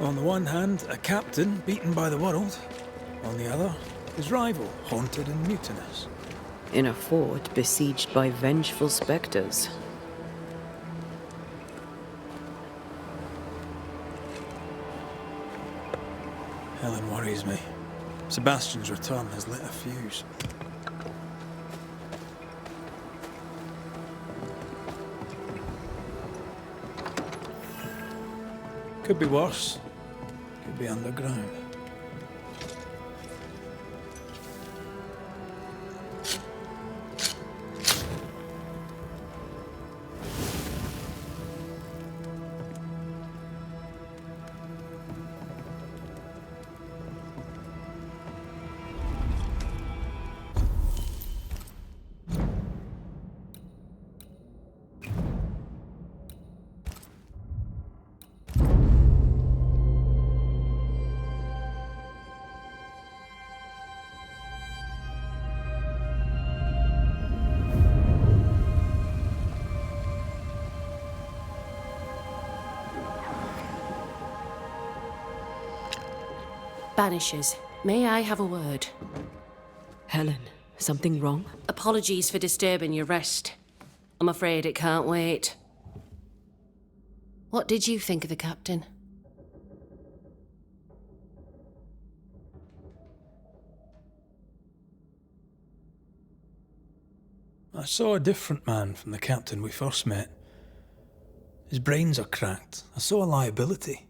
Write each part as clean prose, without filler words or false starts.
On the one hand, a captain beaten by the world. On the other, his rival, haunted and mutinous. In a fort besieged by vengeful spectres. Helen worries me. Sebastian's return has lit a fuse. Could be worse. Could be underground. Banishers, may I have a word? Helen, something wrong? Apologies for disturbing your rest. I'm afraid it can't wait. What did you think of the captain? I saw a different man from the captain we first met. His brains are cracked. I saw a liability.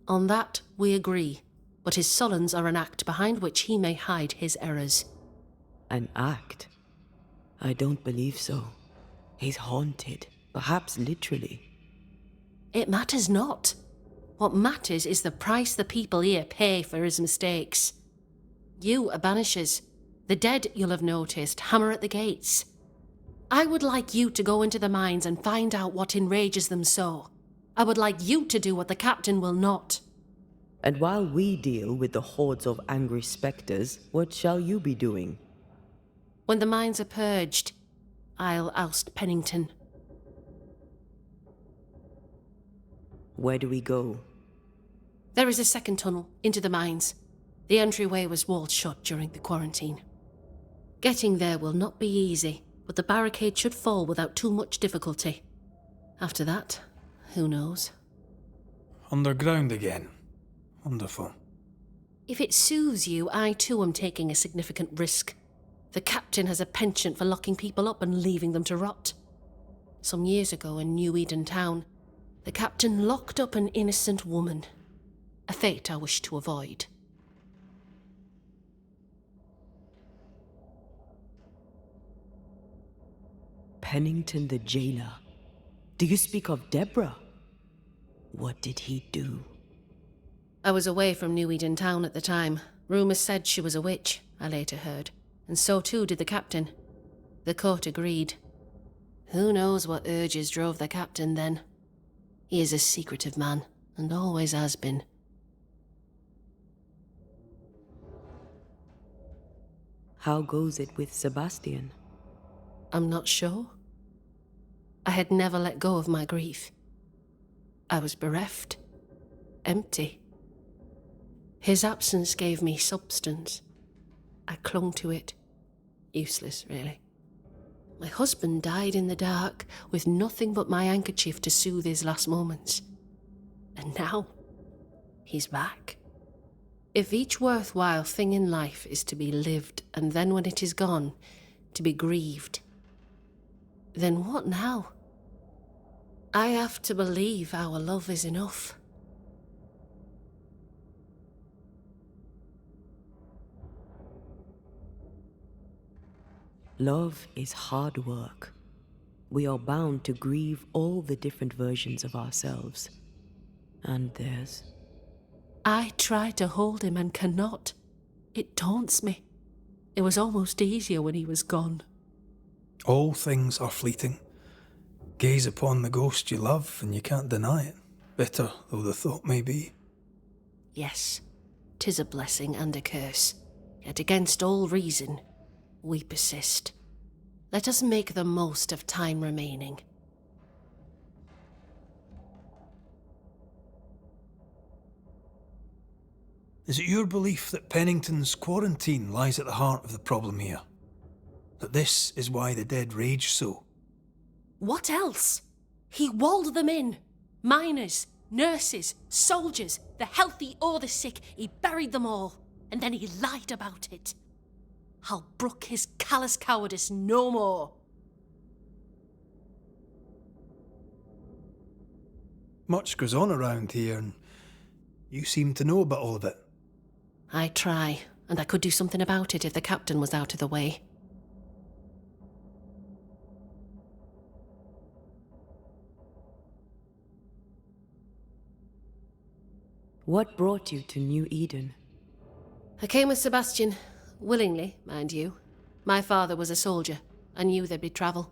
On that, we agree. But his sullens are an act behind which he may hide his errors. An act? I don't believe so. He's haunted, perhaps literally. It matters not. What matters is the price the people here pay for his mistakes. You are banishers. The dead, you'll have noticed, hammer at the gates. I would like you to go into the mines and find out what enrages them so. I would like you to do what the captain will not. And while we deal with the hordes of angry spectres, what shall you be doing? When the mines are purged, I'll oust Pennington. Where do we go? There is a second tunnel into the mines. The entryway was walled shut during the quarantine. Getting there will not be easy, but the barricade should fall without too much difficulty. After that, who knows? Underground again. Wonderful. If it soothes you, I too am taking a significant risk. The captain has a penchant for locking people up and leaving them to rot. Some years ago in New Eden town, the captain locked up an innocent woman. A fate I wish to avoid. Pennington the jailer. Do you speak of Deborah? What did he do? I was away from New Eden town at the time. Rumours said she was a witch, I later heard. And so too did the captain. The court agreed. Who knows what urges drove the captain then? He is a secretive man, and always has been. How goes it with Sebastian? I'm not sure. I had never let go of my grief. I was bereft. Empty. His absence gave me substance. I clung to it. Useless, really. My husband died in the dark, with nothing but my handkerchief to soothe his last moments. And now, he's back. If each worthwhile thing in life is to be lived, and then when it is gone, to be grieved, then what now? I have to believe our love is enough. Love is hard work. We are bound to grieve all the different versions of ourselves. And theirs. I try to hold him and cannot. It taunts me. It was almost easier when he was gone. All things are fleeting. Gaze upon the ghost you love and you can't deny it, bitter though the thought may be. Yes, 'tis a blessing and a curse. Yet against all reason, we persist. Let us make the most of time remaining. Is it your belief that Pennington's quarantine lies at the heart of the problem here? That this is why the dead rage so? What else? He walled them in. Miners, nurses, soldiers, the healthy or the sick, he buried them all. And then he lied about it. I'll brook his callous cowardice no more. Much goes on around here, and you seem to know about all of it. I try, and I could do something about it if the captain was out of the way. What brought you to New Eden? I came with Sebastian, willingly, mind you. My father was a soldier. I knew there'd be travel.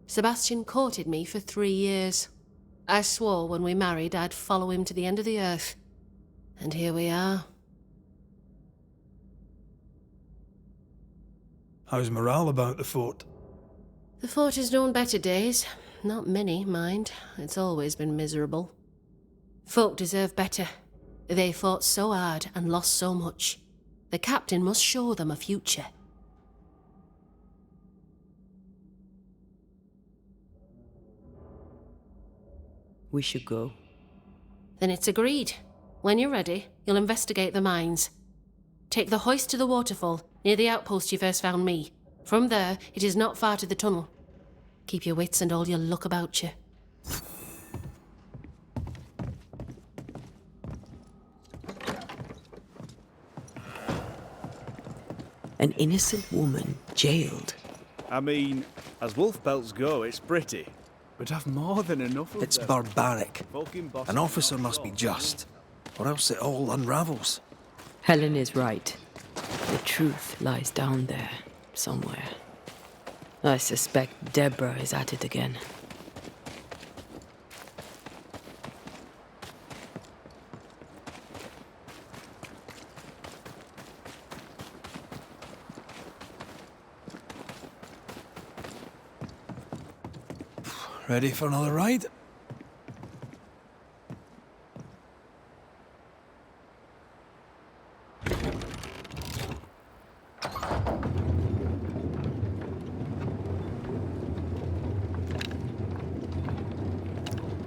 Sebastian courted me for 3 years. I swore when we married I'd follow him to the end of the earth. And here we are. How's morale about the fort? The fort has known better days. Not many, mind. It's always been miserable. Folk deserve better. They fought so hard and lost so much. The captain must show them a future. We should go. Then it's agreed. When you're ready, you'll investigate the mines. Take the hoist to the waterfall, near the outpost you first found me. From there, it is not far to the tunnel. Keep your wits and all your luck about you. An innocent woman jailed. I mean, as wolf pelts go, it's pretty. We'd have more than enough of It's them. barbaric. Folk in Boston An officer are must be all- just, or else it all unravels. Helen is right. The truth lies down there, somewhere. I suspect Deborah is at it again. Ready for another ride?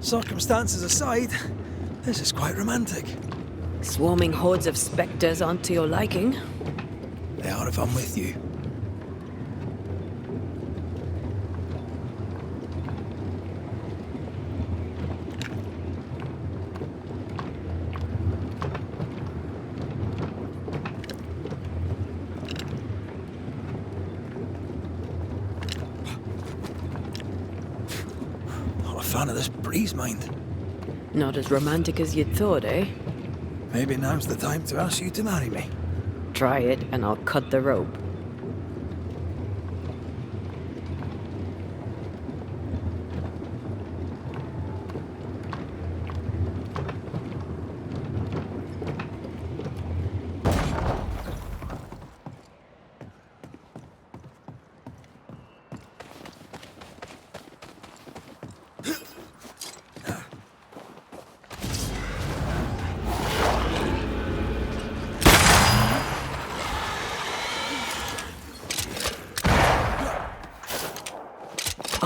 Circumstances aside, this is quite romantic. Swarming hordes of spectres aren't to your liking. They are if I'm with you. Not a fan of this breeze, mind. Not as romantic as you'd thought, eh? Maybe now's the time to ask you to marry me. Try it and I'll cut the rope.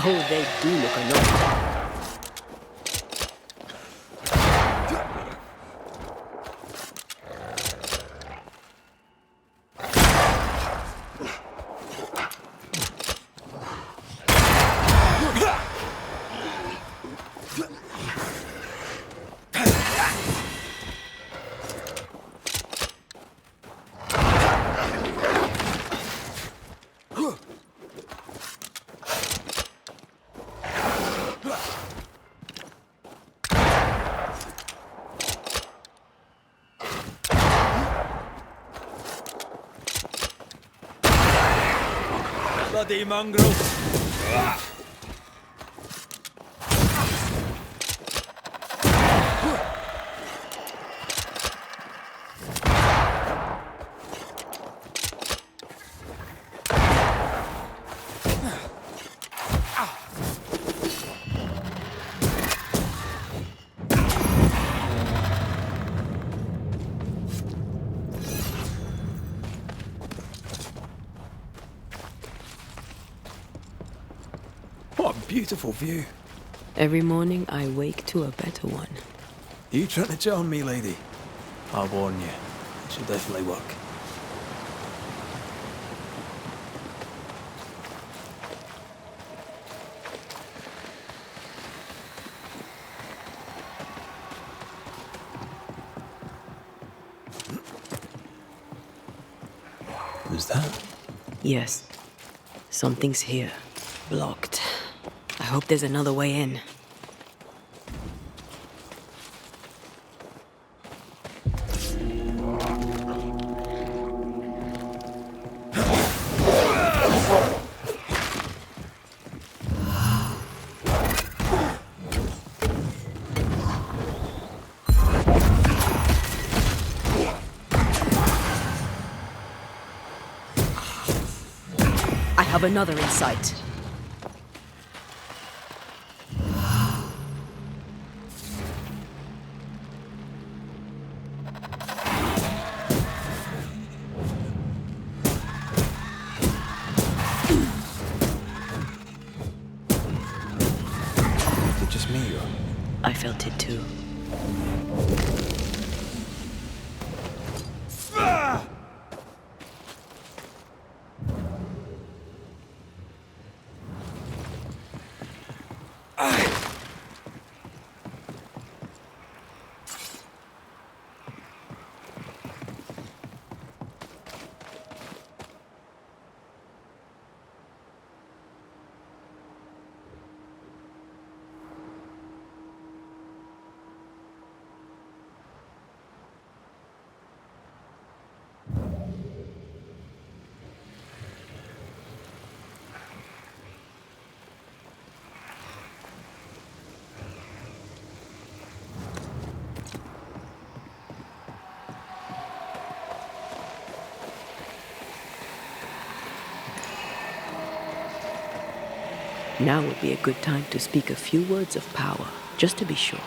Oh, they do look annoying. Bloody mongrel! What a beautiful view. Every morning I wake to a better one. Are you trying to charm me, lady? I warn you, it should definitely work. Who's that? Yes. Something's here. Blocked. I hope there's another way in. I have another in sight. Is it just me or? I felt it too. Now would be a good time to speak a few words of power, just to be sure.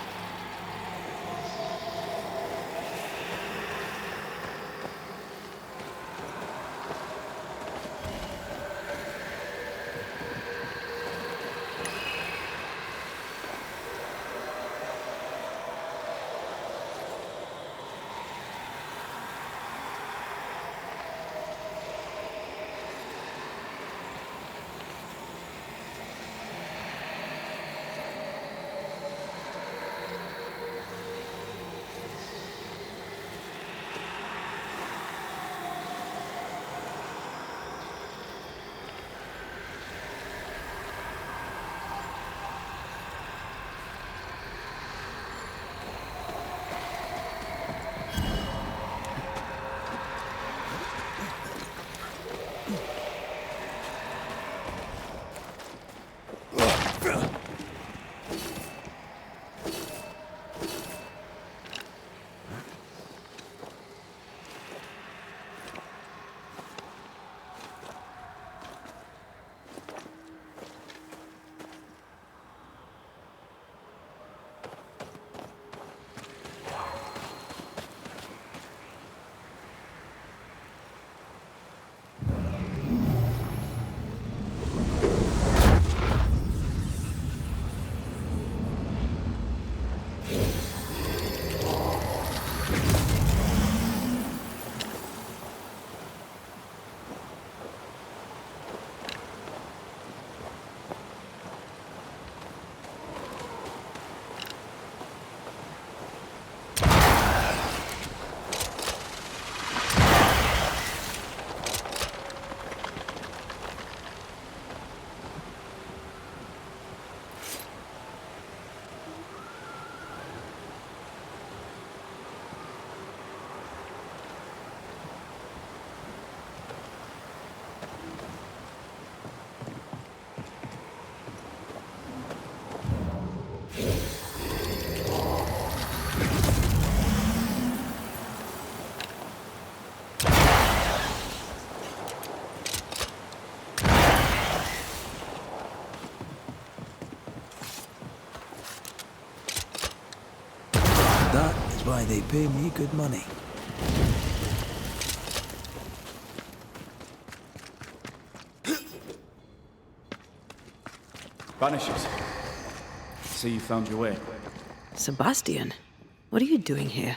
That is why they pay me good money. Banishers. See you found your way. Sebastian, what are you doing here?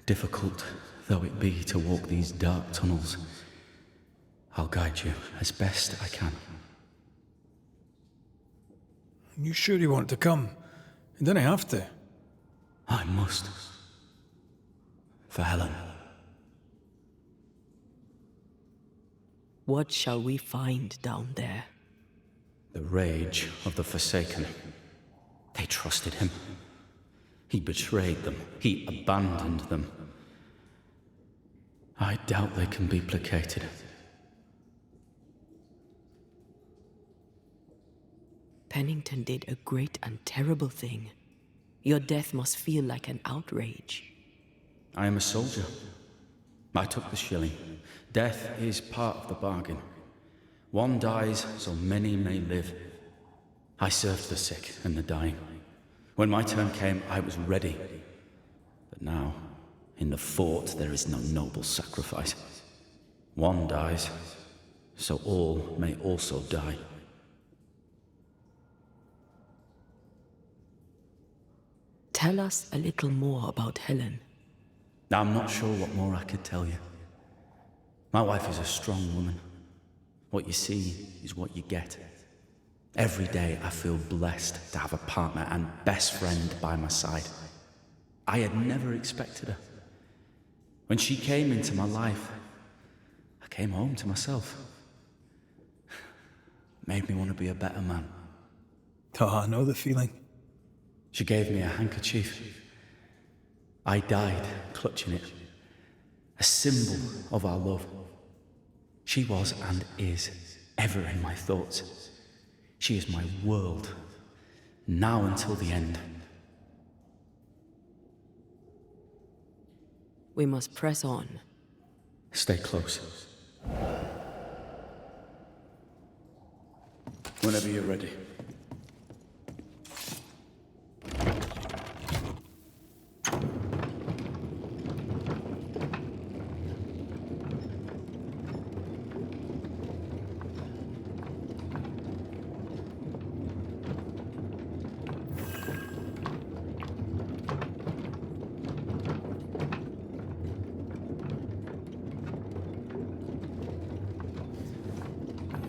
Difficult though it be to walk these dark tunnels, I'll guide you as best I can. You sure you want to come? You don't have to. I must. For Helen. What shall we find down there? The rage of the Forsaken. They trusted him. He betrayed them. He abandoned them. I doubt they can be placated. Pennington did a great and terrible thing. Your death must feel like an outrage. I am a soldier. I took the shilling. Death is part of the bargain. One dies so many may live. I served the sick and the dying. When my turn came, I was ready. But now, in the fort, there is no noble sacrifice. One dies, so all may also die. Tell us a little more about Helen. I'm not sure what more I could tell you. My wife is a strong woman. What you see is what you get. Every day I feel blessed to have a partner and best friend by my side. I had never expected her. When she came into my life, I came home to myself. Made me want to be a better man. Oh, I know the feeling. She gave me a handkerchief. I died clutching it. A symbol of our love. She was and is ever in my thoughts. She is my world, now until the end. We must press on. Stay close. Whenever you're ready.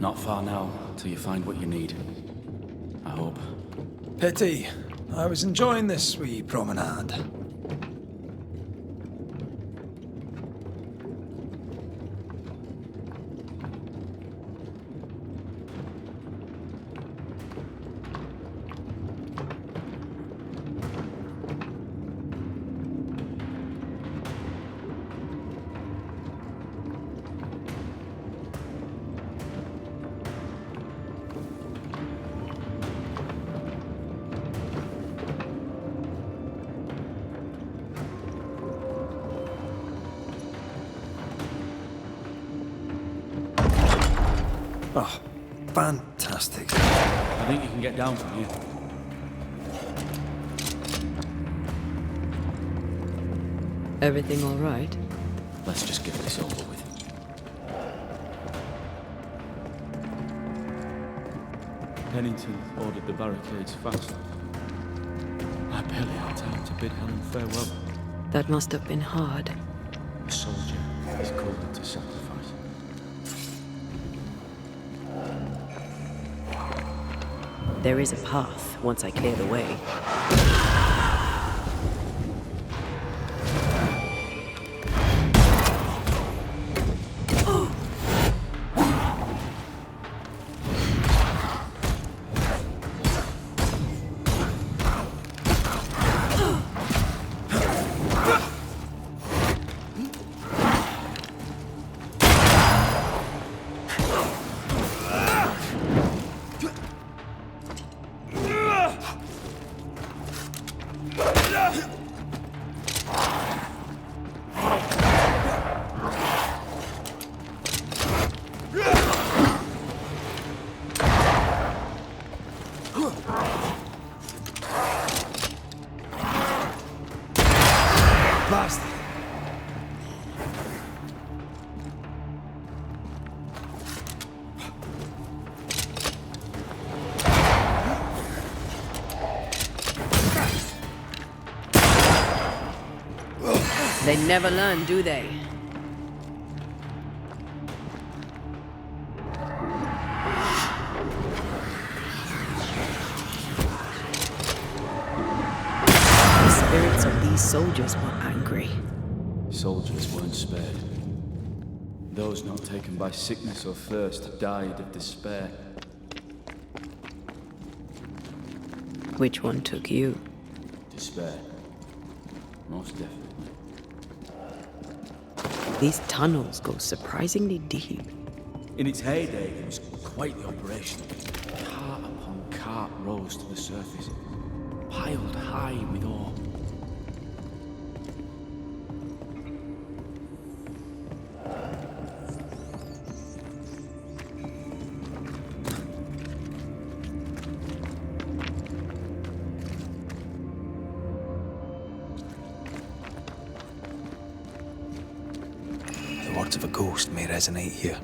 Not far now, till you find what you need. I hope. Pity. I was enjoying this wee promenade. Oh, fantastic. I think you can get down from here. Everything all right? Let's just get this over with. Pennington ordered the barricades fast. I barely had time to bid Helen farewell. That must have been hard. A soldier is called to sacrifice. There is a path once I clear the way. They never learn, do they? The spirits of these soldiers were angry. Soldiers weren't spared. Those not taken by sickness or thirst died of despair. Which one took you? Despair. Most definitely. These tunnels go surprisingly deep. In its heyday, it was quite the operation. Cart upon cart rose to the surface, piled high with ore. The words of a ghost may resonate here.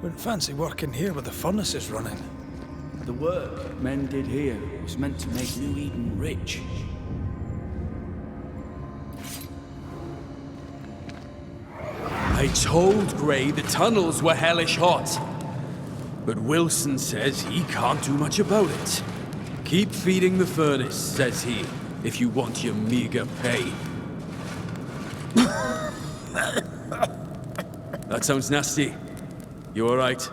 Wouldn't fancy working here with the furnaces running. The work men did here was meant to make New Eden rich. I told Gray the tunnels were hellish hot. But Wilson says he can't do much about it. Keep feeding the furnace, says he, if you want your meager pay. That sounds nasty. You all right?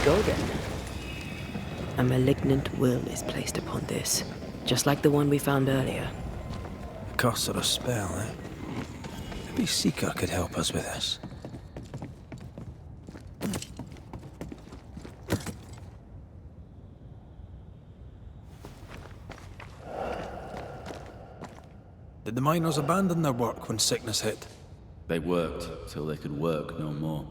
Go then. A malignant will is placed upon this, just like the one we found earlier. A curse or a spell, eh? Maybe Seeker could help us with this. Did the miners abandon their work when sickness hit? They worked till they could work no more.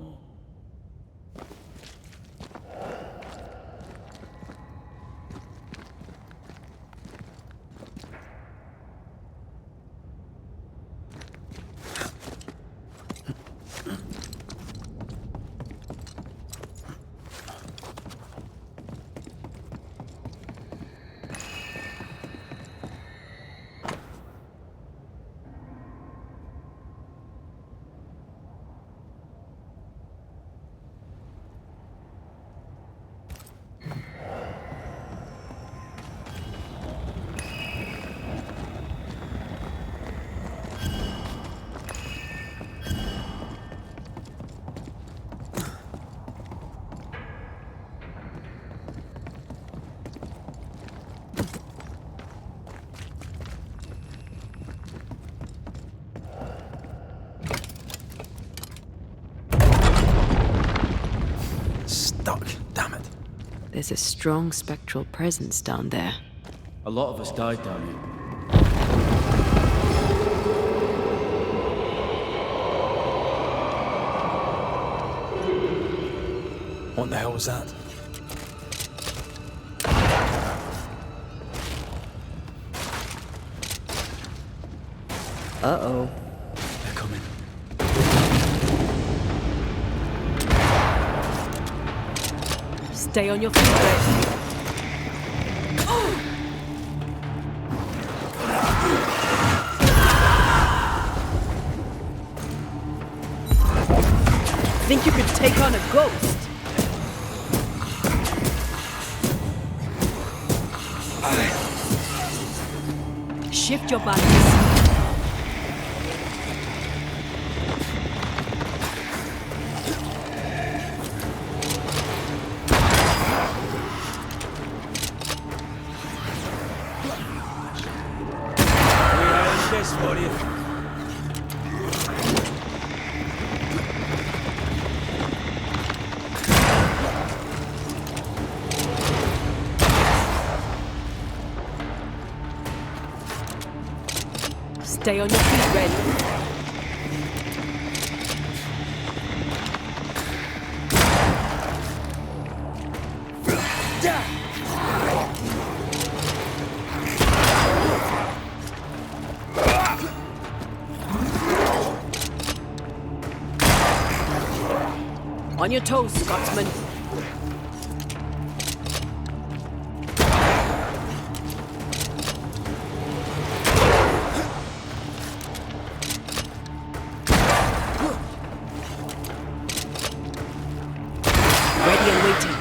Stuck, damn it. There's a strong spectral presence down there. A lot of us died down here. What the hell was that? Uh-oh. They're coming. Stay on your feet, Grace. Think you could take on a ghost? Shift your balance. this for you. Stay on your feet, Red. On your toes, Scotsman. Ready and waiting.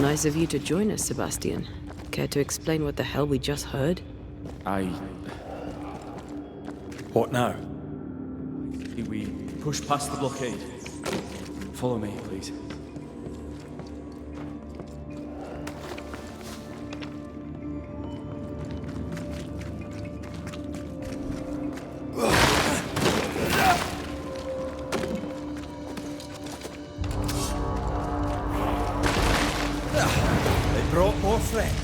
Nice of you to join us, Sebastian. Care to explain what the hell we just heard? What now? We push past the blockade. Follow me, please. They brought more friends.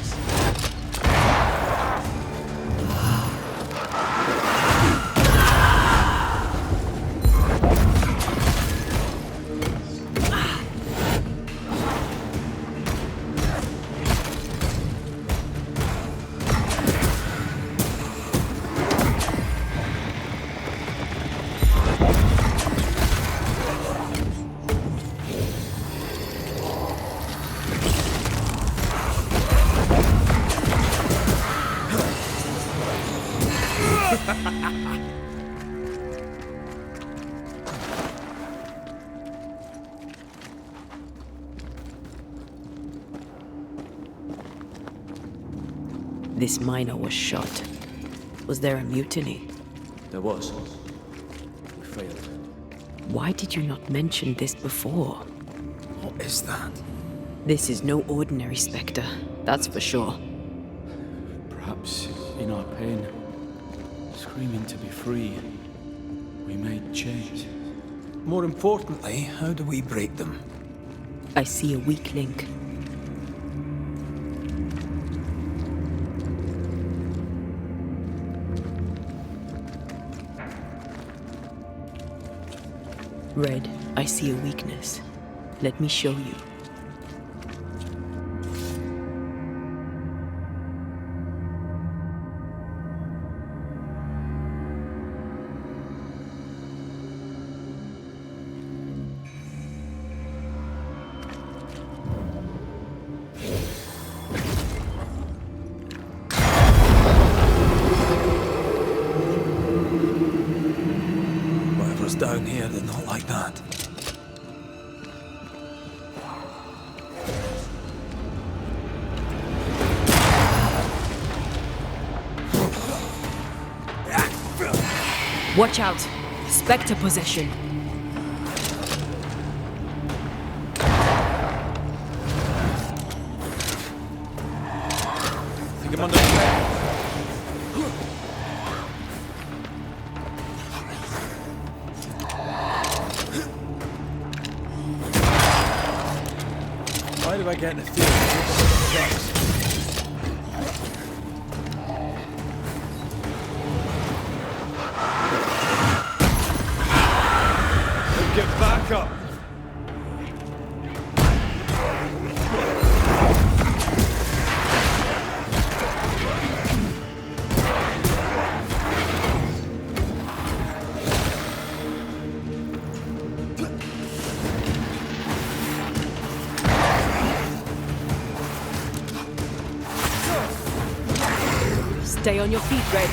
This miner was shot. Was there a mutiny? There was. We failed. Why did you not mention this before? What is that? This is no ordinary spectre, that's for sure. Perhaps in our pain, screaming to be free, we made change. More importantly, how do we break them? I see a weak link. Red, I see a weakness. Let me show you. Whatever's down here, they're not like that. Watch out! Spectre possession. Think I'm under attack. Why do I get the feeling this is Get back up! Stay on your feet, Red.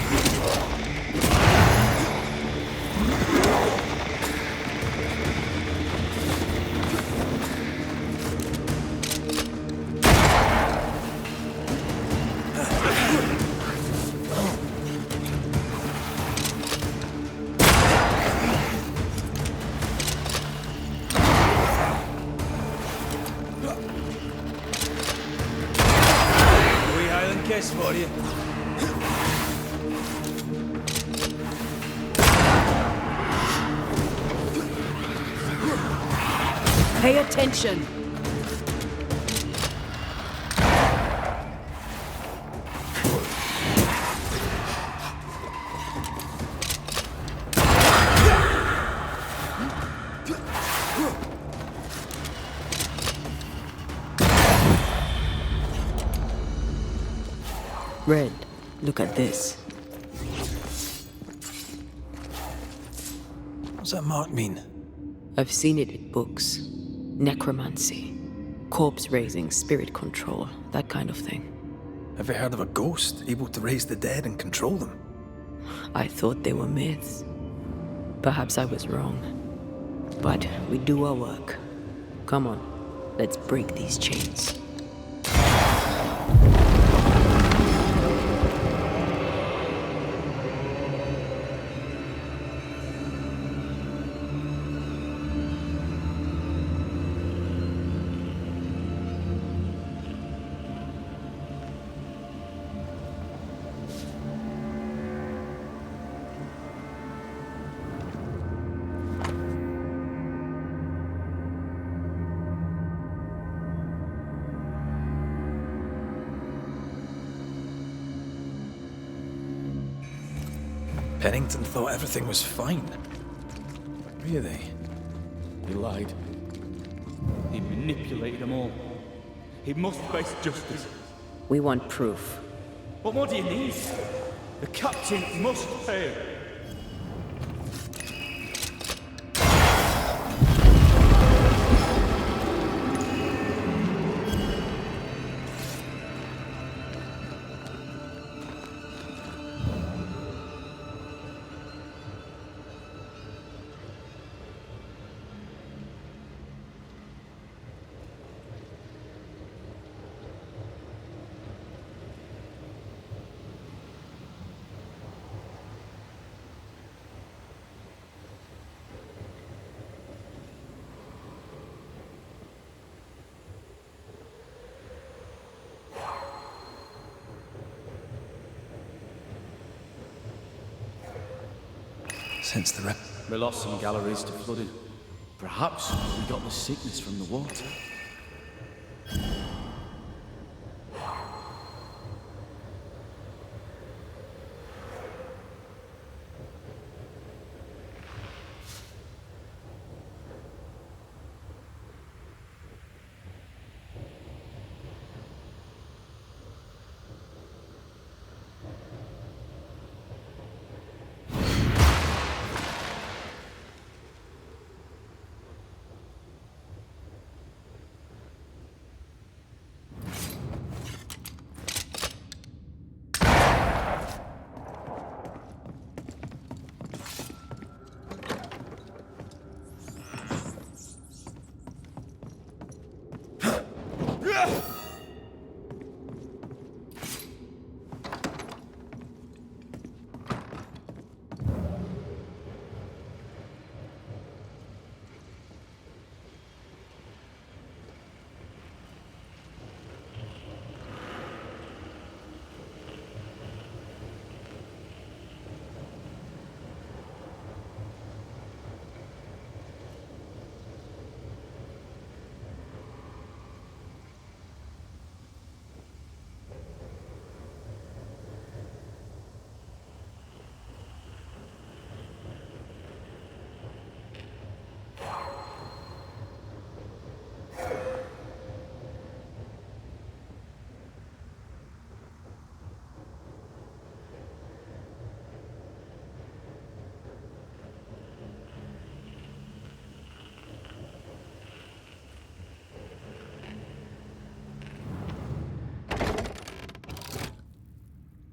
guess for you. Pay attention! Red, look at this. What's that mark mean? I've seen it in books. Necromancy, corpse raising, spirit control, that kind of thing. Ever heard of a ghost able to raise the dead and control them? I thought they were myths. Perhaps I was wrong. But we do our work. Come on, let's break these chains. Pennington thought everything was fine. Really? He lied. He manipulated them all. He must face justice. We want proof. What more do you need? The captain must pay. Since the rip. We lost some galleries to flooding. Perhaps we got the sickness from the water.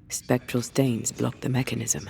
Spectral stains block the mechanism.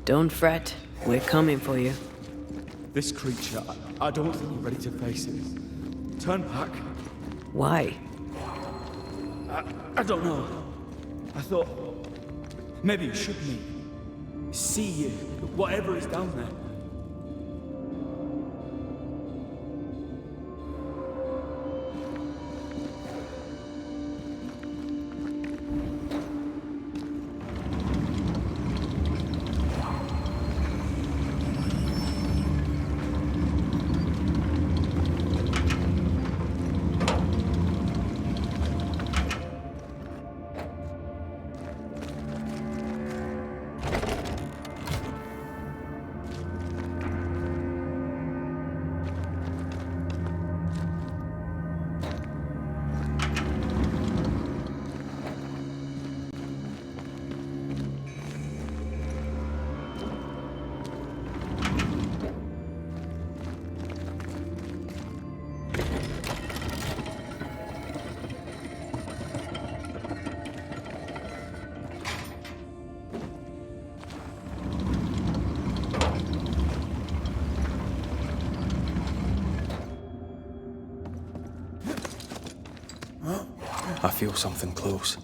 Don't fret. We're coming for you. This creature, I don't think you're ready to face it. Turn back. Why? I don't know. I thought maybe you should meet. See whatever is down there. I feel something close.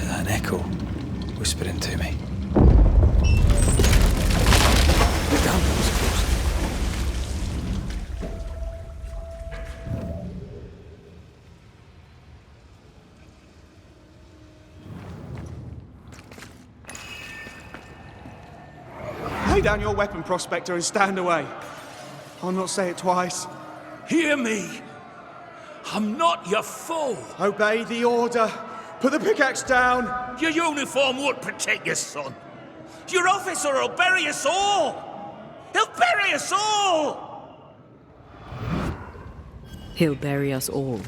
An echo whispering to me. The damn was closed. Lay down your weapon, Prospector, and stand away. I'll not say it twice. Hear me! I'm not your foe! Obey the order. Put the pickaxe down. Your uniform won't protect your son. Your officer will bury us all! He'll bury us all! He'll bury us all.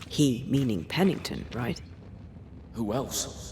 He meaning Pennington, right? Who else?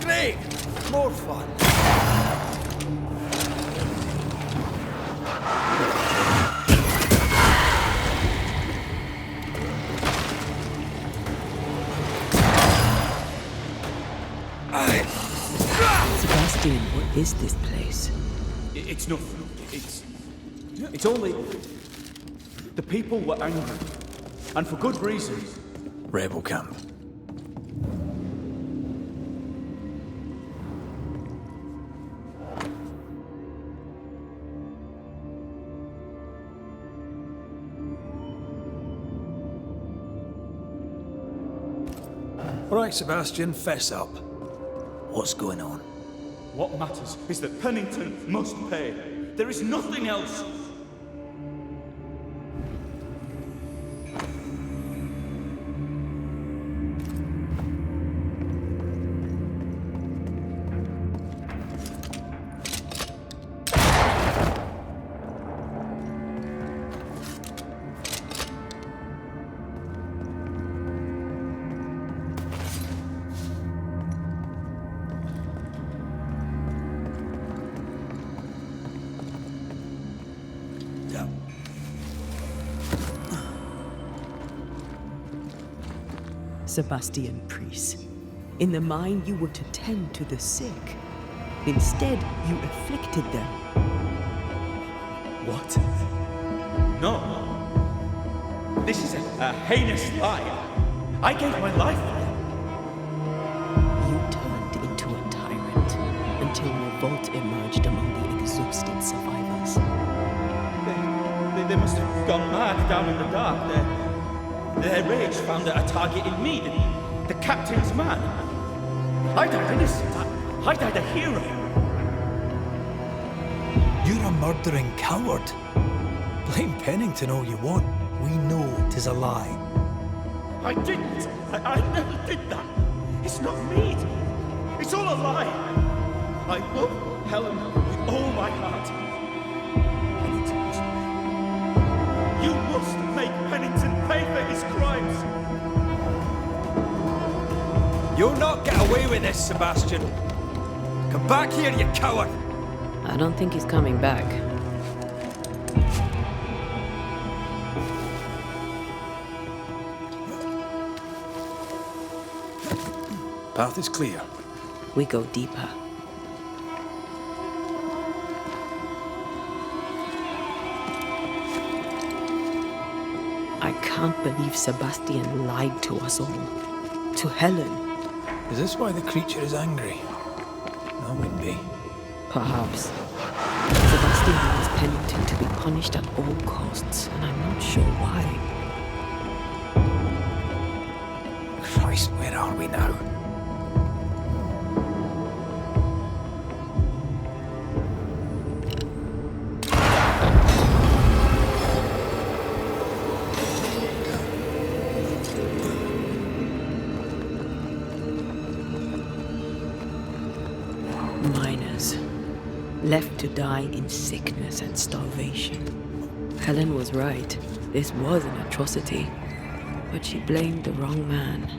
Great! More fun. Sebastian, what is this place? It's nothing. It's only... The people were angry. And for good reason. Rebel camp. All right, Sebastian, fess up. What's going on? What matters is that Pennington must pay. There is nothing else. Sebastian Priest. In the mine, you were to tend to the sick. Instead, you afflicted them. What? No. This is a heinous lie. I gave my life for it. You turned into a tyrant until revolt emerged among the exhausted survivors. They must have gone mad down in the dark. Their rage found a target in me, the captain's man. I died innocent. I died a hero. You're a murdering coward. Blame Pennington all you want. We know 'tis a lie. I didn't. I never did that. It's not me. It's all a lie. I love Helen with all my heart. Pennington was right. You must make Pennington pay for his crimes. You'll not get away with this, Sebastian. Come back here, you coward! I don't think he's coming back. Path is clear. We go deeper. I can't believe Sebastian lied to us all. To Helen. Is this why the creature is angry? That would be. Perhaps. Sebastian wants Pennington to be punished at all costs, and I'm not sure why. Christ, where are we now? Miners. Left to die in sickness and starvation. Helen was right. This was an atrocity. But she blamed the wrong man.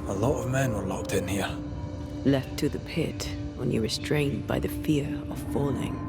A lot of men were locked in here. Left to the pit, only restrained by the fear of falling.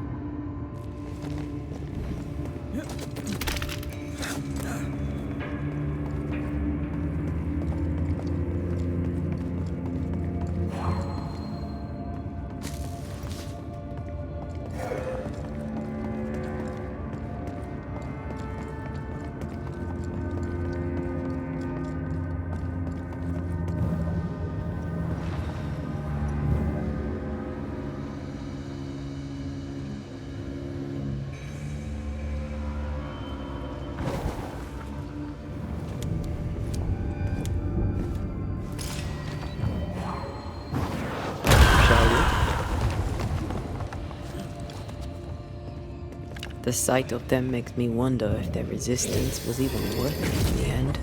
The sight of them makes me wonder if their resistance was even worth it in the end.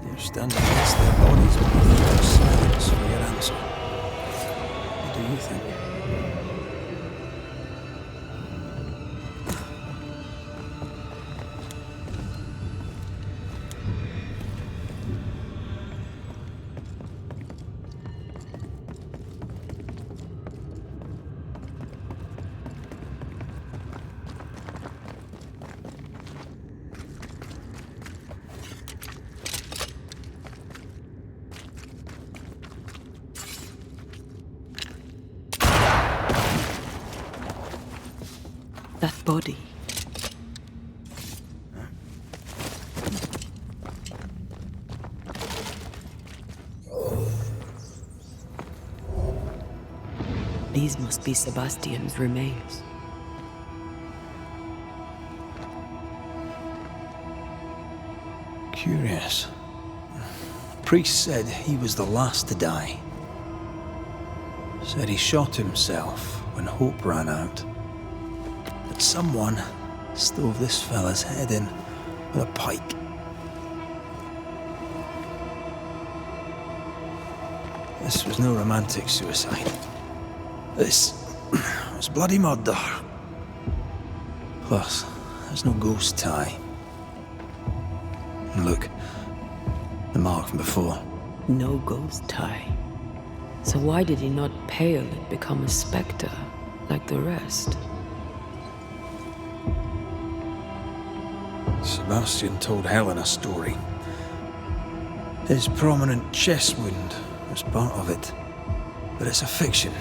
You're standing against their bodies with nothing but silence for your answer. What do you think? That body. These must be Sebastian's remains. Curious. Priest said he was the last to die. Said he shot himself when hope ran out. That someone stove this fella's head in with a pike. This was no romantic suicide. This was bloody murder. Plus, there's no ghost tie. And look, the mark from before. No ghost tie. So why did he not pale and become a spectre like the rest? Sebastian told Helen a story. His prominent chest wound was part of it. But it's a fiction.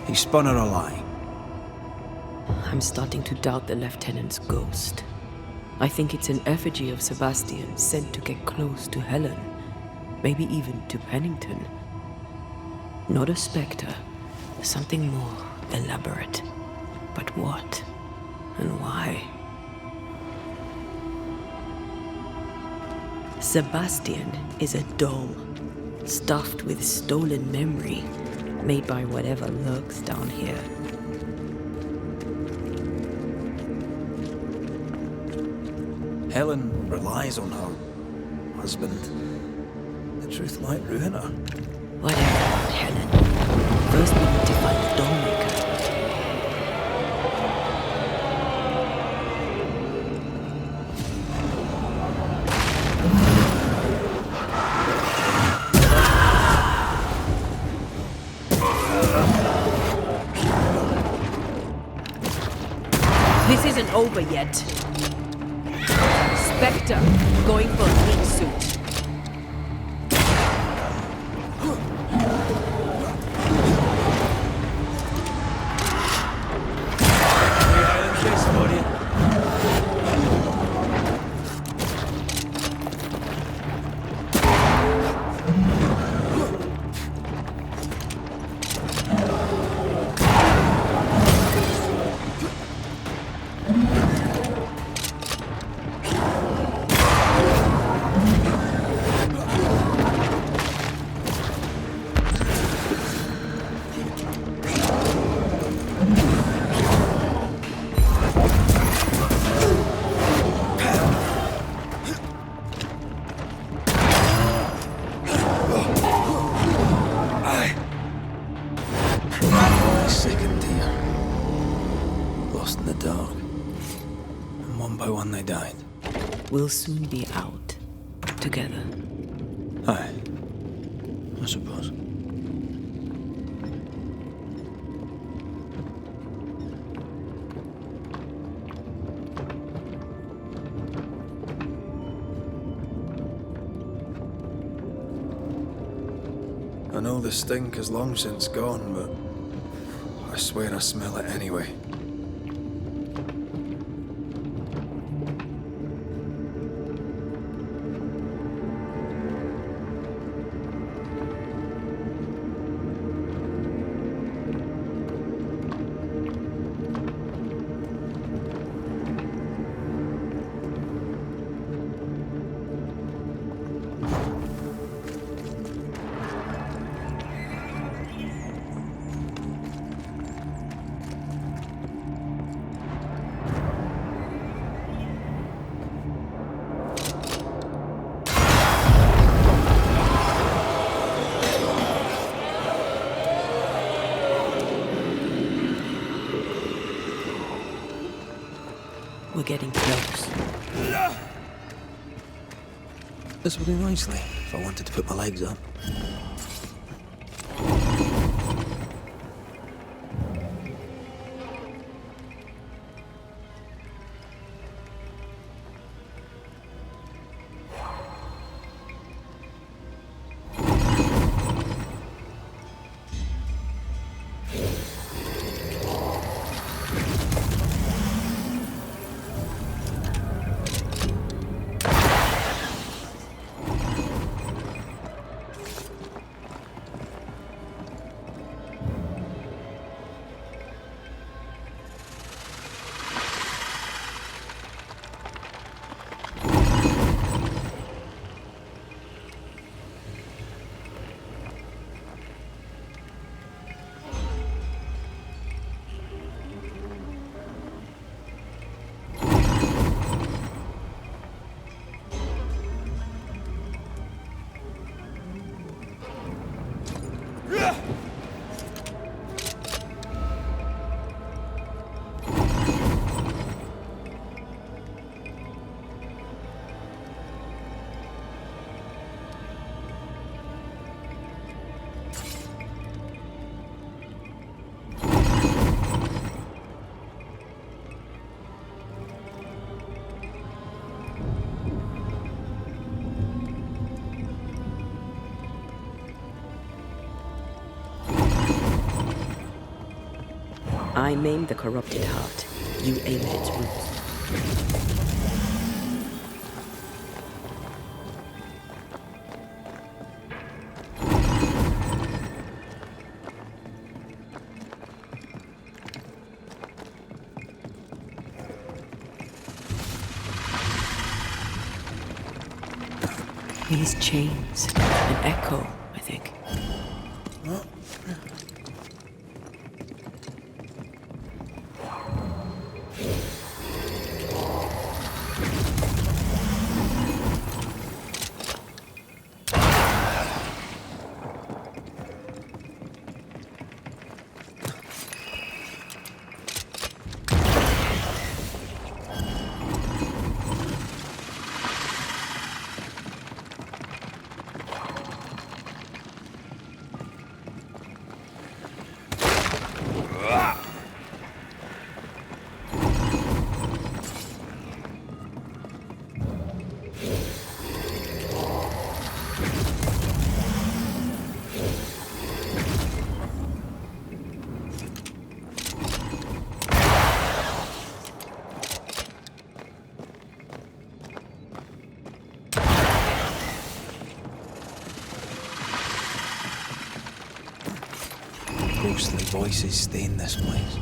He spun her a lie. I'm starting to doubt the lieutenant's ghost. I think it's an effigy of Sebastian sent to get close to Helen. Maybe even to Pennington. Not a spectre. Something more elaborate. But what? And why? Sebastian is a doll, stuffed with stolen memory, made by whatever lurks down here. Helen relies on her husband. The truth might ruin her. Whatever about Helen. First we need to find the dollmaker. This isn't over yet. Spectre, going for a meat suit. Sickened here. Lost in the dark. And one by one they died. We'll soon be out. Together. Aye. I suppose. I know the stink is long since gone, but I swear I smell it anyway. We're getting close. This would do nicely if I wanted to put my legs up. I maim the corrupted heart. You aim at its roots. These chains. An echo, I think. Ghostly voices stay in this place.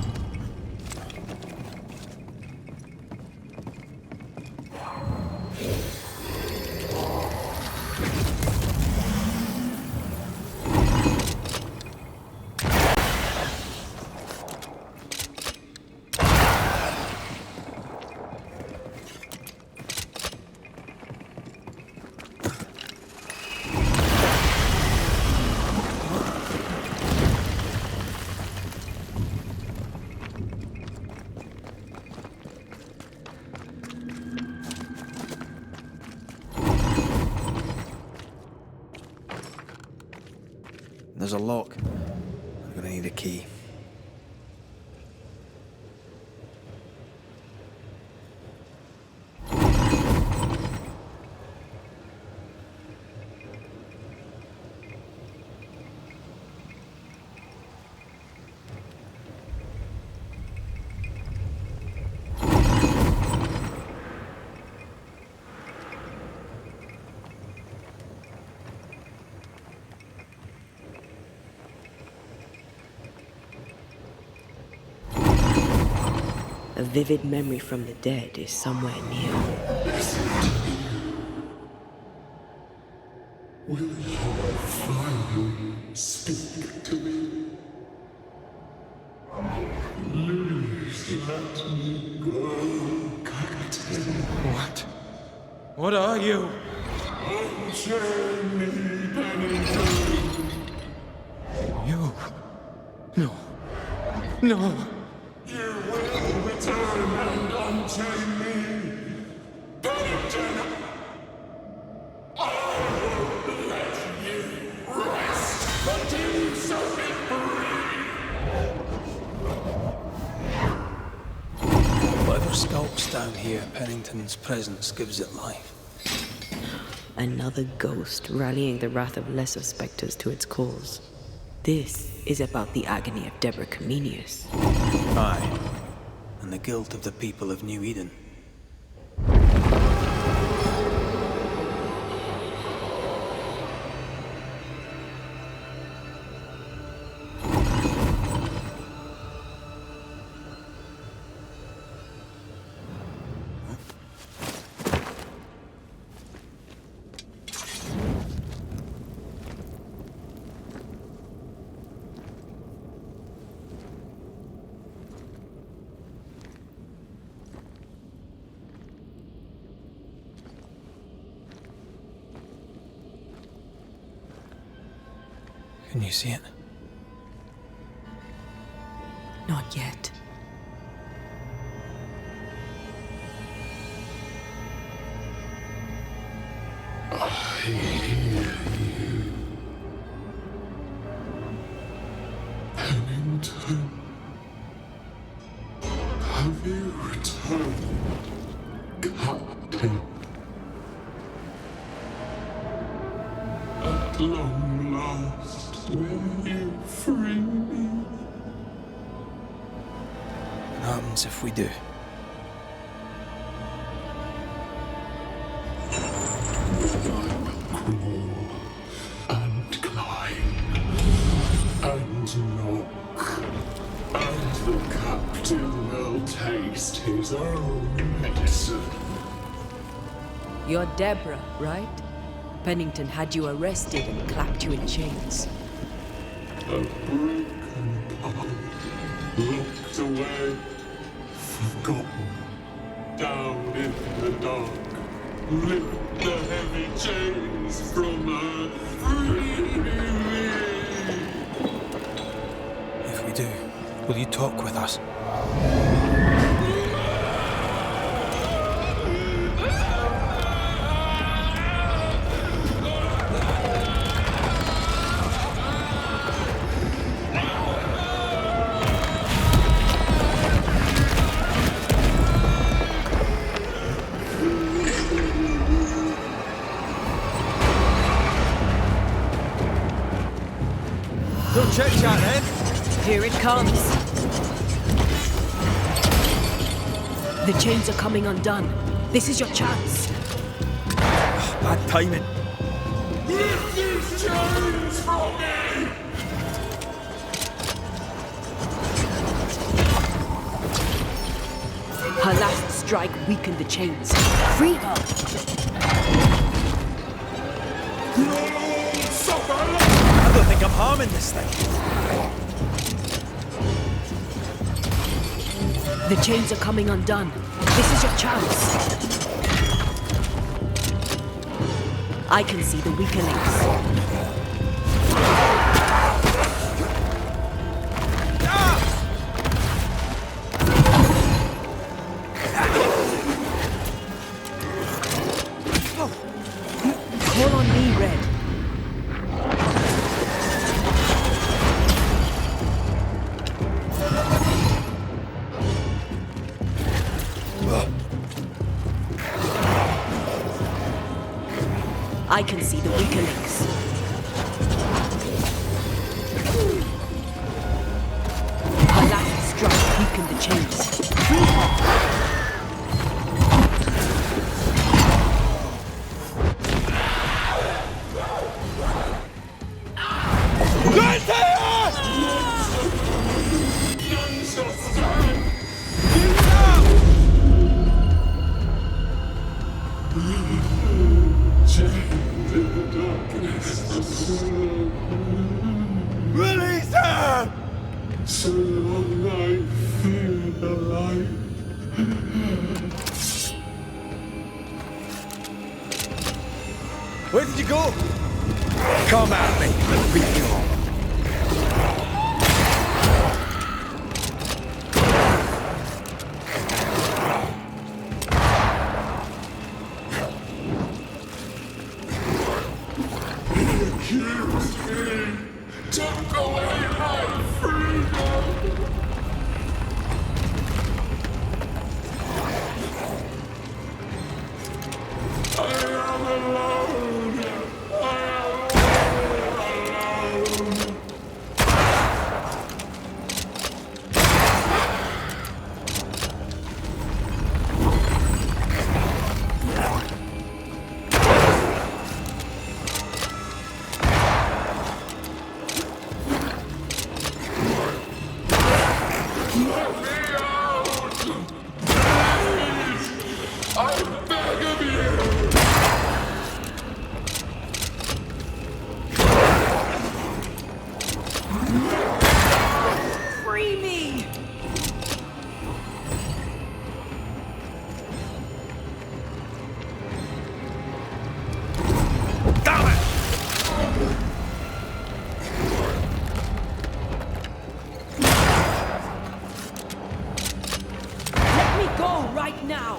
There's a lock. I'm gonna need a key. A vivid memory from the dead is somewhere near. Will you finally speak to me? Please let me go, Captain. What? What are you? Unchain me, Banishers. You? No. No. You will return and unchain me. Banishers. I will let you rest, but you shall be free. Whatever skulks down here, Pennington's presence gives it life. Another ghost rallying the wrath of lesser specters to its cause. This is about the agony of Deborah Comenius. Aye, and the guilt of the people of New Eden. Can you see it? Not yet. I hear you. Pennington. Have you returned, Captain? At long last, will you free me? happens if we do? Crawl and climb and knock, and the captain will taste his own medicine. You're Deborah, right? Pennington had you arrested and clapped you in chains. A broken path, locked away, forgotten, down in the dark. Lift the heavy chains from her, free me. If we do, will you talk with us? Little chit chat then. Here it comes. The chains are coming undone. This is your chance. Bad timing. Lift these chains from me! Her last strike weakened the chains. Free her! I don't think I'm harming this thing. The chains are coming undone. This is your chance. I can see the weaker links. Call on me, Red. I can see the weaker links. Her last strike weakened the chains. Free her! Release her! So long I fear the light. Where did you go? Come at me. I'll beat you all. Accused me, took away my freedom. I am alone. I am alone. Let me out! Please! I beg of you! Free me! Damn it! Let me go right now!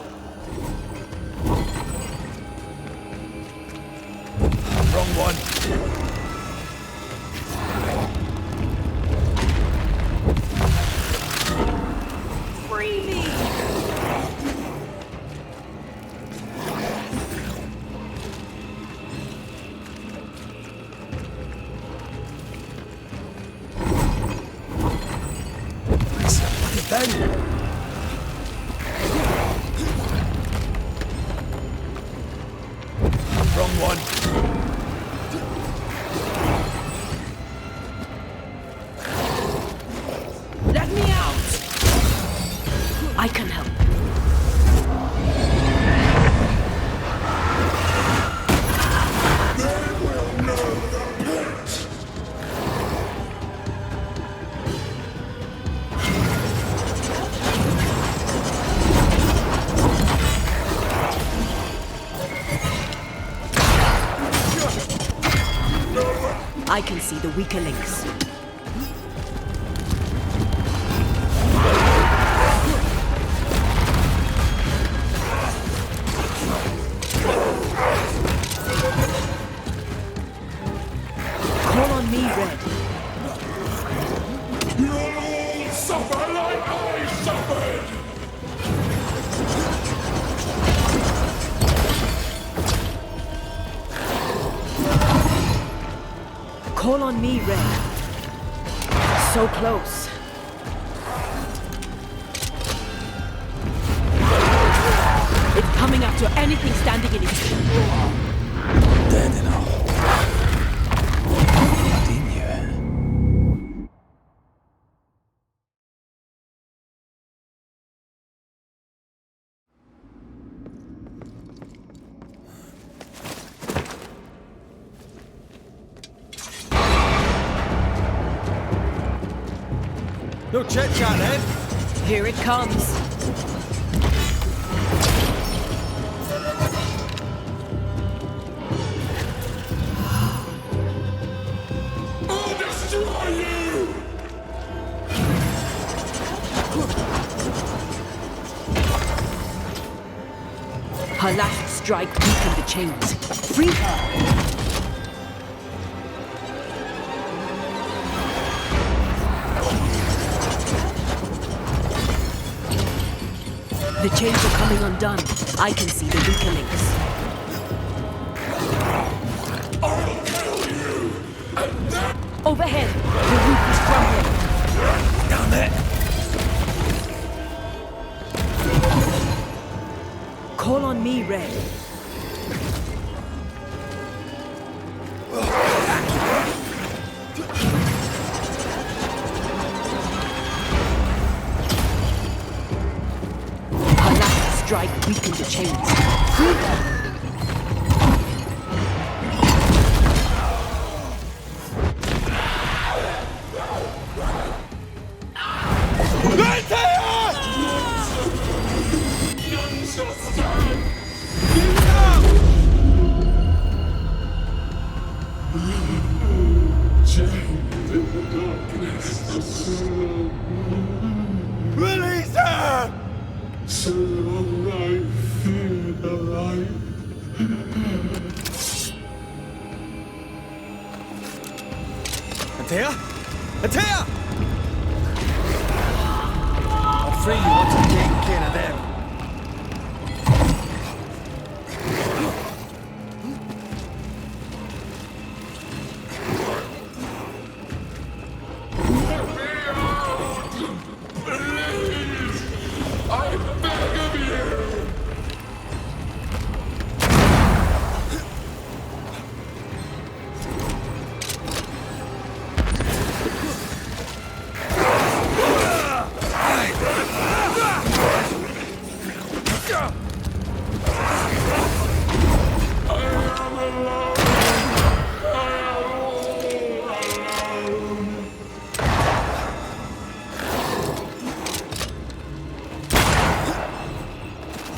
Wrong one. Free me! What is down? the weaker links. Call on me, Red. You'll all suffer like I suffered! Call on me, Red. So close. It's coming after anything standing in its way. Dead enough. Didn't you? No chit-chat then. Here it comes. I'll destroy you! Her last strike weakened the chains. Free her! The chains are coming undone. I can see the weaker links. I'll kill you! And then Overhead, the roof is crumbling. Down there. Call on me, Red. Her last strike weakened the chains. Free her! none shall stand! Chained in the darkness of sorrow. Release her! So long I fear the light. Antea? Antea! I'll free you once I've taken care of them. Please! I beg of you!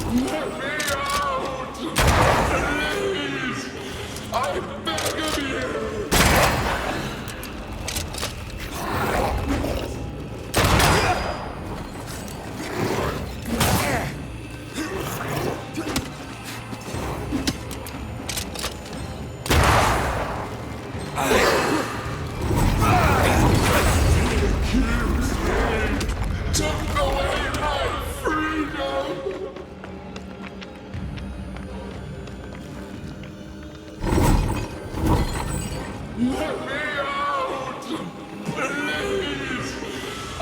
Let me out! Please! I beg of you! Took away my freedom! Let me out! Please! I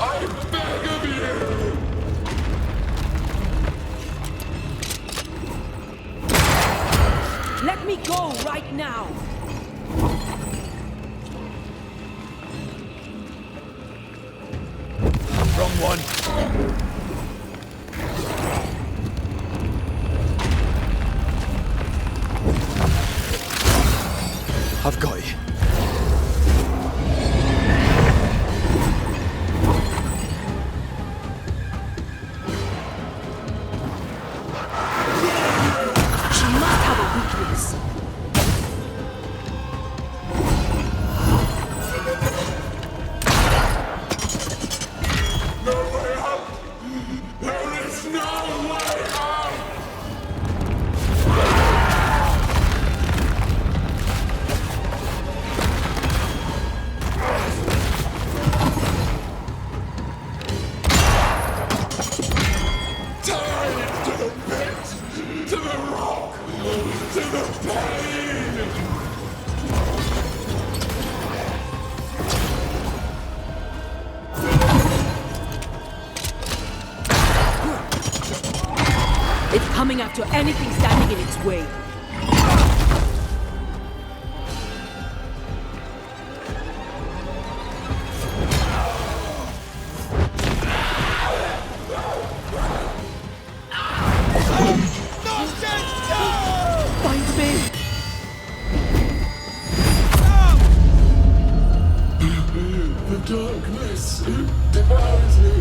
beg of you! Let me go right now! Wrong one. I've got you. She must have a weakness. to anything standing in its way. Find me! The darkness devours me.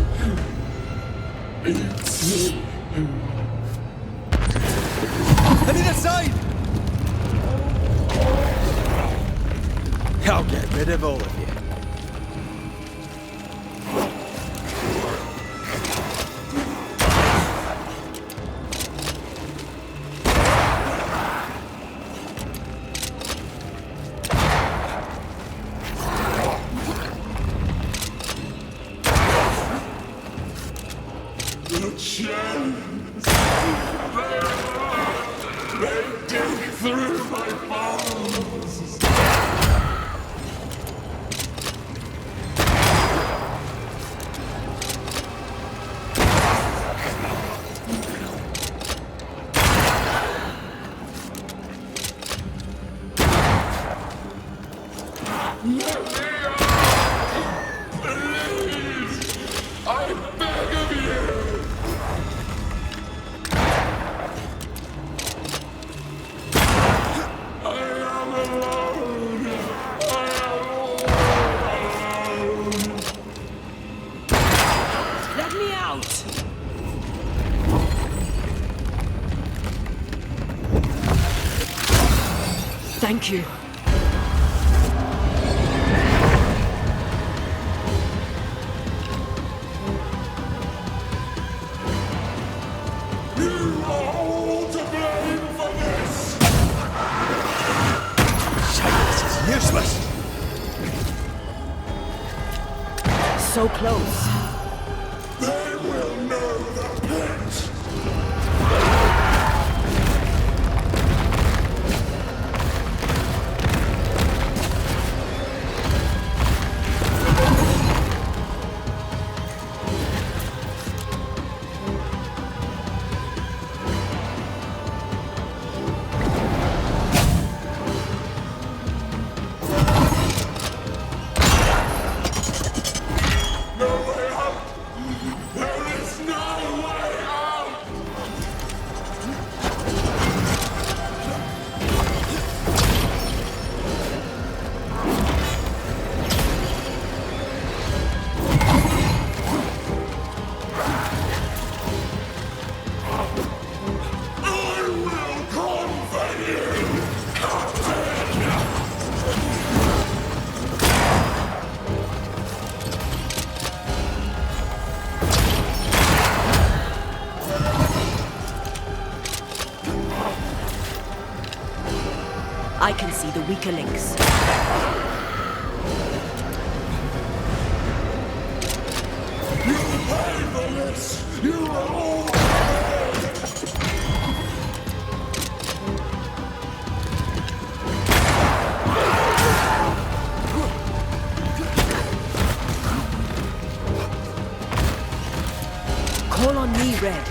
Eats me. I need a sign! I'll get rid of all of you. The chains. They dig through my bones. Let me out! Please! I beg of you! I am alone! I am all alone! Let me out! Thank you. You are all to blame for this! Shite, this is useless! So close. They will know the pit! No way out! There is no way out! I will conquer you, Captain! I can see the weaker links. You pay for this! You are all Call on me, Red.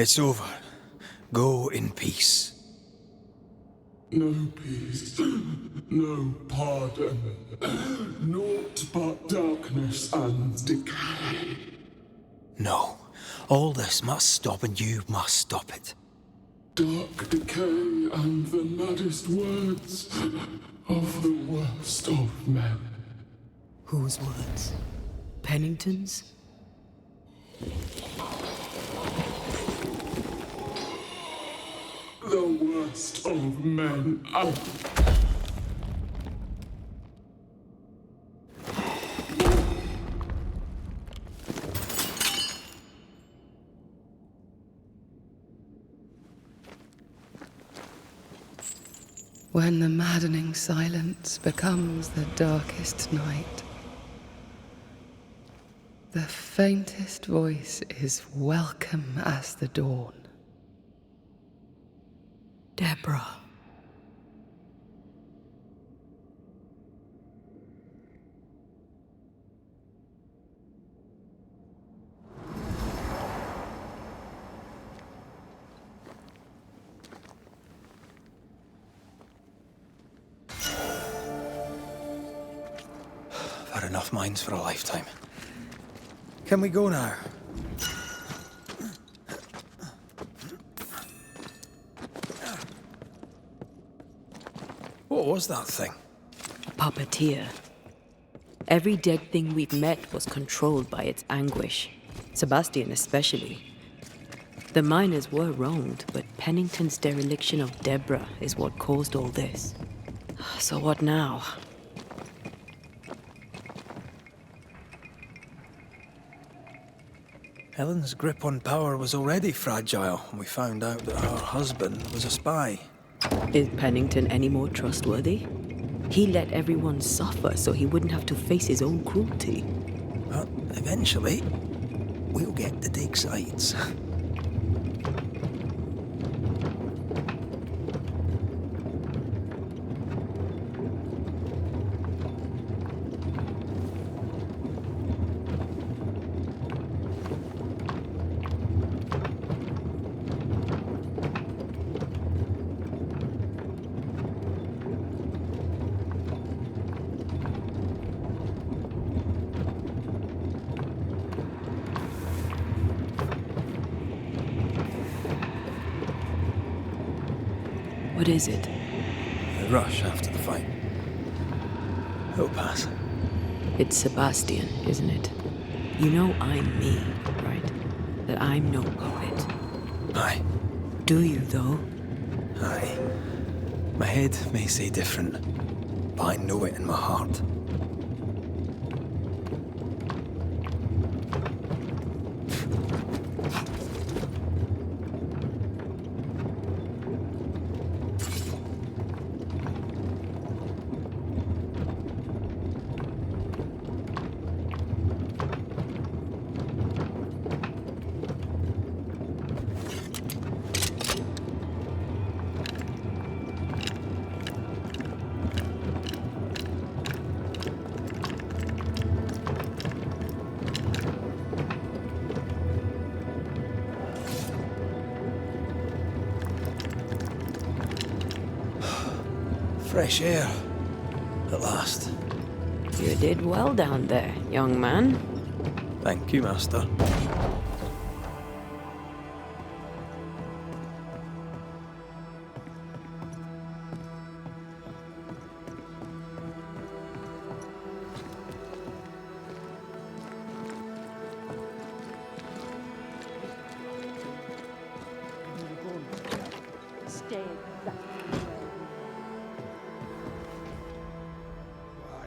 It's over. Go in peace. no peace, no pardon, naught but darkness and decay. No. All this must stop and you must stop it. Dark decay and the maddest words of the worst of men. Whose words? Pennington's? The worst of men. When the maddening silence becomes the darkest night, the faintest voice is welcome as the dawn. Deborah. I've had enough mines for a lifetime. Can we go now? What was that thing? Puppeteer. Every dead thing we've met was controlled by its anguish. Sebastian especially. The miners were wronged, but Pennington's dereliction of Deborah is what caused all this. So what now? Helen's grip on power was already fragile when we found out that her husband was a spy. Is Pennington any more trustworthy? He let everyone suffer so he wouldn't have to face his own cruelty. But eventually, we'll get to take sides. What is it? The rush after the fight. It'll pass. It's Sebastian, isn't it? You know I'm me, right? That I'm no poet. Aye. Do you, though? Aye. My head may say different, but I know it in my heart. Fresh air. At last. You did well down there, young man. Thank you, Master.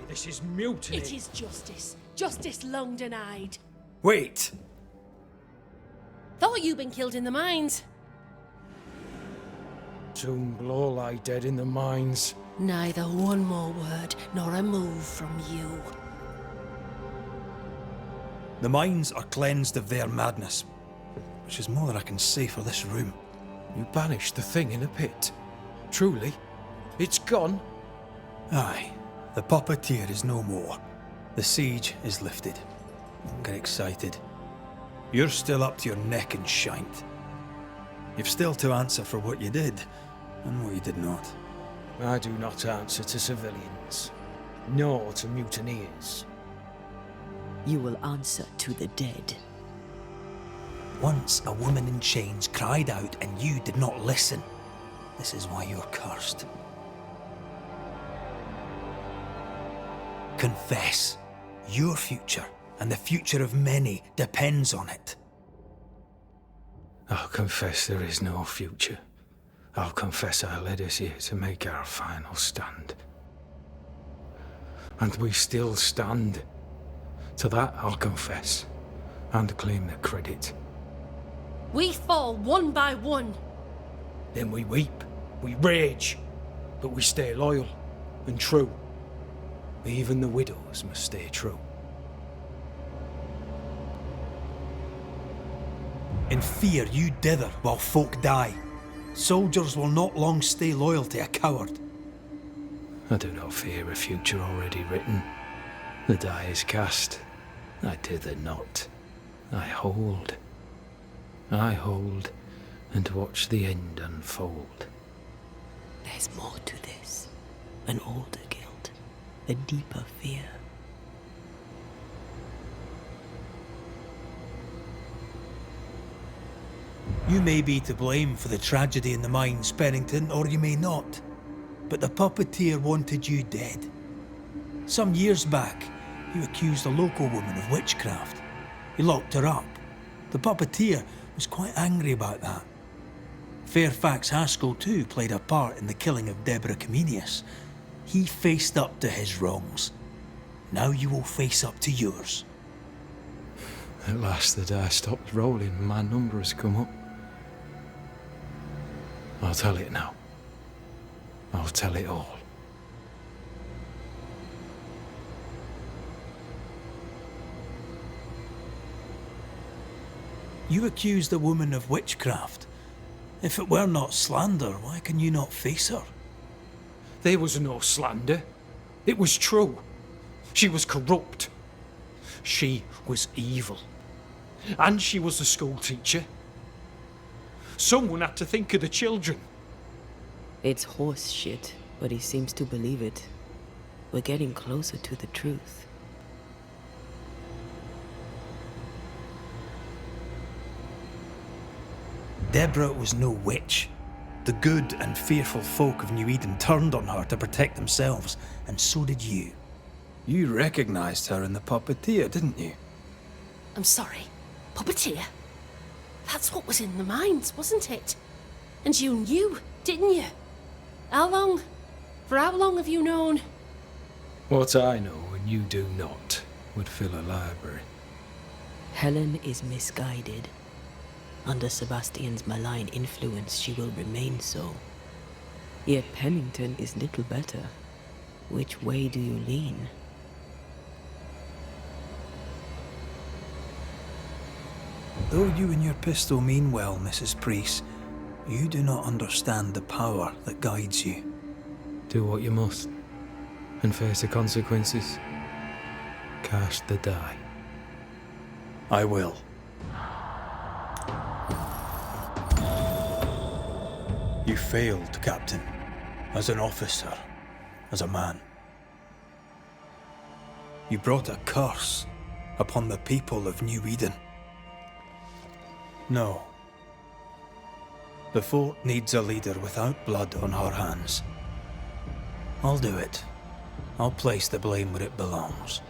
This is mutiny. It is justice. Justice long denied. Wait! Thought you'd been killed in the mines. Tomb blow lie dead in the mines. Neither one more word nor a move from you. The mines are cleansed of their madness, which is more than I can say for this room. You banished the thing in a pit. Truly? It's gone? Aye. The puppeteer is no more. The siege is lifted. Don't get excited. You're still up to your neck in shite. You've still to answer for what you did, and what you did not. I do not answer to civilians, nor to mutineers. You will answer to the dead. Once a woman in chains cried out and you did not listen. This is why you're cursed. Confess. Your future, and the future of many, depends on it. I'll confess there is no future. I'll confess I led us here to make our final stand. And we still stand. To that I'll confess, and claim the credit. We fall one by one. Then we weep, we rage, but we stay loyal and true. Even the widows must stay true. In fear you dither while folk die. Soldiers will not long stay loyal to a coward. I do not fear a future already written. The die is cast. I dither not. I hold. I hold and watch the end unfold. There's more to this. An older guilt. A deeper fear. You may be to blame for the tragedy in the mines, Pennington, or you may not. But the puppeteer wanted you dead. Some years back, you accused a local woman of witchcraft. You locked her up. The puppeteer was quite angry about that. Fairfax Haskell too played a part in the killing of Deborah Comenius. He faced up to his wrongs. Now you will face up to yours. At last the die stopped rolling and my number has come up. I'll tell it now. I'll tell it all. You accused a woman of witchcraft. If it were not slander, why can you not face her? There was no slander. It was true. She was corrupt. She was evil. And she was a school teacher. Someone had to think of the children. It's horse shit, but he seems to believe it. We're getting closer to the truth. Deborah was no witch. The good and fearful folk of New Eden turned on her to protect themselves, and so did you. You recognized her in the puppeteer, didn't you? I'm sorry. Puppeteer? That's what was in the mines, wasn't it? And you knew, didn't you? How long? For how long have you known? What I know and you do not would fill a library. Helen is misguided. Under Sebastian's malign influence, she will remain so. Yet Pennington is little better. Which way do you lean? Though you and your pistol mean well, Mrs. Priest, you do not understand the power that guides you. Do what you must, and face the consequences. Cast the die. I will. You failed, Captain. As an officer, as a man. You brought a curse upon the people of New Eden. No. The fort needs a leader without blood on her hands. I'll do it. I'll place the blame where it belongs.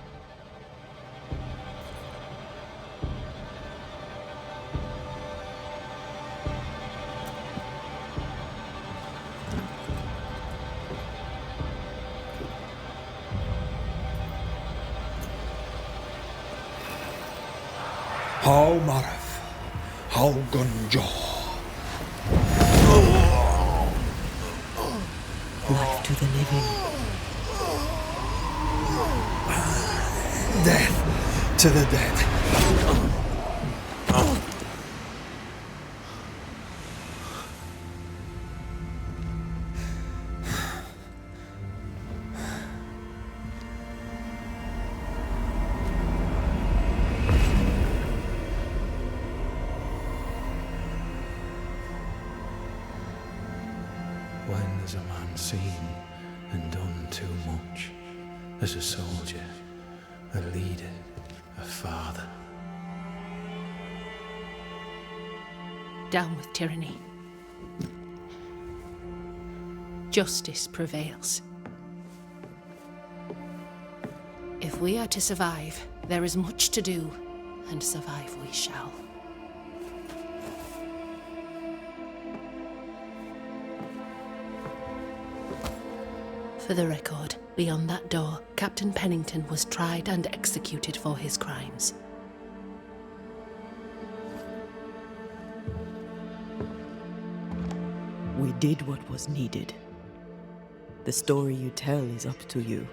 How Marif, how Gunjo. Life to the living. Death to the dead. When has a man seen and done too much? As a soldier, a leader, a father. Down with tyranny. Justice prevails. If we are to survive, there is much to do, and survive we shall. For the record, beyond that door, Captain Pennington was tried and executed for his crimes. We did what was needed. The story you tell is up to you.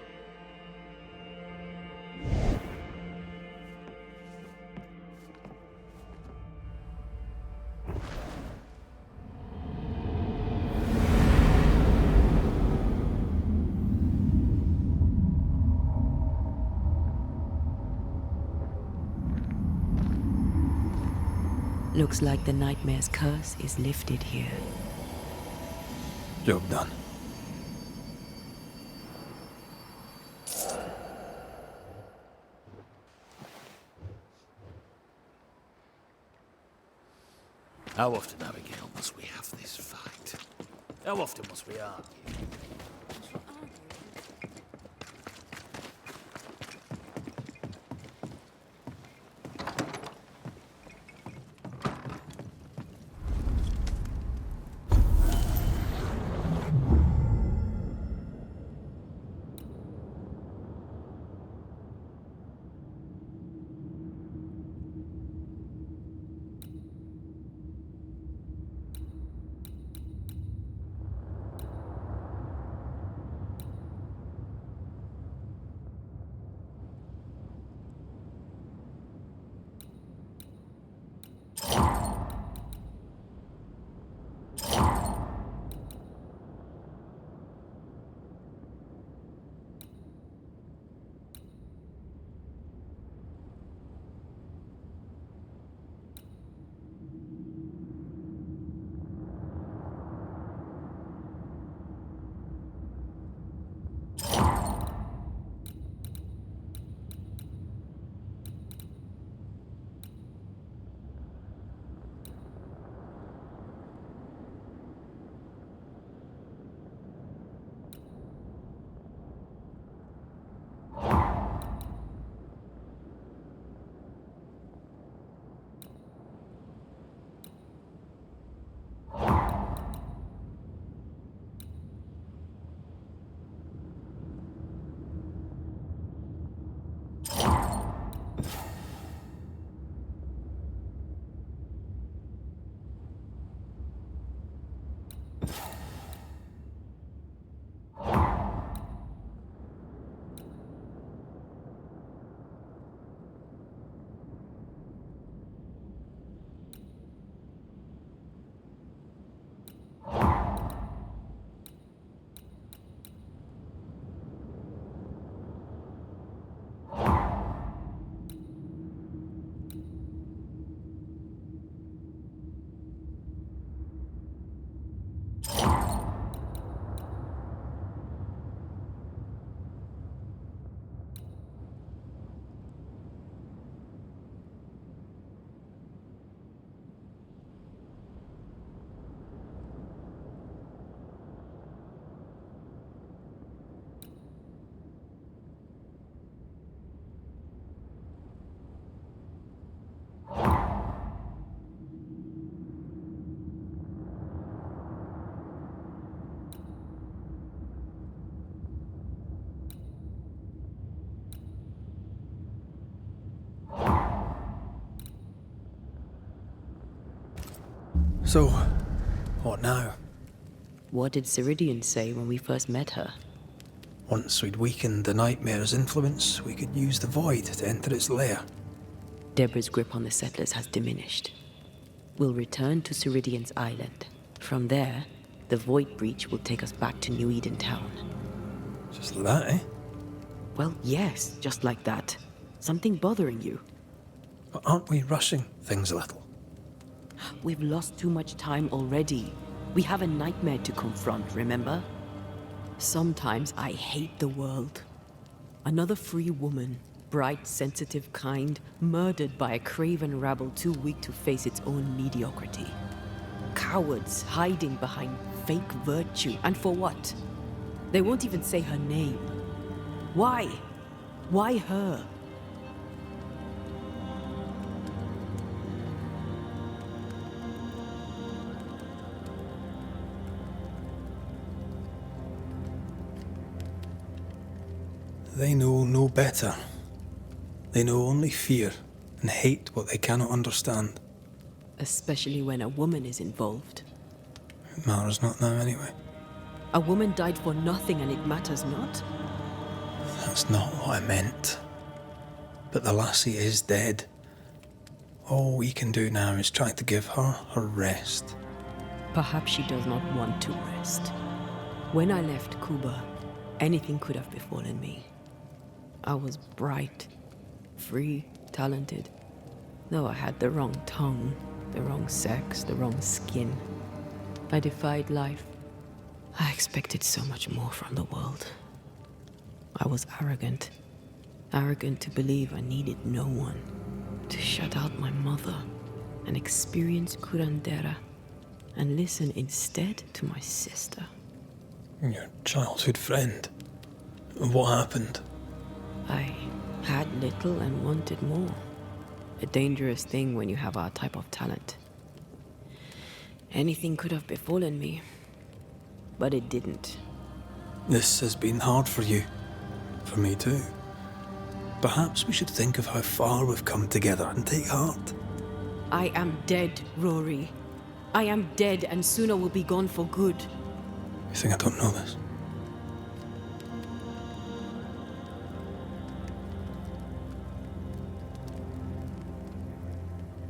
Looks like the nightmare's curse is lifted here. Job done. How often, Abigail, must we have this fight? How often must we argue? So, what now? What did Ceridian say when we first met her? Once we'd weakened the nightmare's influence, we could use the void to enter its lair. Deborah's grip on the settlers has diminished. We'll return to Ceridian's island. From there, the void breach will take us back to New Eden Town. Just like that, eh? Well, yes, just like that. Something bothering you? But aren't we rushing things a little? We've lost too much time already. We have a nightmare to confront, remember? Sometimes I hate the world. Another free woman, bright, sensitive, kind, murdered by a craven rabble too weak to face its own mediocrity. Cowards hiding behind fake virtue. And for what? They won't even say her name. Why? Why her? They know no better. They know only fear and hate what they cannot understand. Especially when a woman is involved. It matters not now anyway. A woman died for nothing and it matters not? That's not what I meant. But the lassie is dead. All we can do now is try to give her her rest. Perhaps she does not want to rest. When I left Cuba, anything could have befallen me. I was bright, free, talented. Though I had the wrong tongue, the wrong sex, the wrong skin. I defied life. I expected so much more from the world. I was arrogant. Arrogant to believe I needed no one. To shut out my mother and experience curandera and listen instead to my sister. Your childhood friend. What happened? I had little and wanted more. A dangerous thing when you have our type of talent. Anything could have befallen me, but it didn't. This has been hard for you. For me too. Perhaps we should think of how far we've come together and take heart. I am dead, Rory. I am dead, and soon I will be gone for good. You think I don't know this?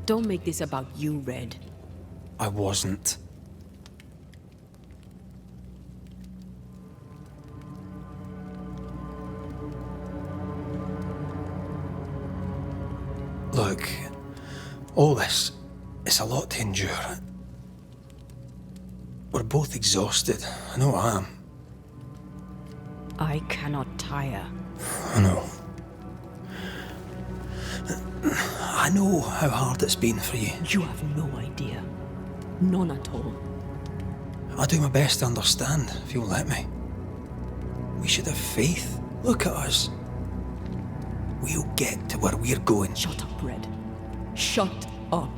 Don't make this about you, Red. I wasn't. Look, all this, it's a lot to endure. We're both exhausted. I know I am. I cannot tire. I know. I know how hard it's been for you. You have no idea. None at all. I'll do my best to understand, if you'll let me. We should have faith. Look at us. We'll get to where we're going. Shut up, Red. Shut up.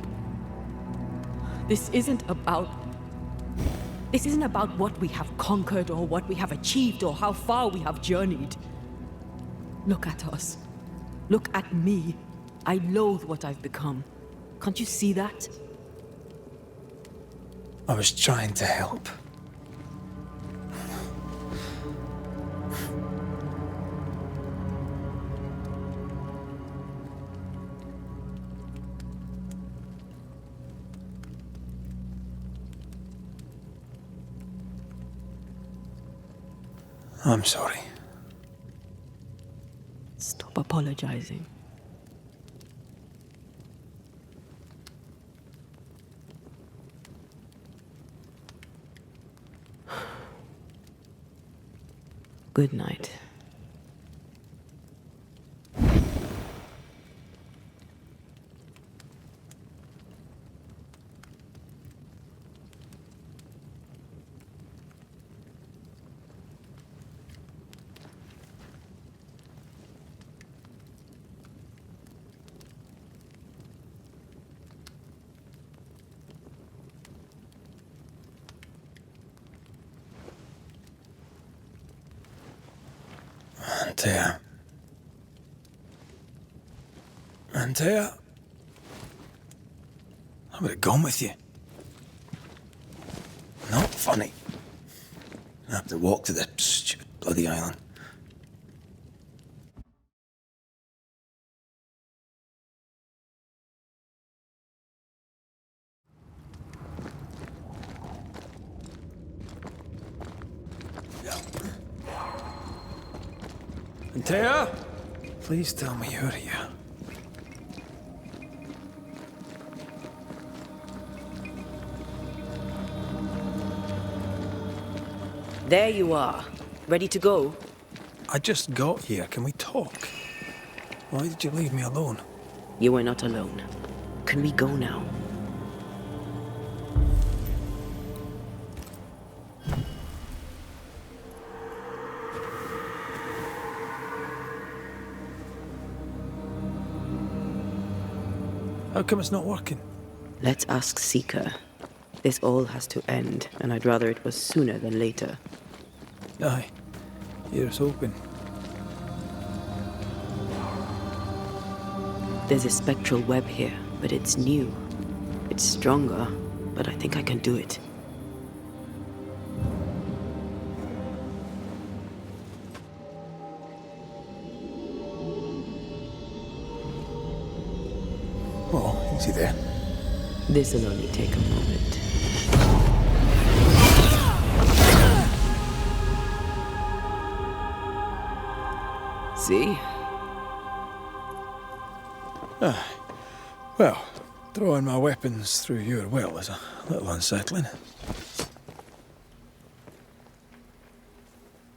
This isn't about what we have conquered or what we have achieved or how far we have journeyed. Look at us. Look at me. I loathe what I've become. Can't you see that? I was trying to help. I'm sorry. Stop apologizing. Good night. Antea, I would have gone with you. Not funny. I have to walk to the stupid bloody island. Antea, please tell me you're here. There you are. Ready to go? I just got here. Can we talk? Why did you leave me alone? You were not alone. Can we go now? How come it's not working? Let's ask Seeker. This all has to end, and I'd rather it was sooner than later. Aye. Here's hoping. There's a spectral web here, but it's new. It's stronger, but I think I can do it. Oh, easy there. This'll only take a moment. See? Well, throwing my weapons through your will is a little unsettling.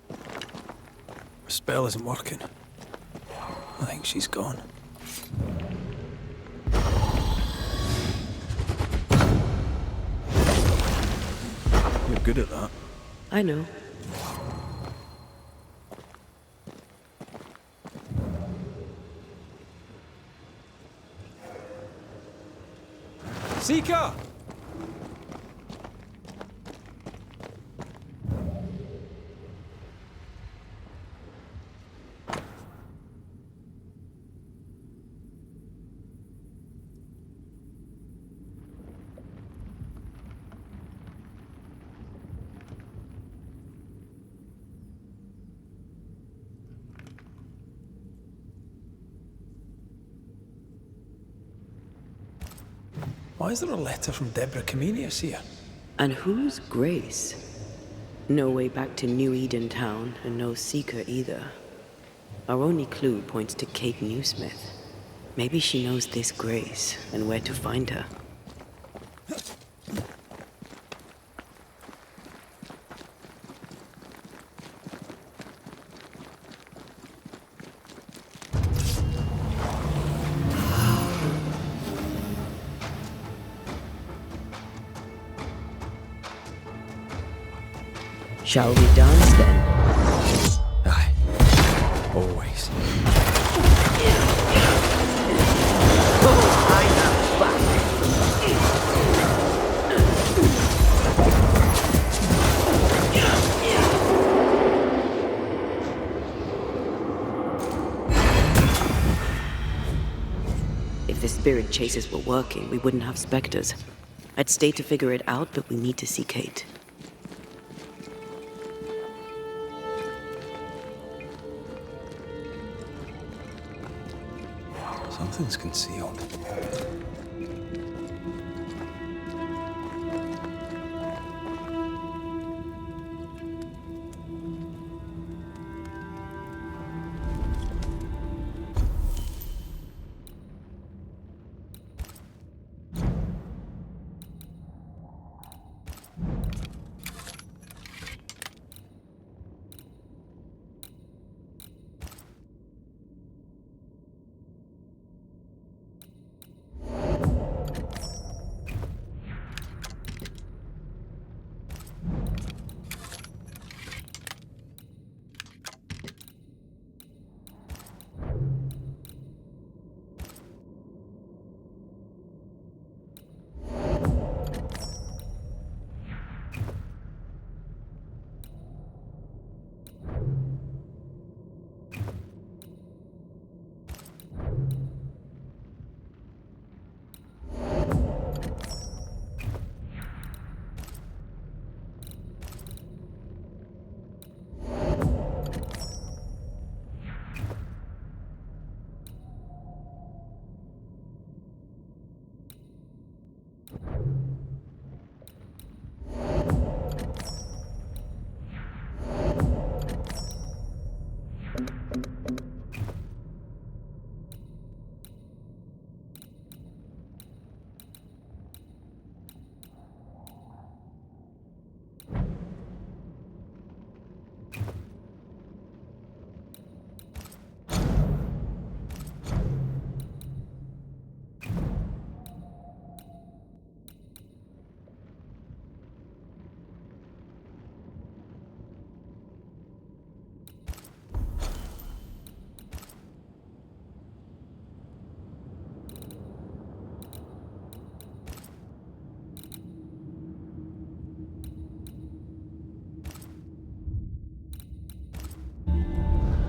The spell isn't working. I think she's gone. You're good at that. I know. Seeker! Why is there a letter from Deborah Comenius here? And who's Grace? No way back to New Eden Town, and no Seeker either. Our only clue points to Kate Newsmith. Maybe she knows this Grace, and where to find her. Shall we dance then? Aye. Always. If the spirit chases were working, we wouldn't have specters. I'd stay to figure it out, but we need to see Kate. Something's concealed.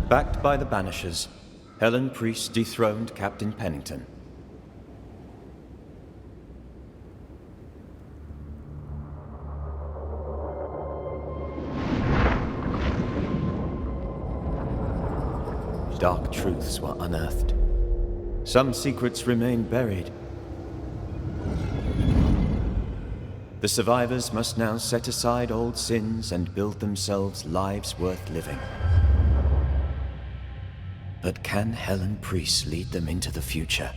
Backed by the Banishers, Helen Priest dethroned Captain Pennington. dark truths were unearthed. Some secrets remain buried. The survivors must now set aside old sins and build themselves lives worth living. But can Helen Priest lead them into the future,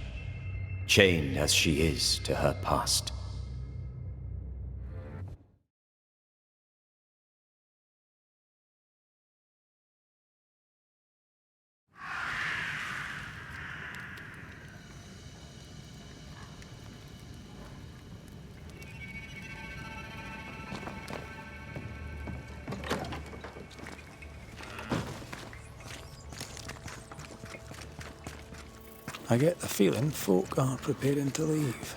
chained as she is to her past? I get the feeling folk are preparing to leave.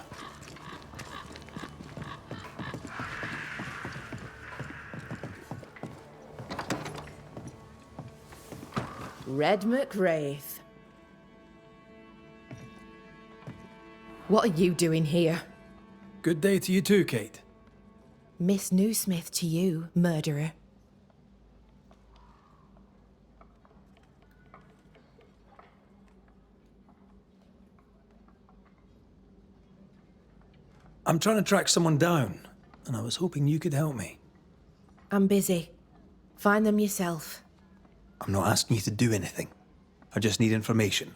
Red McWraith. What are you doing here? Good day to you too, Kate. Miss Newsmith to you, murderer. I'm trying to track someone down, and I was hoping you could help me. I'm busy. Find them yourself. I'm not asking you to do anything. I just need information.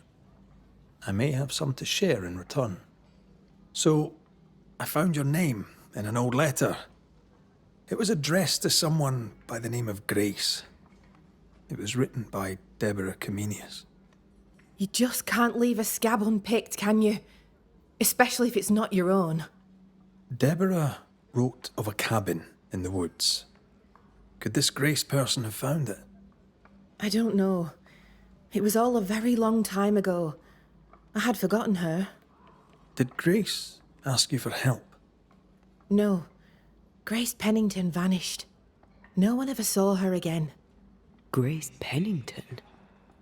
I may have some to share in return. So, I found your name in an old letter. It was addressed to someone by the name of Grace. It was written by Deborah Comenius. You just can't leave a scab unpicked, can you? Especially if it's not your own. Deborah wrote of a cabin in the woods. Could this Grace person have found it? I don't know. It was all a very long time ago. I had forgotten her. Did Grace ask you for help? No. Grace Pennington vanished. No one ever saw her again. Grace Pennington?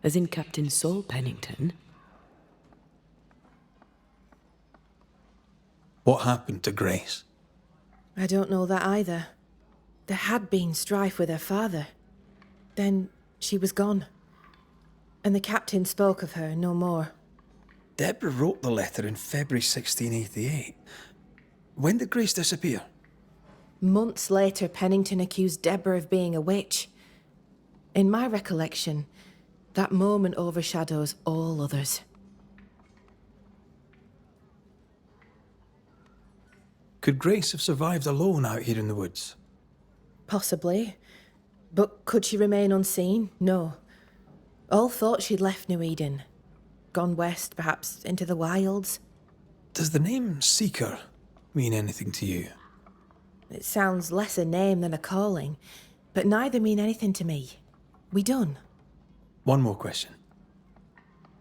As in Captain Saul Pennington? What happened to Grace? I don't know that either. There had been strife with her father. Then she was gone. And the captain spoke of her no more. Deborah wrote the letter in February 1688. When did Grace disappear? Months later, Pennington accused Deborah of being a witch. In my recollection, that moment overshadows all others. Could Grace have survived alone out here in the woods? Possibly. But could she remain unseen? No. All thought she'd left New Eden. Gone west, perhaps into the wilds. Does the name Seeker mean anything to you? It sounds less a name than a calling, but neither mean anything to me. We done. One more question.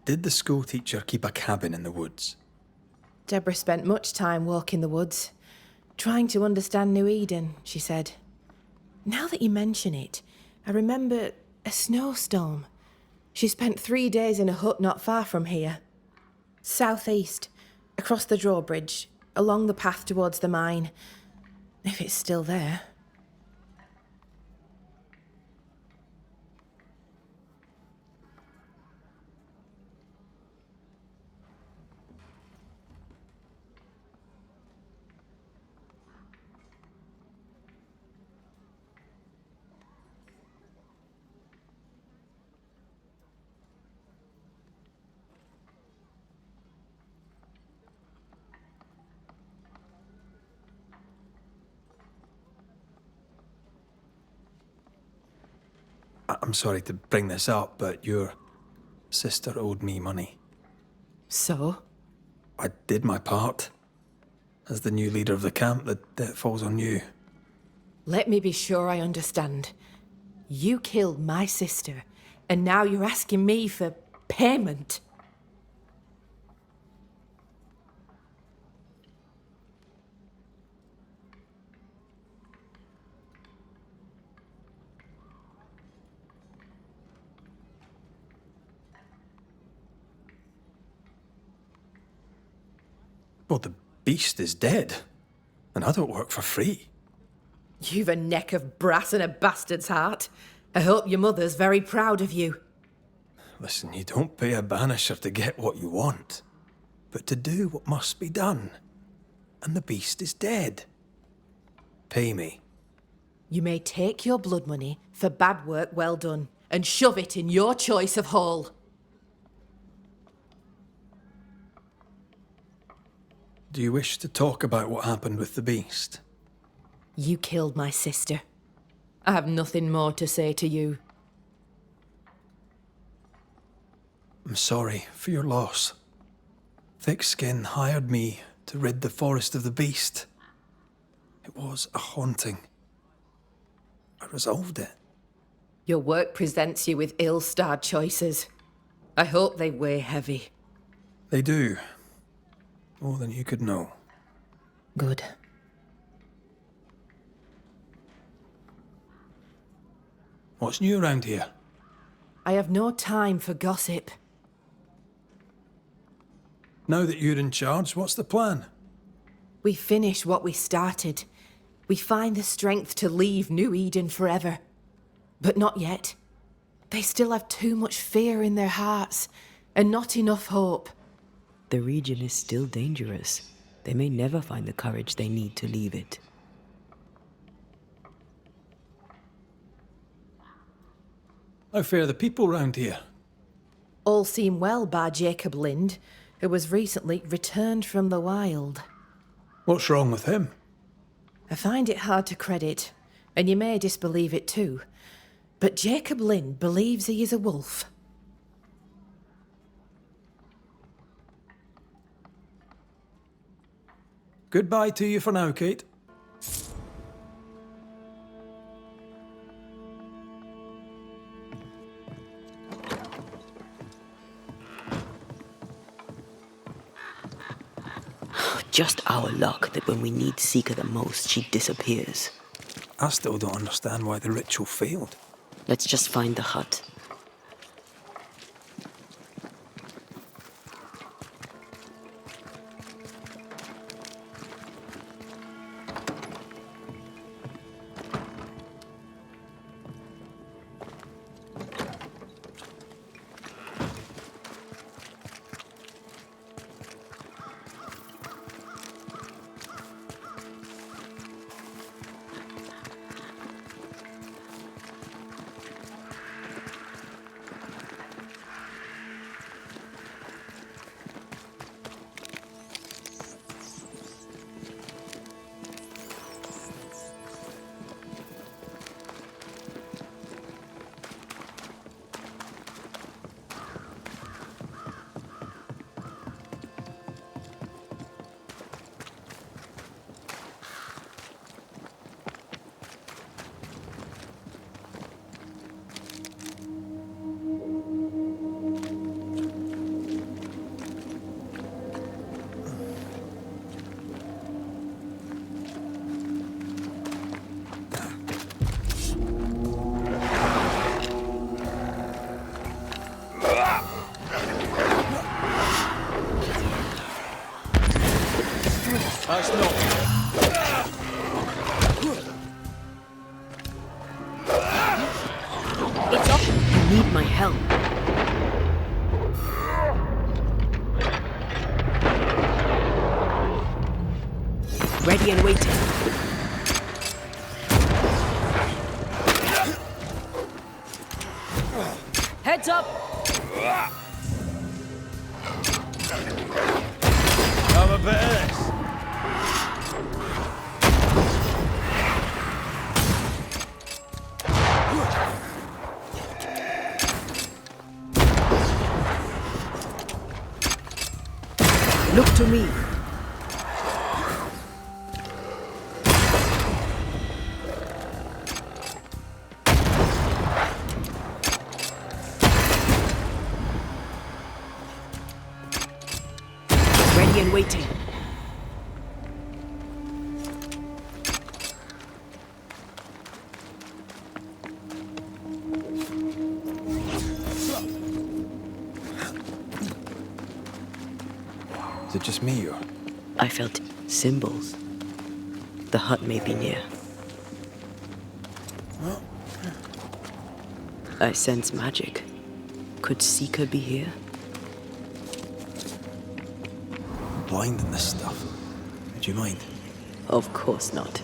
Did the schoolteacher keep a cabin in the woods? Deborah spent much time walking the woods, trying to understand New Eden, she said. Now that you mention it, I remember a snowstorm. She spent 3 days in a hut not far from here. Southeast, across the drawbridge, along the path towards the mine. If it's still there. I'm sorry to bring this up, but your sister owed me money. So? I did my part. As the new leader of the camp, the debt falls on you. Let me be sure I understand. You killed my sister, and now you're asking me for payment. Well, the beast is dead, and I don't work for free. You've a neck of brass and a bastard's heart. I hope your mother's very proud of you. Listen, you don't pay a banisher to get what you want, but to do what must be done. And the beast is dead. Pay me. You may take your blood money for bad work well done and shove it in your choice of hole. Do you wish to talk about what happened with the beast? You killed my sister. I have nothing more to say to you. I'm sorry for your loss. Thick-Skin hired me to rid the forest of the beast. It was a haunting. I resolved it. Your work presents you with ill-starred choices. I hope they weigh heavy. They do. More than you could know. Good. What's new around here? I have no time for gossip. Now that you're in charge, what's the plan? We finish what we started. We find the strength to leave New Eden forever. But not yet. They still have too much fear in their hearts, and not enough hope. The region is still dangerous. They may never find the courage they need to leave it. How fare the people round here? All seem well bar Jacob Lind, who was recently returned from the wild. What's wrong with him? I find it hard to credit, and you may disbelieve it too, but Jacob Lind believes he is a wolf. Goodbye to you for now, Kate. Just our luck that when we need Seeker the most, she disappears. I still don't understand why the ritual failed. Let's just find the hut. That's not. It's up. You need my help. Ready and waiting. Heads up! Have a bit of this. Look to me. Ready and waiting. Is it just me or? I felt symbols. The hut may be near. I sense magic. Could Seeker be here? Blind in this stuff. Would you mind? Of course not.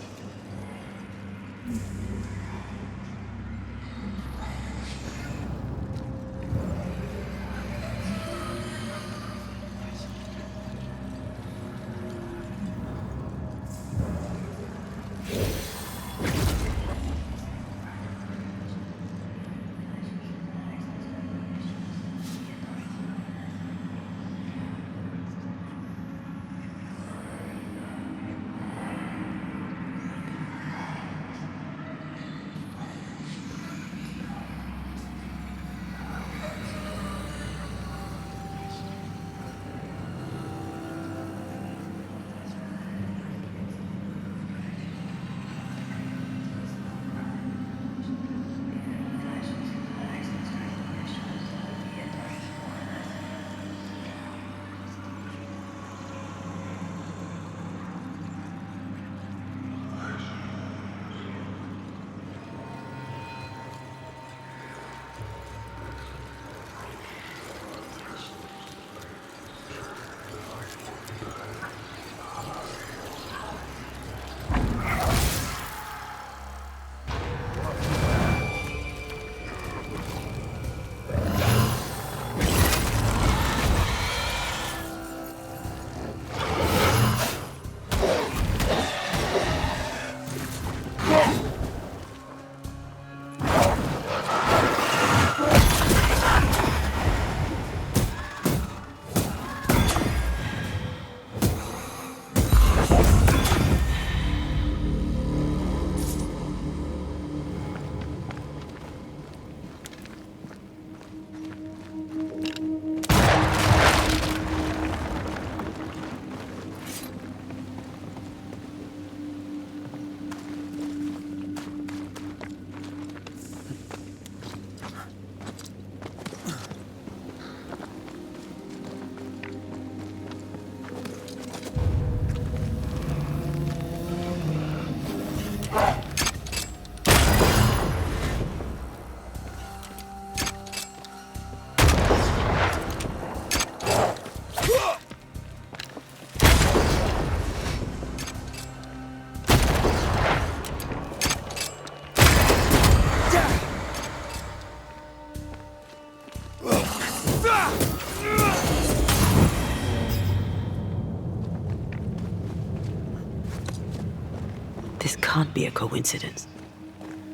This can't be a coincidence.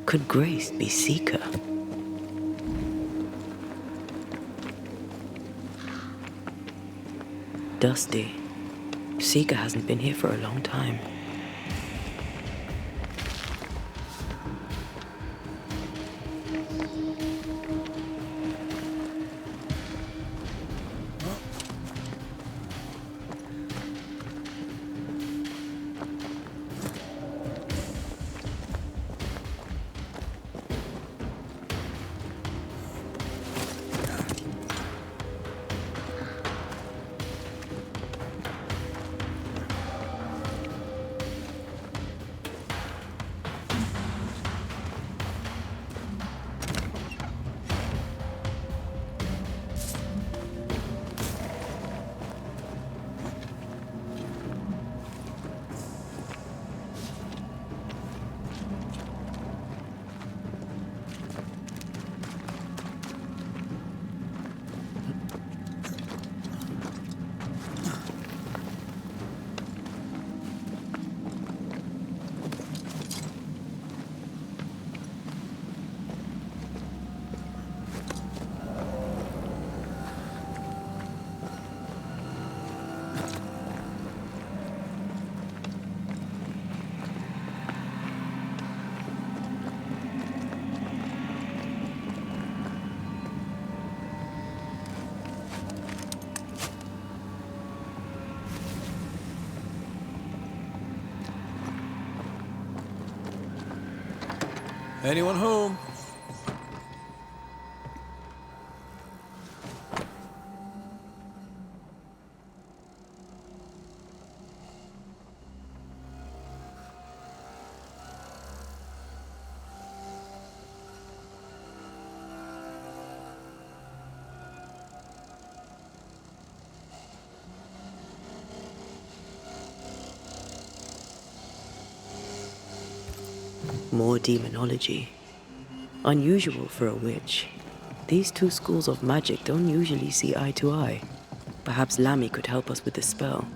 Could Grace be Seeker? Dusty. Seeker hasn't been here for a long time. Anyone home? More demonology. Unusual for a witch. These two schools of magic don't usually see eye to eye. Perhaps Lammy could help us with the spell.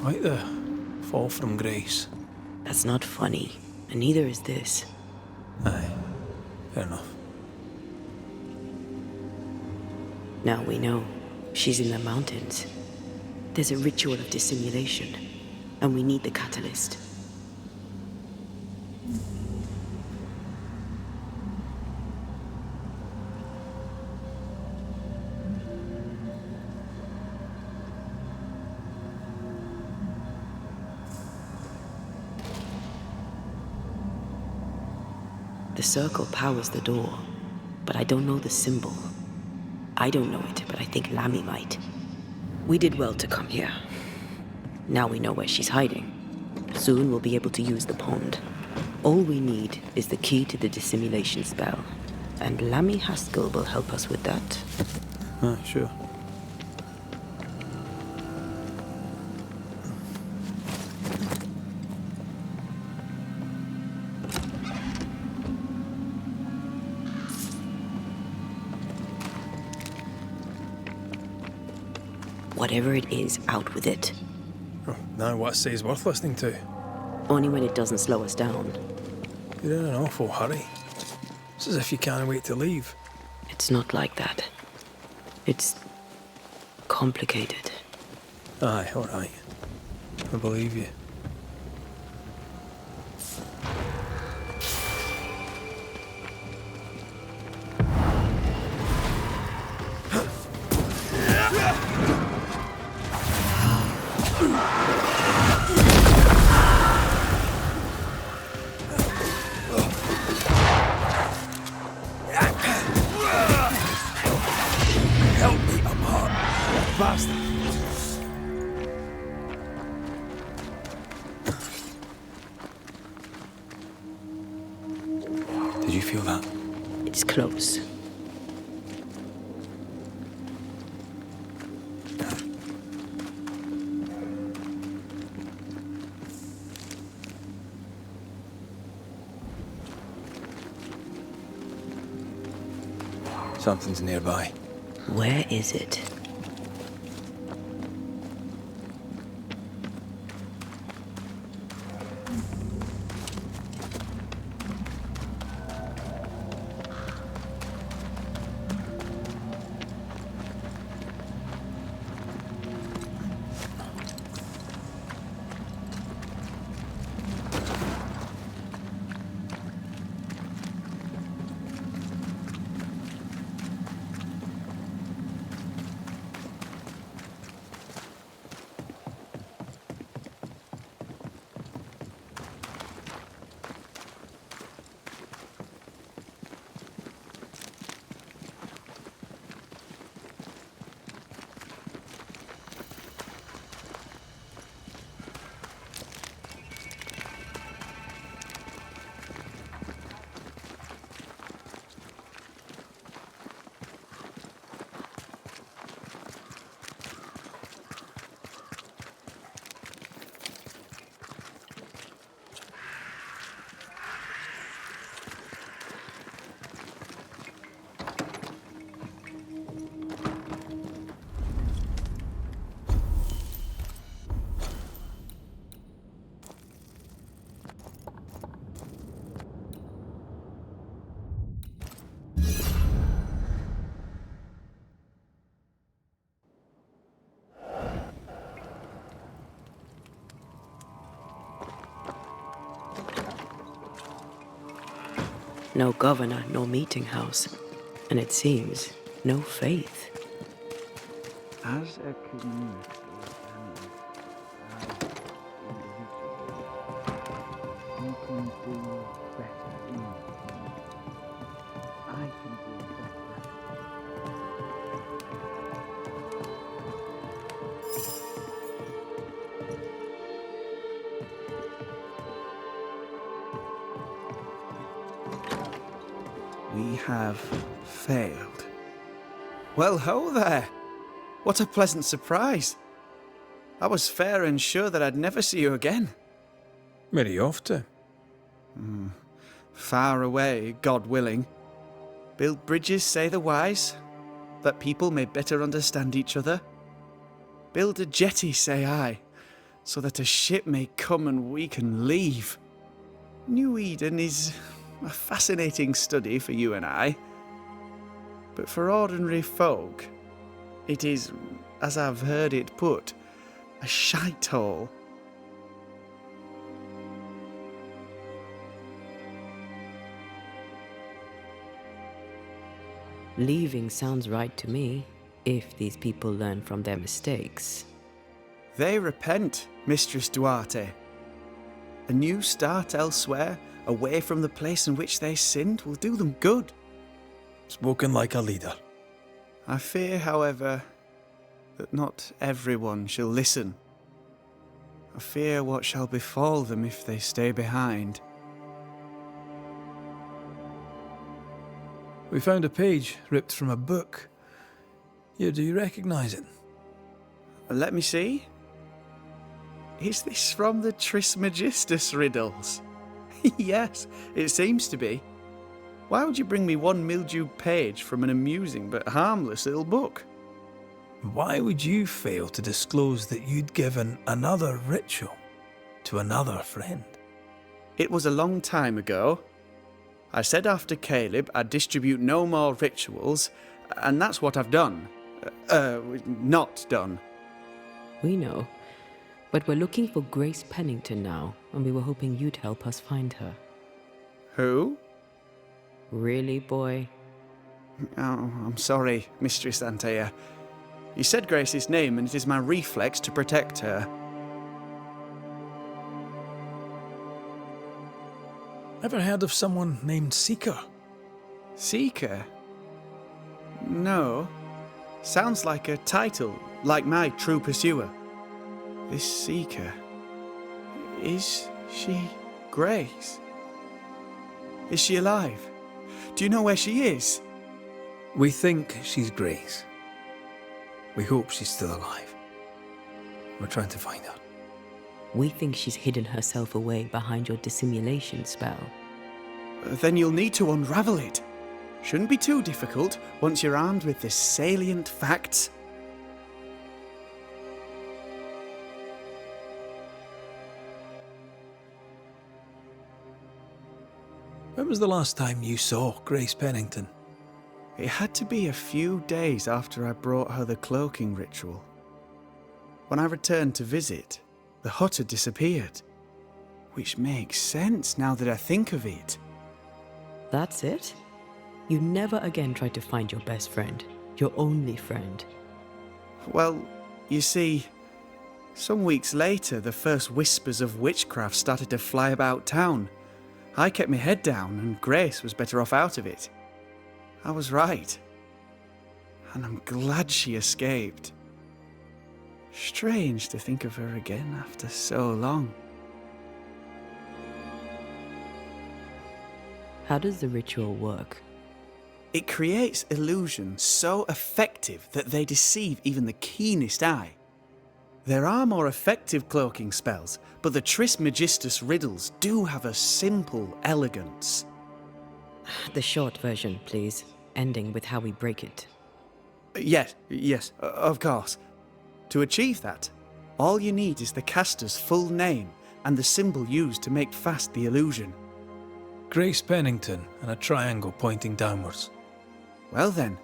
Quite the fall from grace. That's not funny, and neither is this. Aye, fair enough. Now we know. She's in the mountains. There's a ritual of dissimulation, and we need the catalyst. The circle powers the door, but I don't know the symbol. I don't know it, but I think Lammy might. We did well to come here. Now we know where she's hiding. Soon we'll be able to use the pond. All we need is the key to the dissimulation spell, and Lammy Haskell will help us with that. Sure. Whatever it is, out with it. Oh, now what say is worth listening to? Only when it doesn't slow us down. You're in an awful hurry. It's as if you can't wait to leave. It's not like that. It's complicated. Aye, all right. I believe you. Help me, I'm hurt. Bastard. Did you feel that? It's close. Something's nearby. Where is it? No governor, no meeting house. And it seems, no faith. As a community and as individuals, we can do better in it. I can do better. We have failed. Well, ho there! What a pleasant surprise. I was fair and sure that I'd never see you again. Where are you off to? Far away, God willing. Build bridges, say the wise, that people may better understand each other. Build a jetty, say I, so that a ship may come and we can leave. New Eden is a fascinating study for you and I. But for ordinary folk, it is, as I've heard it put, a shithole. Leaving sounds right to me, if these people learn from their mistakes. They repent, Mistress Duarte. A new start elsewhere, away from the place in which they sinned, will do them good. Spoken like a leader. I fear, however, that not everyone shall listen. I fear what shall befall them if they stay behind. We found a page ripped from a book. Here, do you recognize it? Let me see. Is this from the Trismegistus riddles? Yes, it seems to be. Why would you bring me one mildewed page from an amusing but harmless little book? Why would you fail to disclose that you'd given another ritual to another friend? It was a long time ago. I said after Caleb I'd distribute no more rituals, and that's what I've done. Not done. We know. But we're looking for Grace Pennington now, and we were hoping you'd help us find her. Who? Really, boy? Oh, I'm sorry, Mistress Antea. You said Grace's name, and it is my reflex to protect her. Ever heard of someone named Seeker? Seeker? No. Sounds like a title, like my true pursuer. This Seeker... Is she Grace? Is she alive? Do you know where she is? We think she's Grace. We hope she's still alive. We're trying to find her. We think she's hidden herself away behind your dissimulation spell. Then you'll need to unravel it. Shouldn't be too difficult once you're armed with the salient facts. When was the last time you saw Grace Pennington? It had to be a few days after I brought her the cloaking ritual. When I returned to visit, the hut had disappeared. Which makes sense now that I think of it. That's it? You never again tried to find your best friend, your only friend. Well, you see, some weeks later the first whispers of witchcraft started to fly about town. I kept my head down and Grace was better off out of it. I was right. And I'm glad she escaped. Strange to think of her again after so long. How does the ritual work? It creates illusions so effective that they deceive even the keenest eye. There are more effective cloaking spells, but the Trismegistus riddles do have a simple elegance. The short version, please, ending with how we break it. Yes, of course. To achieve that, all you need is the caster's full name and the symbol used to make fast the illusion. Grace Pennington and a triangle pointing downwards. Well then,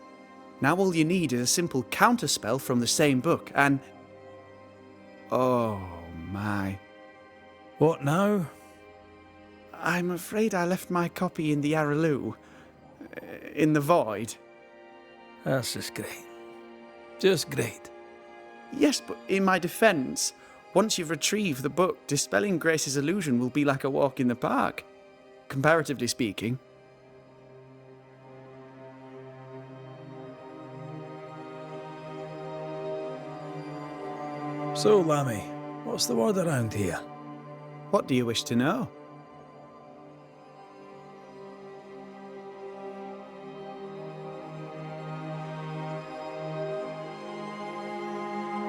now all you need is a simple counterspell from the same book and... Oh my. What now? I'm afraid I left my copy in the Araloo. In the void. That's just great. Just great. Yes, but in my defence, once you've retrieved the book, dispelling Grace's illusion will be like a walk in the park. Comparatively speaking. So, Lammy, what's the word around here? What do you wish to know?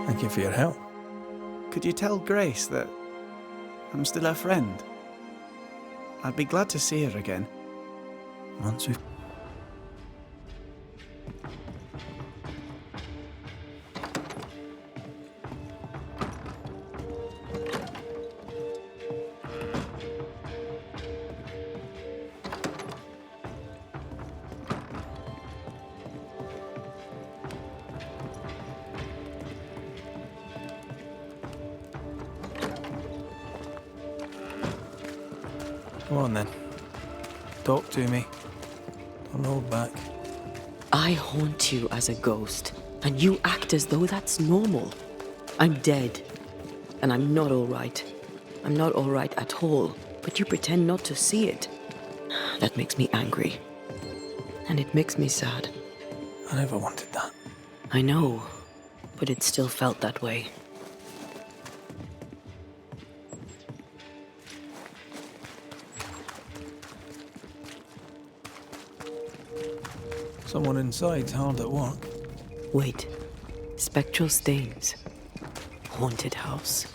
Thank you for your help. Could you tell Grace that I'm still her friend? I'd be glad to see her again. Once we've... Come on then. Talk to me. Don't hold back. I haunt you as a ghost, and you act as though that's normal. I'm dead, and I'm not all right. I'm not all right at all, but you pretend not to see it. That makes me angry. And it makes me sad. I never wanted that. I know, but it still felt that way. Someone inside's hard at work. Wait. Spectral stains. Haunted house.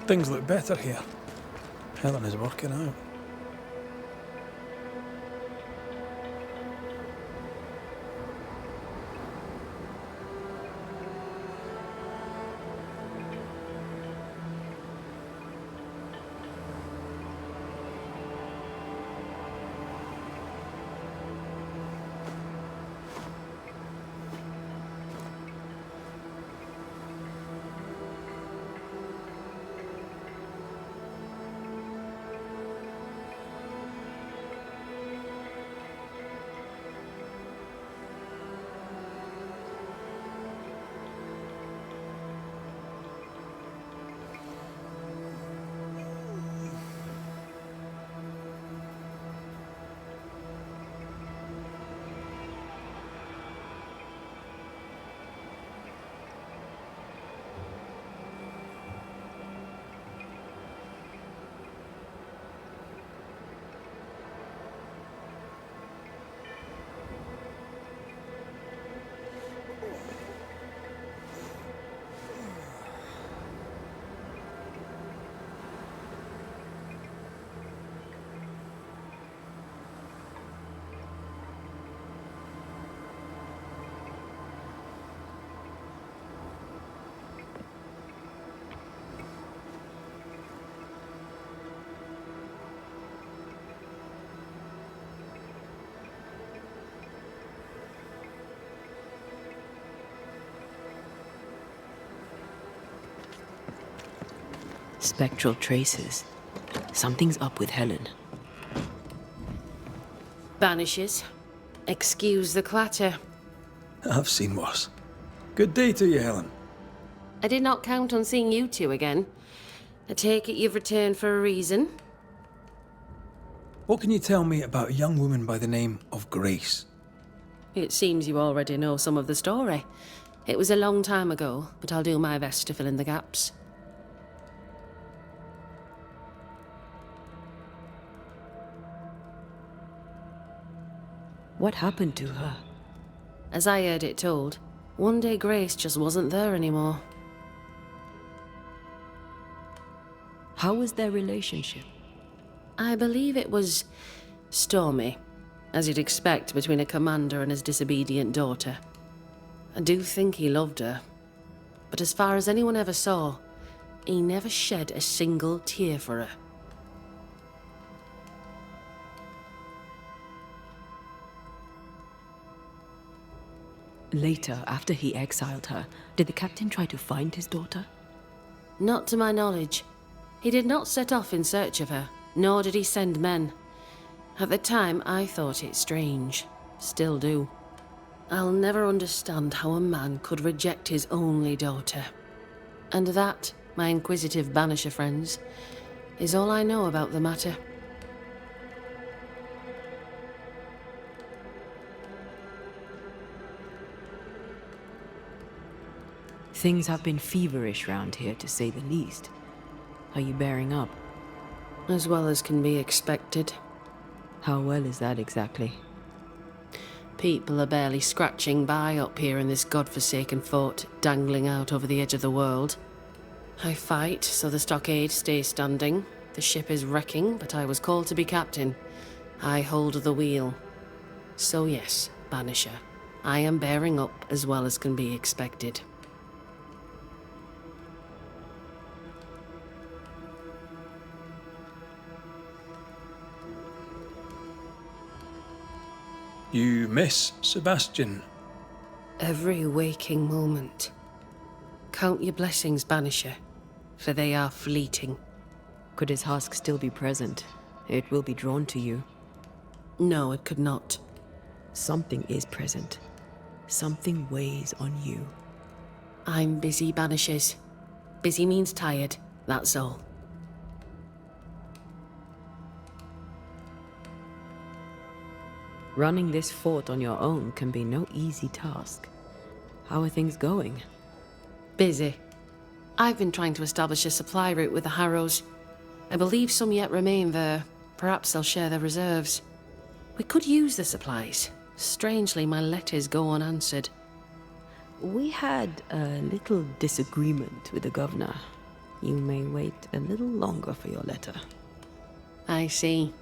Things look better here. Helen is working out. Spectral traces. Something's up with Helen. Banishers. Excuse the clatter. I've seen worse. Good day to you, Helen. I did not count on seeing you two again. I take it you've returned for a reason? What can you tell me about a young woman by the name of Grace? It seems you already know some of the story. It was a long time ago, but I'll do my best to fill in the gaps. What happened to her? As I heard it told, one day Grace just wasn't there anymore. How was their relationship? I believe it was stormy, as you'd expect between a commander and his disobedient daughter. I do think he loved her, but as far as anyone ever saw, he never shed a single tear for her. Later, after he exiled her, did the captain try to find his daughter? Not to my knowledge. He did not set off in search of her, nor did he send men. At the time, I thought it strange. Still do. I'll never understand how a man could reject his only daughter. And that, my inquisitive Banisher friends, is all I know about the matter. Things have been feverish round here, to say the least. Are you bearing up? As well as can be expected. How well is that exactly? People are barely scratching by up here in this godforsaken fort, dangling out over the edge of the world. I fight so the stockade stays standing. The ship is wrecking, but I was called to be captain. I hold the wheel. So yes, Banisher, I am bearing up as well as can be expected. You miss Sebastian? Every waking moment. Count your blessings, Banisher, for they are fleeting. Could his husk still be present? It will be drawn to you. No, it could not. Something is present. Something weighs on you. I'm busy, Banishers. Busy means tired, that's all. Running this fort on your own can be no easy task. How are things going? Busy. I've been trying to establish a supply route with the Harrows. I believe some yet remain there. Perhaps they'll share their reserves. We could use the supplies. Strangely, my letters go unanswered. We had a little disagreement with the governor. You may wait a little longer for your letter. I see.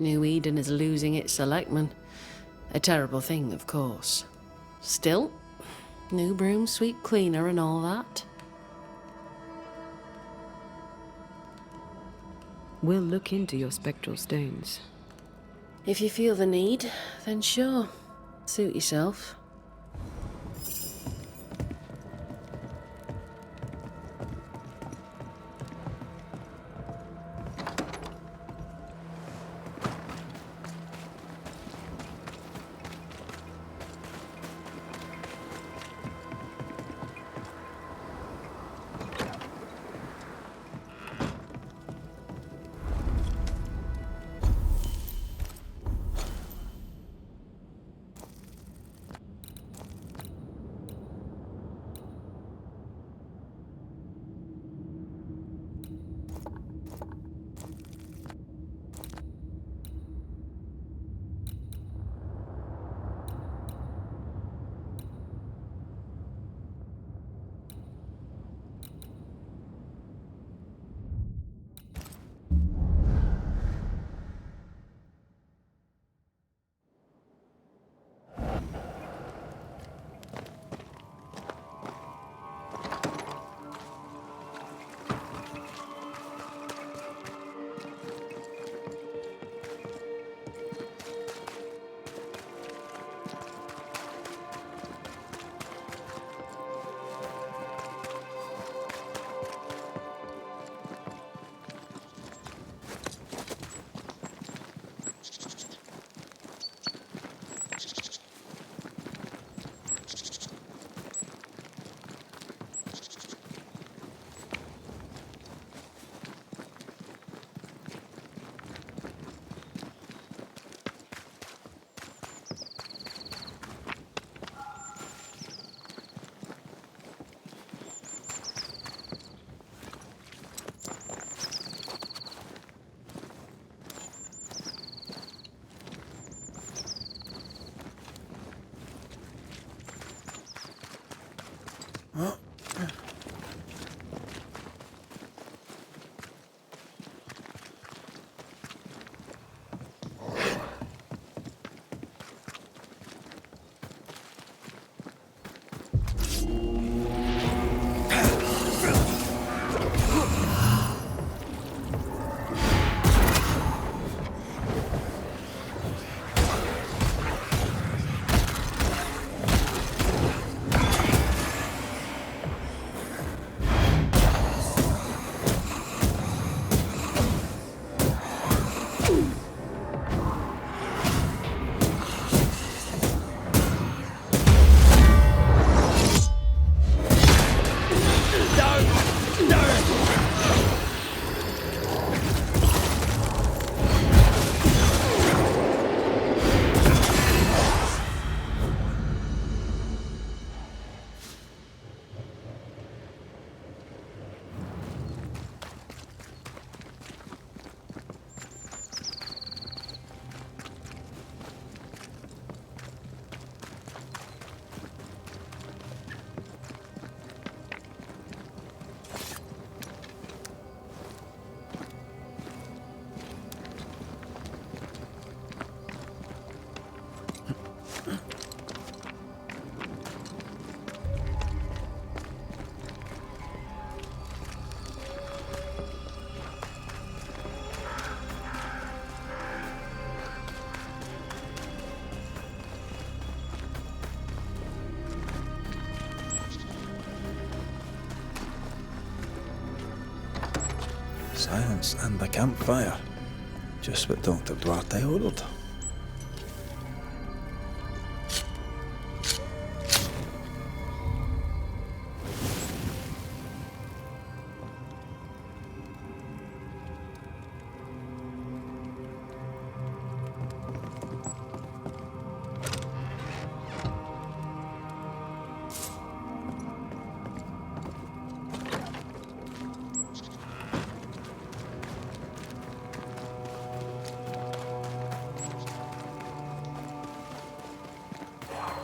New Eden is losing its selectmen. A terrible thing, of course. Still, new broom sweep cleaner and all that. We'll look into your spectral stones. If you feel the need, then sure. Suit yourself. Silence and the campfire. Just what Dr. Duarte ordered.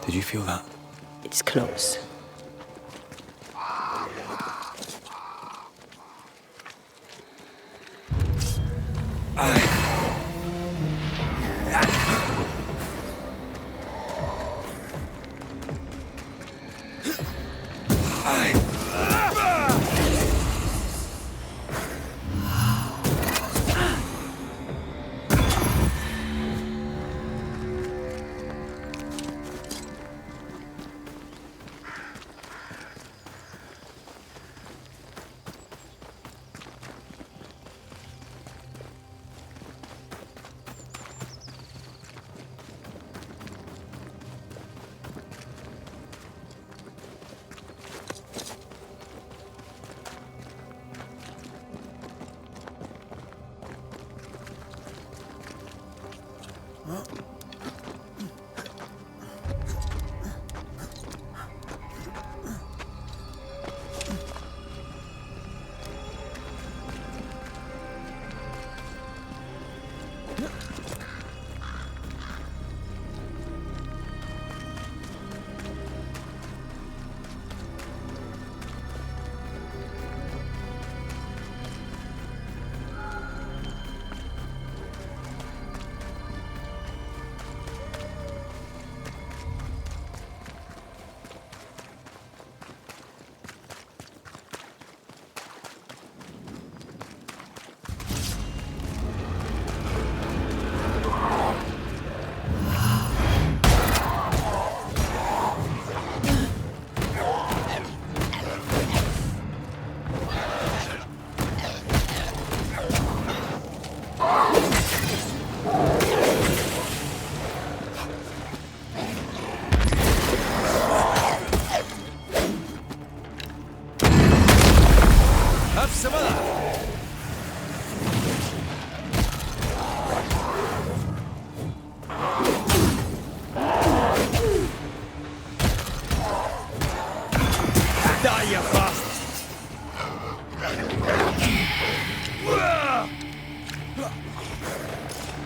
Did you feel that? It's close.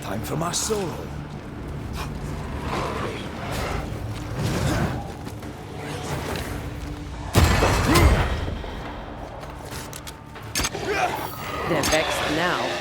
Time for my solo. They're vexed now.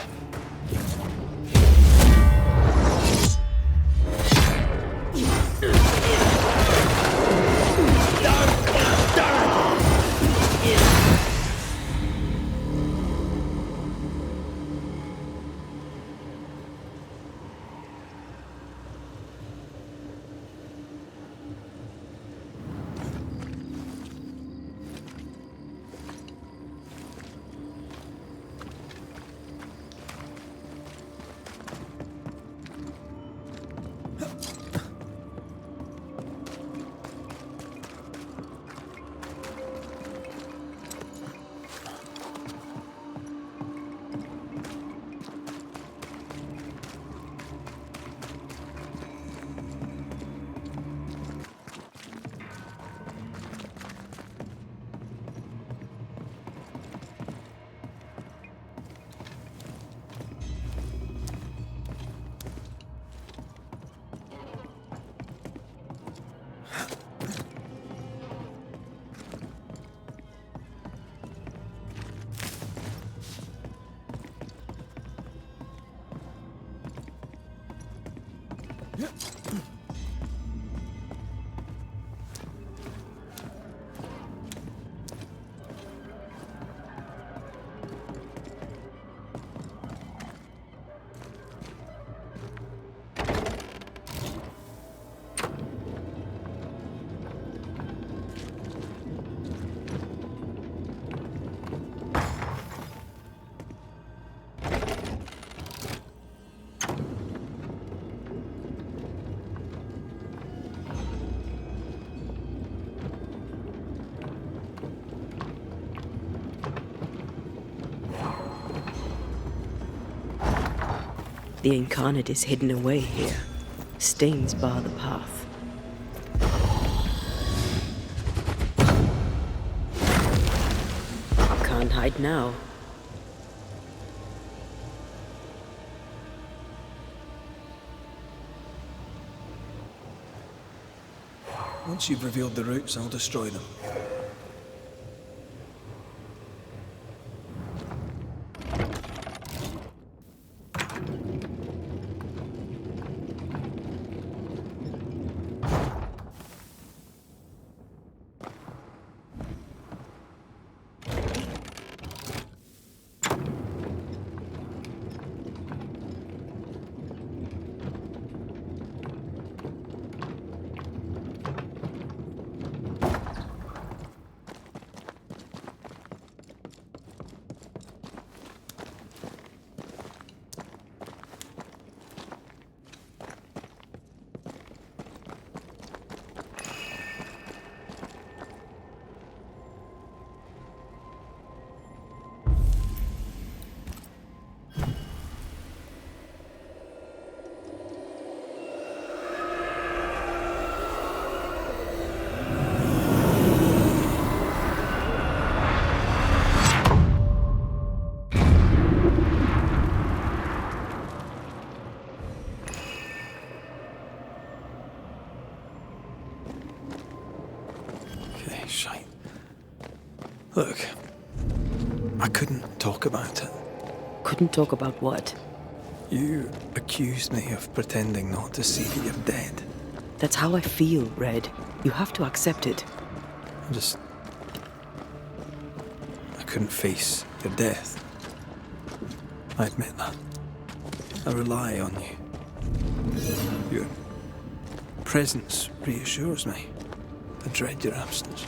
The incarnate is hidden away here. Stains bar the path. Can't hide now. Once you've revealed the roots, I'll destroy them. Shite. Look, I couldn't talk about it. Couldn't talk about what? You accused me of pretending not to see that you're dead. That's how I feel, Red. You have to accept it. I couldn't face your death. I admit that. I rely on you. Your presence reassures me. I dread your absence.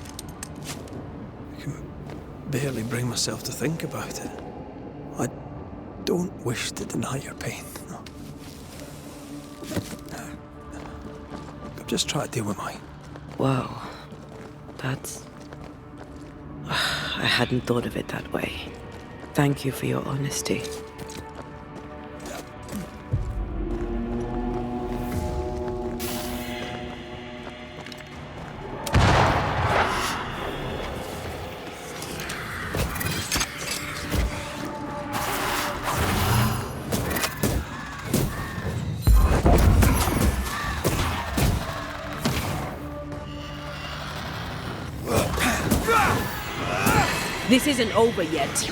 I can barely bring myself to think about it. I don't wish to deny your pain. No. I'm just trying to deal with mine. Wow. That's... I hadn't thought of it that way. Thank you for your honesty. This isn't over yet.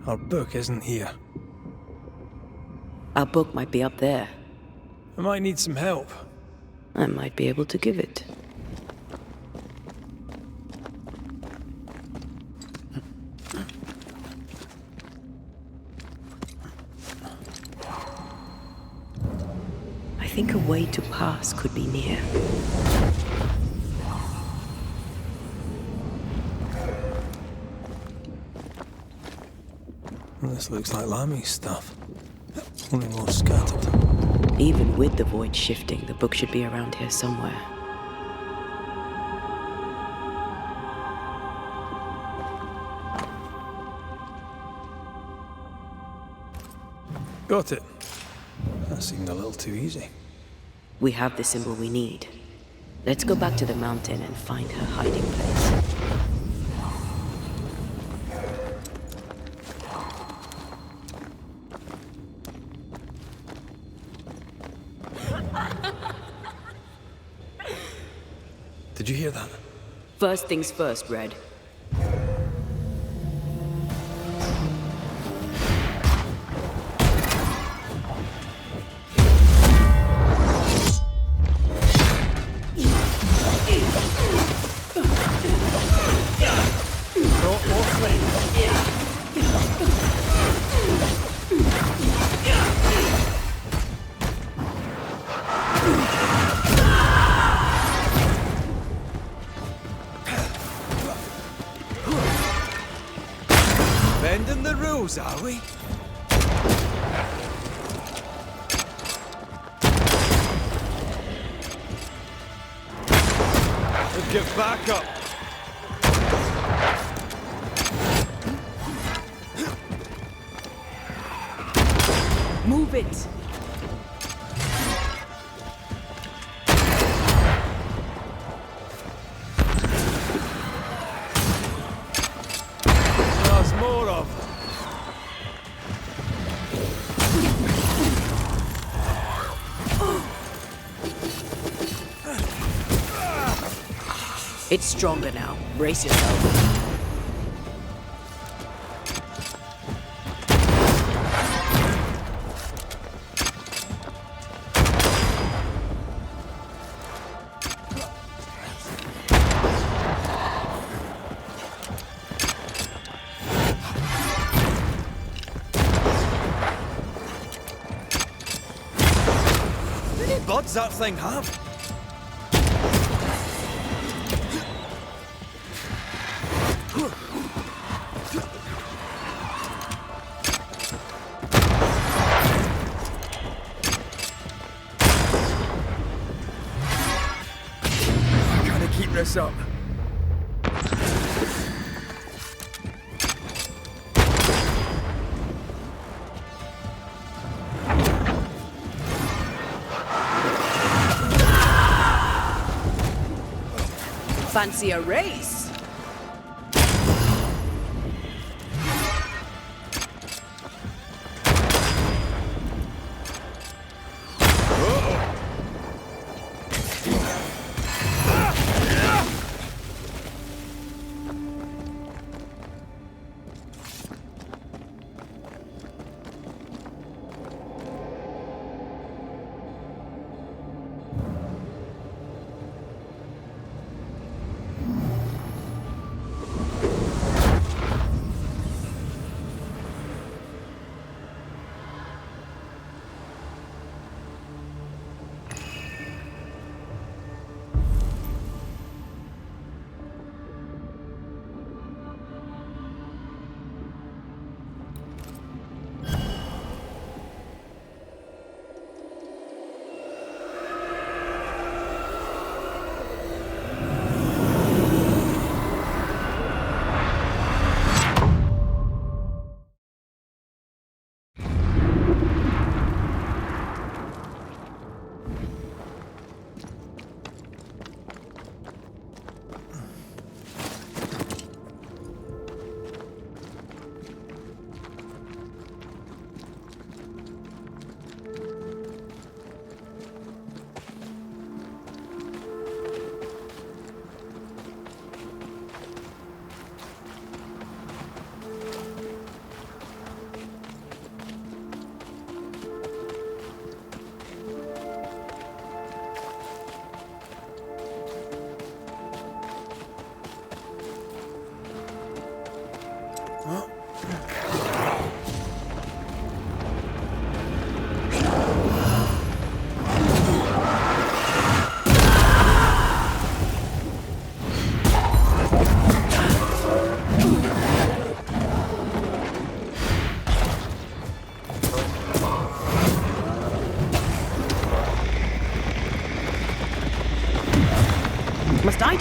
Our book isn't here. Our book might be up there. I might need some help. I might be able to give it. I think a way to pass could be near. This looks like Lami's stuff. Only more scattered. Even with the void shifting, the book should be around here somewhere. Got it. That seemed a little too easy. We have the symbol we need. Let's go back to the mountain and find her hiding place. Did you hear that? First things first, Red. Bending the rules, are we? Get back up! Move it! There's more of them. It's stronger now. Brace yourself. How many buds that thing have? Keep this up. Fancy a race?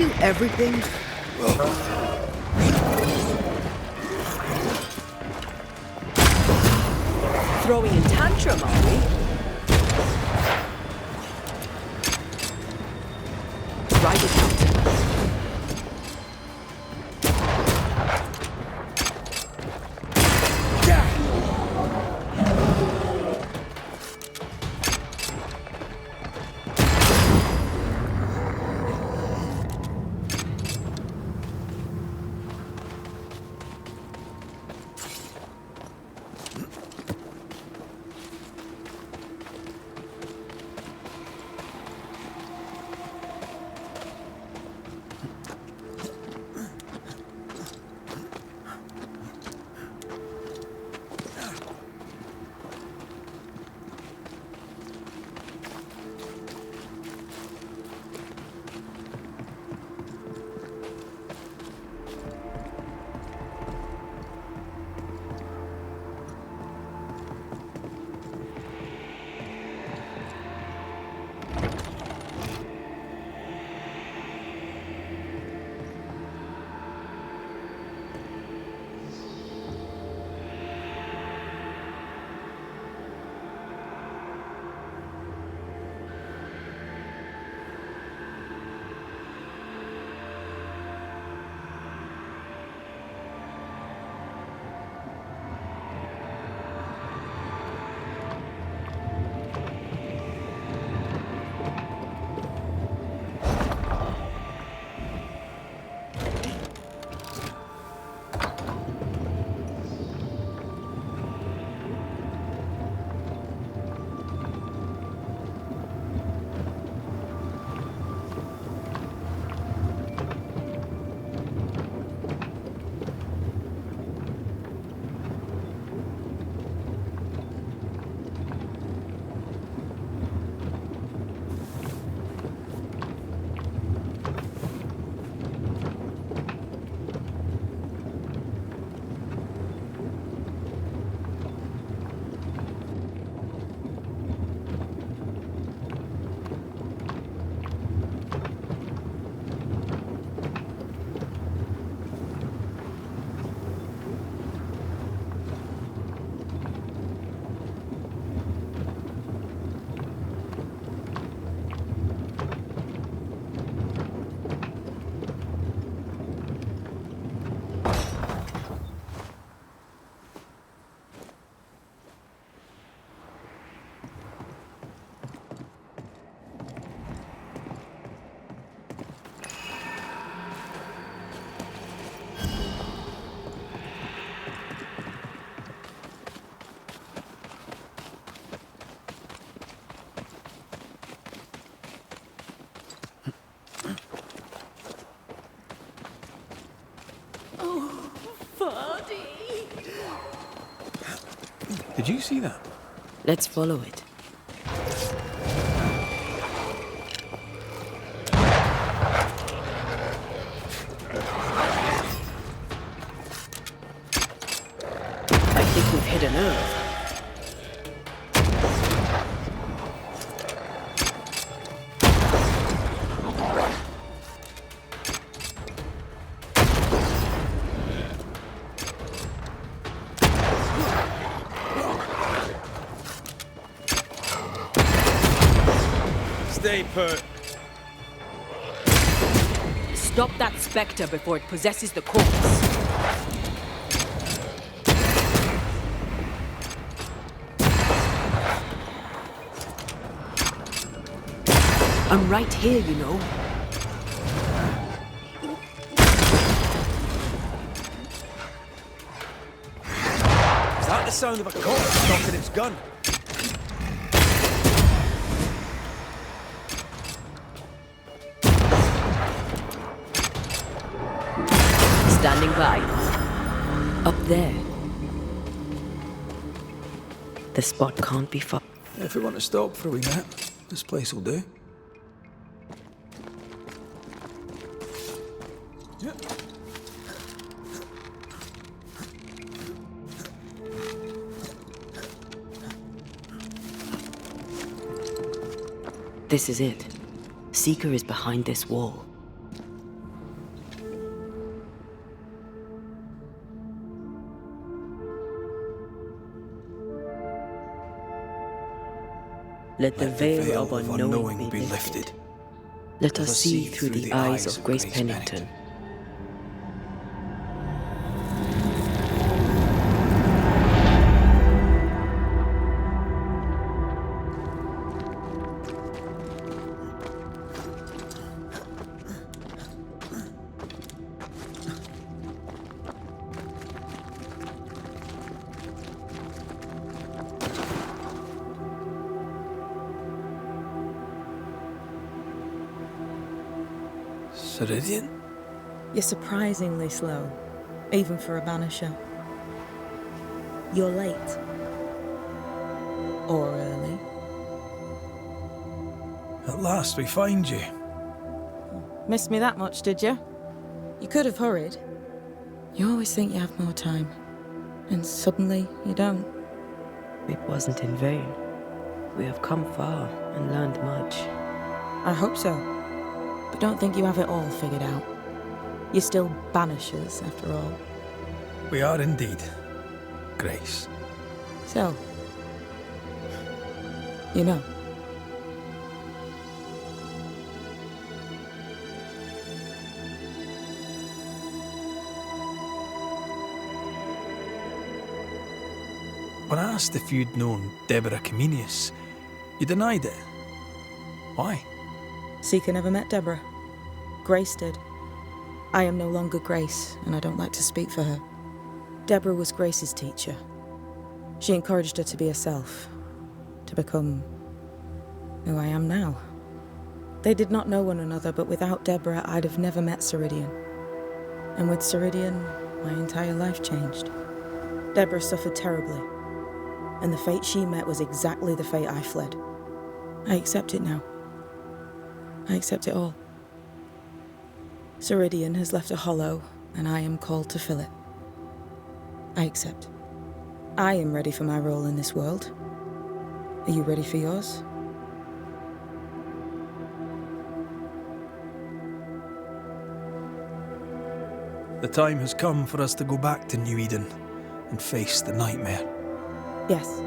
do everything? Throwing a tantrum, are we? Ride it out. Did you see that? Let's follow it. I think we've hit a nerve. Stay put. Stop that spectre before it possesses the corpse. I'm right here, you know. Is that the sound of a corpse cocking its gun? Standing by. Up there. The spot can't be far. If we want to stop for a wee minute, this place will do. This is it. Seeker is behind this wall. Let the veil of unknowing be lifted. Let us see through the eyes of Grace Pennington. Ceridian? You're surprisingly slow, even for a banisher. You're late. Or early. At last we find you. Missed me that much, did you? You could have hurried. You always think you have more time, and suddenly you don't. It wasn't in vain. We have come far and learned much. I hope so. But don't think you have it all figured out. You're still banishers, after all. We are indeed, Grace. So, you know. When I asked if you'd known Deborah Comenius, you denied it. Why? Seeker never met Deborah. Grace did. I am no longer Grace, and I don't like to speak for her. Deborah was Grace's teacher. She encouraged her to be herself, to become who I am now. They did not know one another, but without Deborah, I'd have never met Ceridian. And with Ceridian, my entire life changed. Deborah suffered terribly, and the fate she met was exactly the fate I fled. I accept it now. I accept it all. Ceridian has left a hollow, and I am called to fill it. I accept. I am ready for my role in this world. Are you ready for yours? The time has come for us to go back to New Eden and face the nightmare. Yes.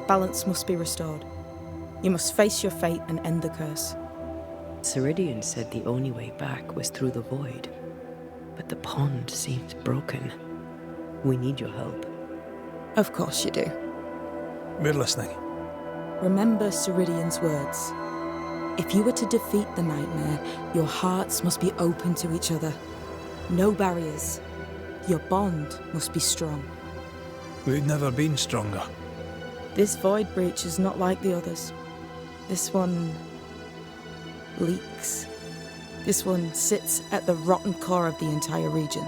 Balance must be restored. You must face your fate and end the curse. Ceridian said the only way back was through the void. But the pond seems broken. We need your help. Of course you do. We're listening. Remember Ceridian's words. If you were to defeat the nightmare, your hearts must be open to each other. No barriers. Your bond must be strong. We've never been stronger. This void breach is not like the others. This one leaks. This one sits at the rotten core of the entire region.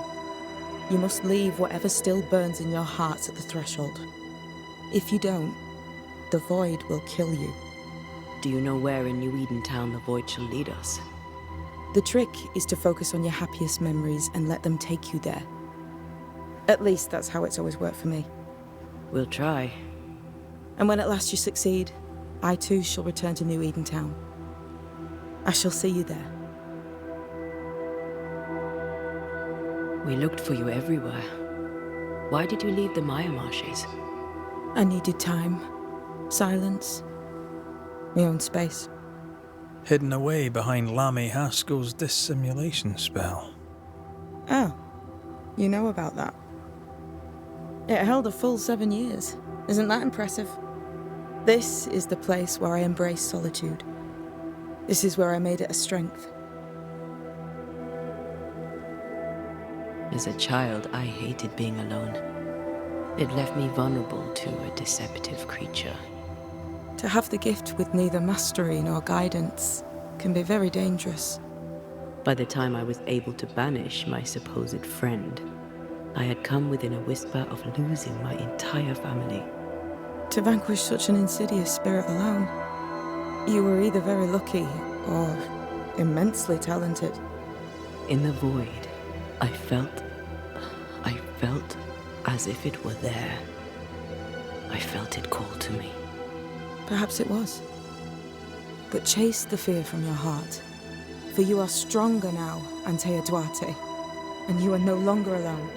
You must leave whatever still burns in your hearts at the threshold. If you don't, the void will kill you. Do you know where in New Eden Town the void shall lead us? The trick is to focus on your happiest memories and let them take you there. At least that's how it's always worked for me. We'll try. And when at last you succeed, I too shall return to New Eden Town. I shall see you there. We looked for you everywhere. Why did you leave the Maya Marshes? I needed time, silence, my own space. Hidden away behind Lammy Haskell's dissimulation spell. Oh, you know about that. It held a full 7 years. Isn't that impressive? This is the place where I embrace solitude. This is where I made it a strength. As a child, I hated being alone. It left me vulnerable to a deceptive creature. To have the gift with neither mastery nor guidance can be very dangerous. By the time I was able to banish my supposed friend, I had come within a whisper of losing my entire family. To vanquish such an insidious spirit alone, you were either very lucky or immensely talented. In the void, I felt as if it were there. I felt it call to me. Perhaps it was. But chase the fear from your heart. For you are stronger now, Antea Duarte, and you are no longer alone.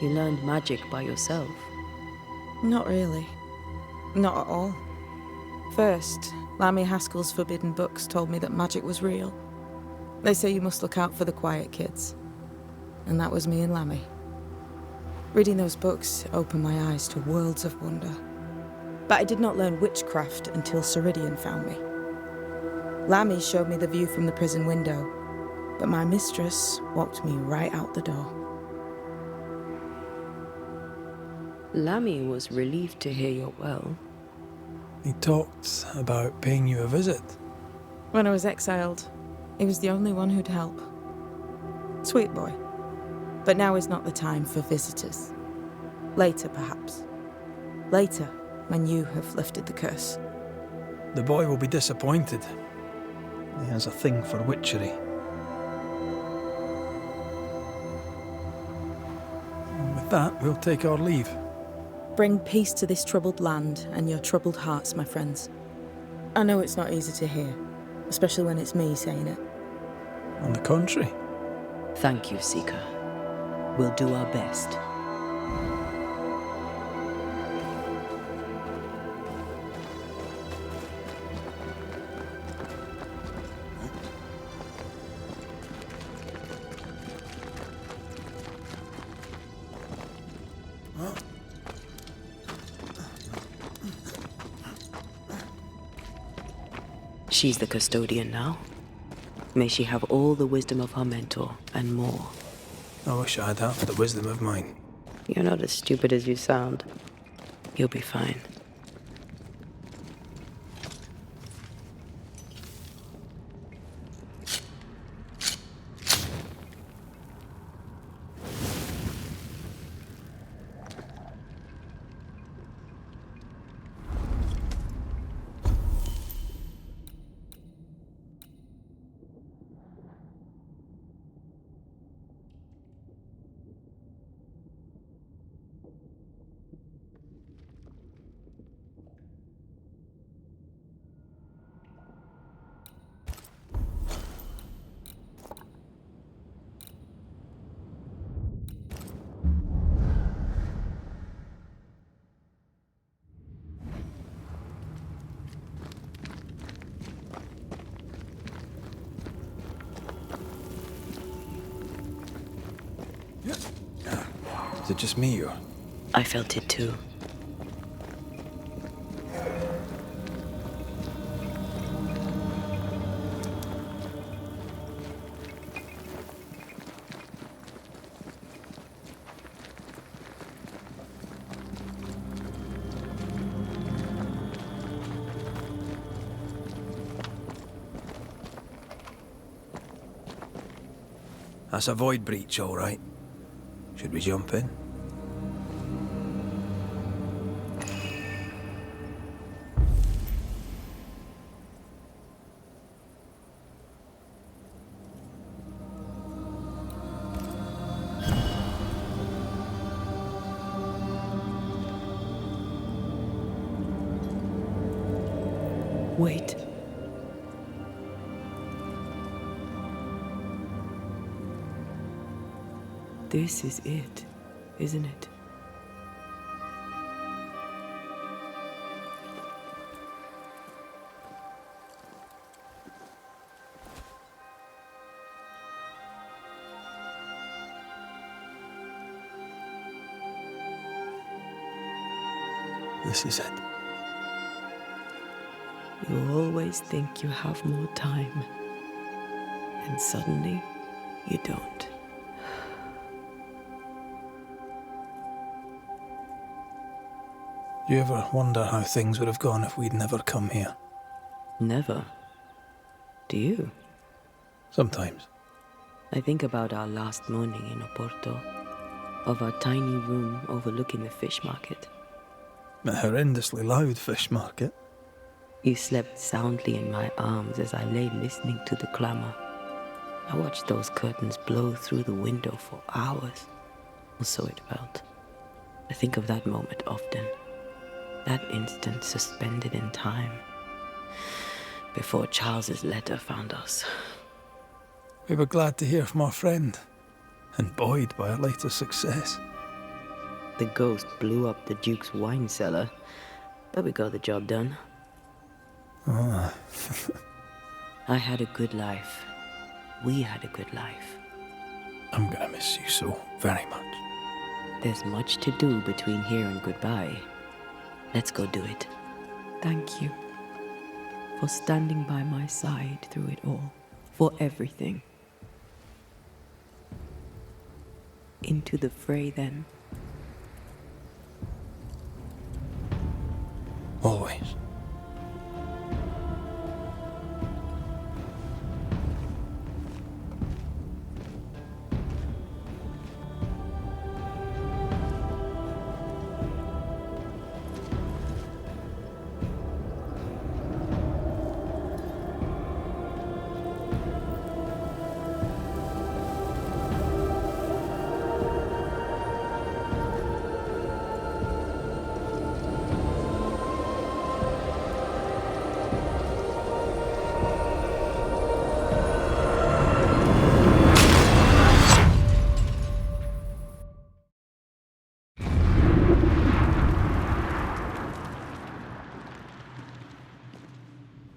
You learned magic by yourself. Not really. Not at all. First, Lammy Haskell's forbidden books told me that magic was real. They say you must look out for the quiet kids. And that was me and Lammy. Reading those books opened my eyes to worlds of wonder. But I did not learn witchcraft until Ceridian found me. Lammy showed me the view from the prison window, but my mistress walked me right out the door. Lammy was relieved to hear you're well. He talked about paying you a visit. When I was exiled, he was the only one who'd help. Sweet boy. But now is not the time for visitors. Later, perhaps. Later, when you have lifted the curse. The boy will be disappointed. He has a thing for witchery. And with that, we'll take our leave. Bring peace to this troubled land and your troubled hearts, my friends. I know it's not easy to hear, especially when it's me saying it. On the contrary. Thank you, Seeker. We'll do our best. She's the custodian now. May she have all the wisdom of her mentor and more. I wish I'd have the wisdom of mine. You're not as stupid as you sound. You'll be fine. Is it just me or? I felt it too. That's a void breach, all right. Should we jump in? Wait. This is it, isn't it? This is it. You always think you have more time, and suddenly you don't. Do you ever wonder how things would have gone if we'd never come here? Never. Do you? Sometimes. I think about our last morning in Oporto, of our tiny room overlooking the fish market. A horrendously loud fish market. You slept soundly in my arms as I lay listening to the clamor. I watched those curtains blow through the window for hours, or so it felt. I think of that moment often. That instant suspended in time, before Charles's letter found us. We were glad to hear from our friend, and buoyed by our later success. The ghost blew up the Duke's wine cellar, but we got the job done. Ah. I had a good life. We had a good life. I'm gonna miss you so very much. There's much to do between here and goodbye. Let's go do it. Thank you for standing by my side through it all. For everything. Into the fray, then. Always.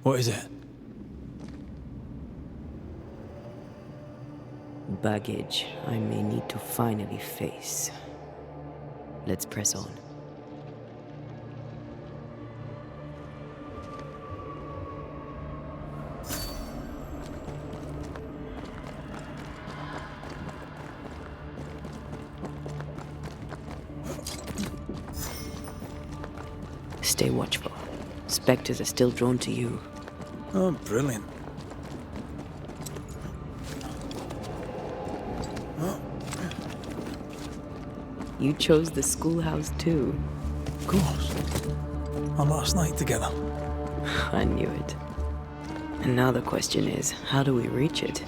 What is it? Baggage I may need to finally face. Let's press on. Stay watchful. Spectres are still drawn to you. Oh, brilliant. You chose the schoolhouse too. Of course. Our last night together. I knew it. And now the question is, how do we reach it?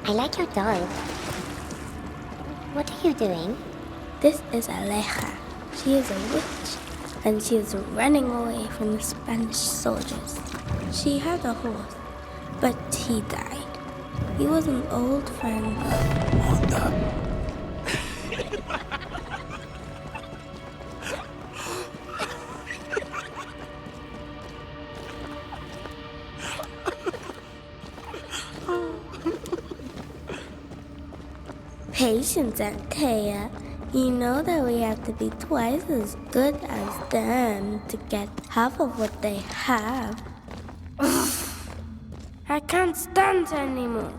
I like your dog. What are you doing? This is Aleja. She is a witch, and she is running away from the Spanish soldiers. She had a horse, but he died. He was an old friend. What the? Patience, Antea. You know that we have to be twice as good as them to get half of what they have. I can't stand anymore.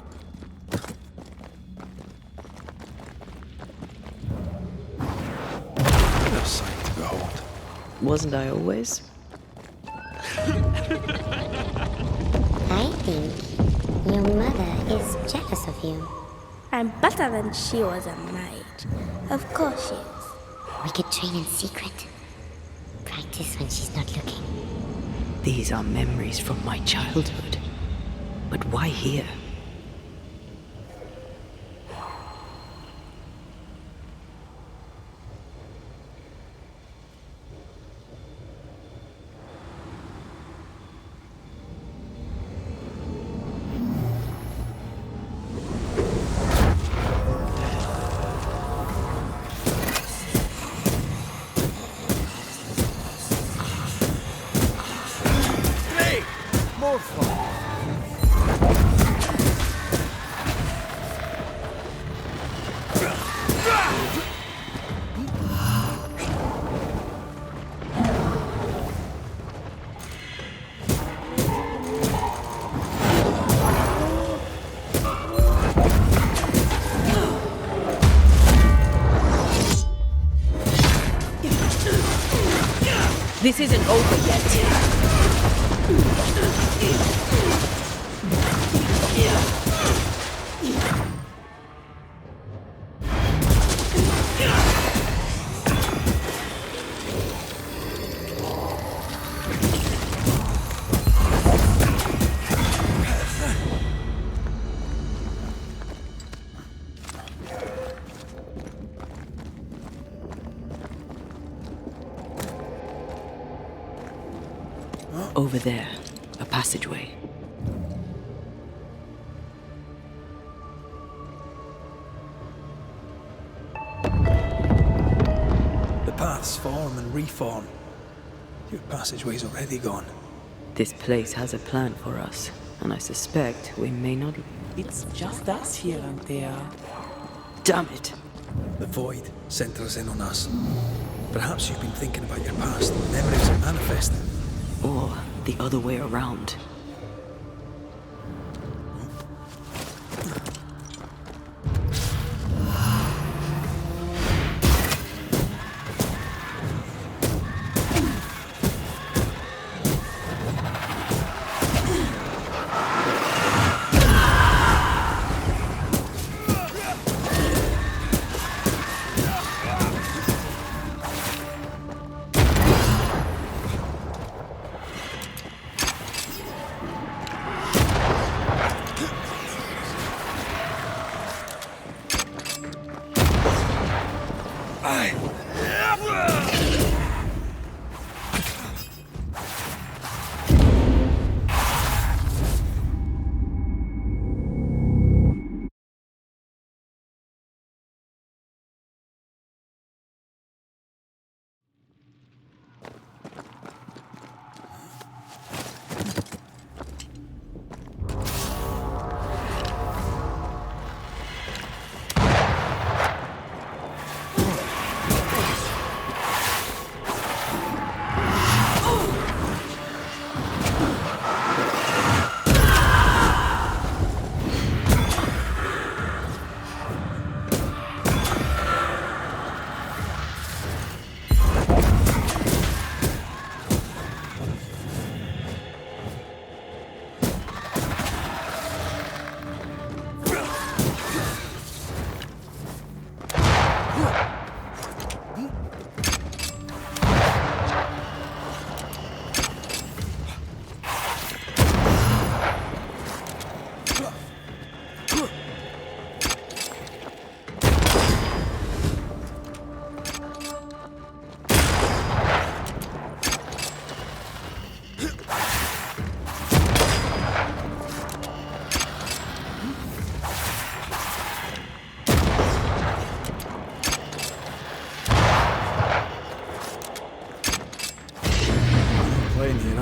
A sight to behold. Wasn't I always? I think your mother is jealous of you. I'm better than she was a mage. Of course she is. We could train in secret. Practice when she's not looking. These are memories from my childhood. But why here? This isn't over yet. Over there, a passageway. transform and reform. Your passageway's already gone. This place has a plan for us, and I suspect we may not... It's just us here and there. Damn it! The void centers in on us. Perhaps you've been thinking about your past, and memories are manifesting. Or the other way around.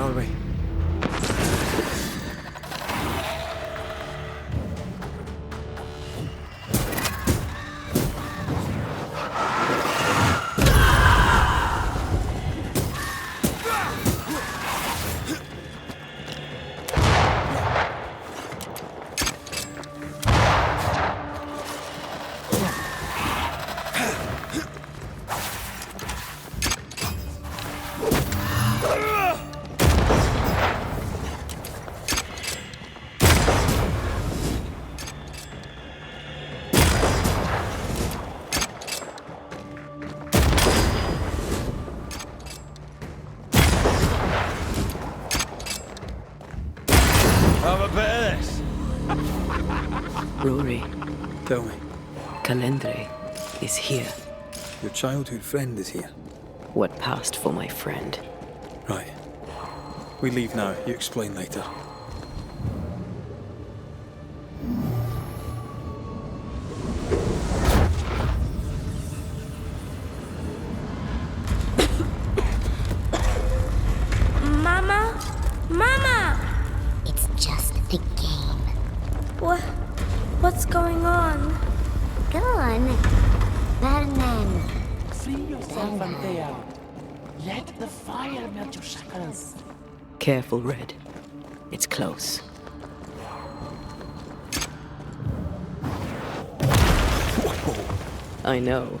Are we? Have a bit of this. Rory. Tell me. Calendre is here. Your childhood friend is here. What passed for my friend? Right. We leave now. You explain later. Mama? Mama! It's just the game. What's going on? Go on. Vernon. Free yourself and there. Let the fire melt your shackles. Careful, Red. It's close. I know.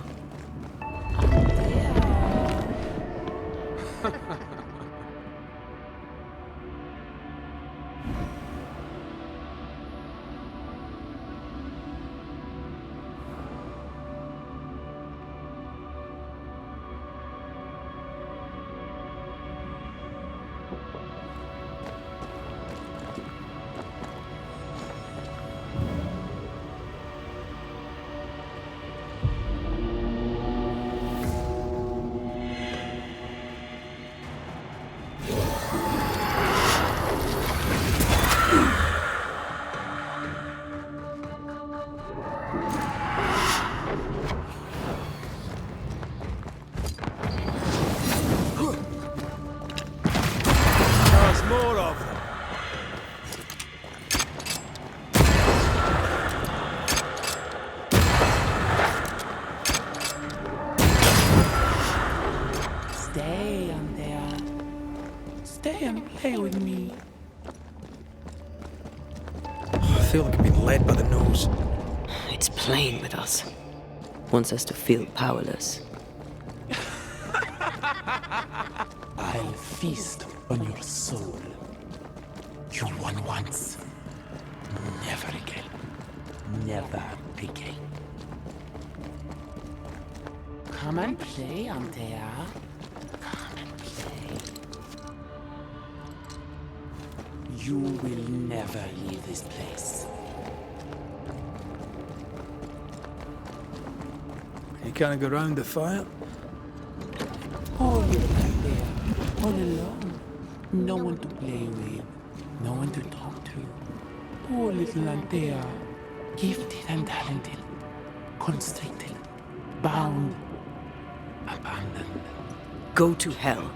more of them. Stay on there. Stay and play with me. I feel like I'm being led by the nose. It's playing with us. Wants us to feel powerless. I'll feast on your soul. You won once. Never again. Never again. Come and play, Antea. Come and play. You will never leave this place. You can't go round the fire? Poor little Antea. All alone. No one to play with. No one to talk to. Poor little Antea. Gifted and talented. Constricted. Bound. Abandoned. Go to hell.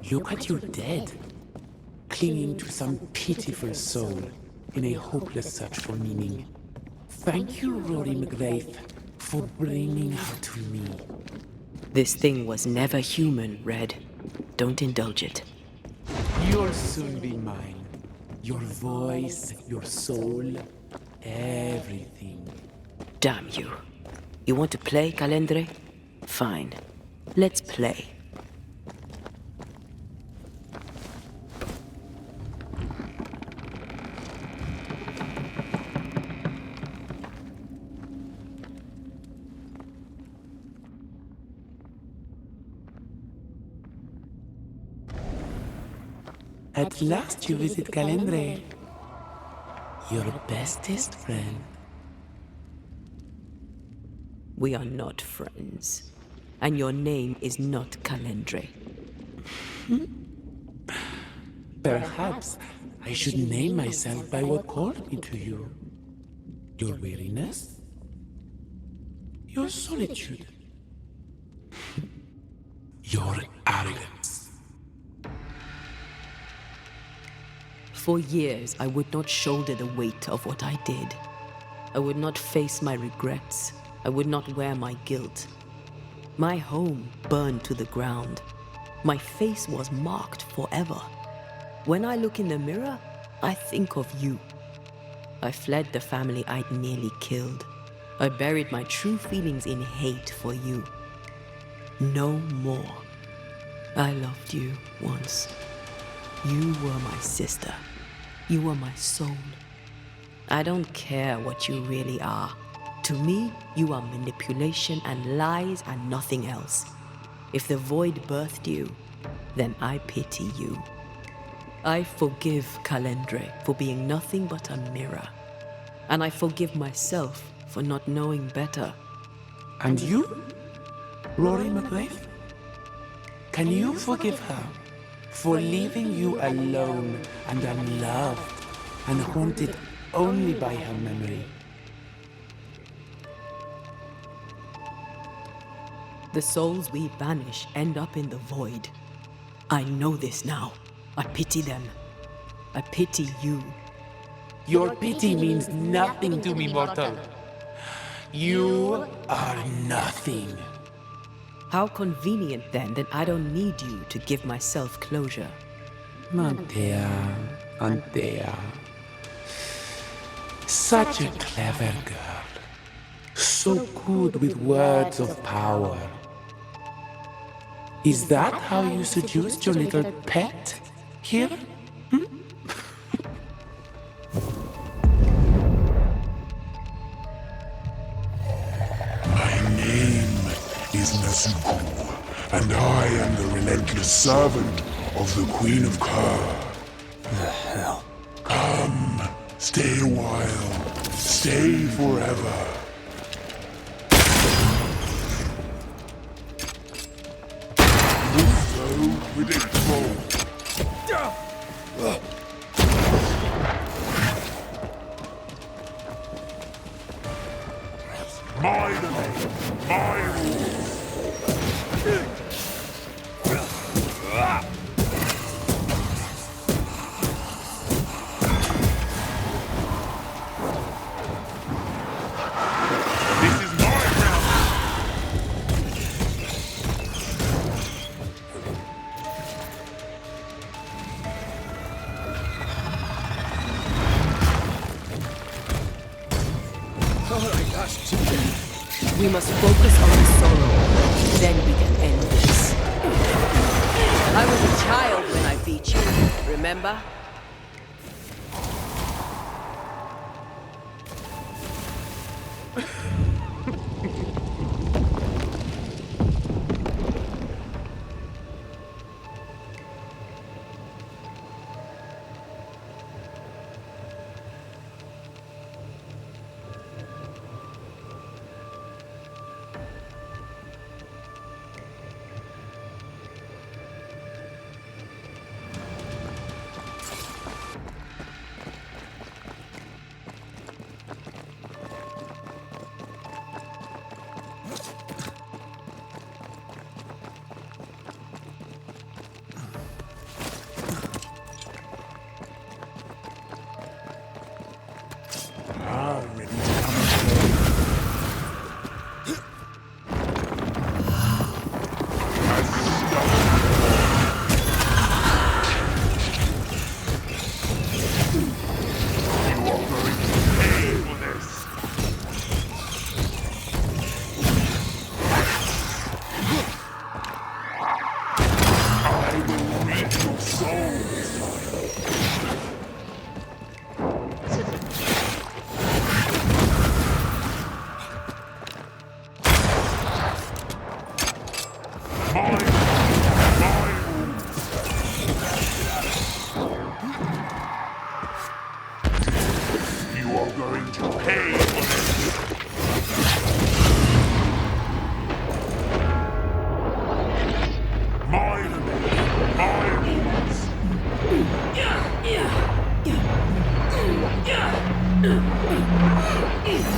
Look at you dead, clinging to some pitiful soul in a hopeless search for meaning. Thank you, Rory McGrath, for bringing her to me. This thing was never human, Red. Don't indulge it. You'll soon be mine. Your voice, your soul, everything. Damn you. You want to play, Calendre? Fine. Let's play. At last you visit Calendre, your bestest friend. We are not friends. And your name is not Calendre. Perhaps I should name myself by what called me to you. Your weariness? Your solitude? Your arrogance? For years, I would not shoulder the weight of what I did. I would not face my regrets. I would not wear my guilt. My home burned to the ground. My face was marked forever. When I look in the mirror, I think of you. I fled the family I'd nearly killed. I buried my true feelings in hate for you. No more. I loved you once. You were my sister. You were my soul. I don't care what you really are. To me, you are manipulation and lies and nothing else. If the void birthed you, then I pity you. I forgive Calendre for being nothing but a mirror. And I forgive myself for not knowing better. And you? Rory McGrath? Can you forgive her for leaving you alone and unloved and haunted only by her memory? The souls we banish end up in the void. I know this now. I pity them. I pity you. Your pity means nothing to me, mortal. You are nothing. How convenient then that I don't need you to give myself closure. Antea. Such a clever girl. So good with words of power. Is that how you seduced your little pet here? My name is Nezuko, and I am the relentless servant of the Queen of Kerr. The hell? Come, stay a while, stay forever. So predictable. My domain, my rules. This is my realm. Alright, that's too late. We must focus on the sorrow. Then we can end this. I was a child when I beat you, remember?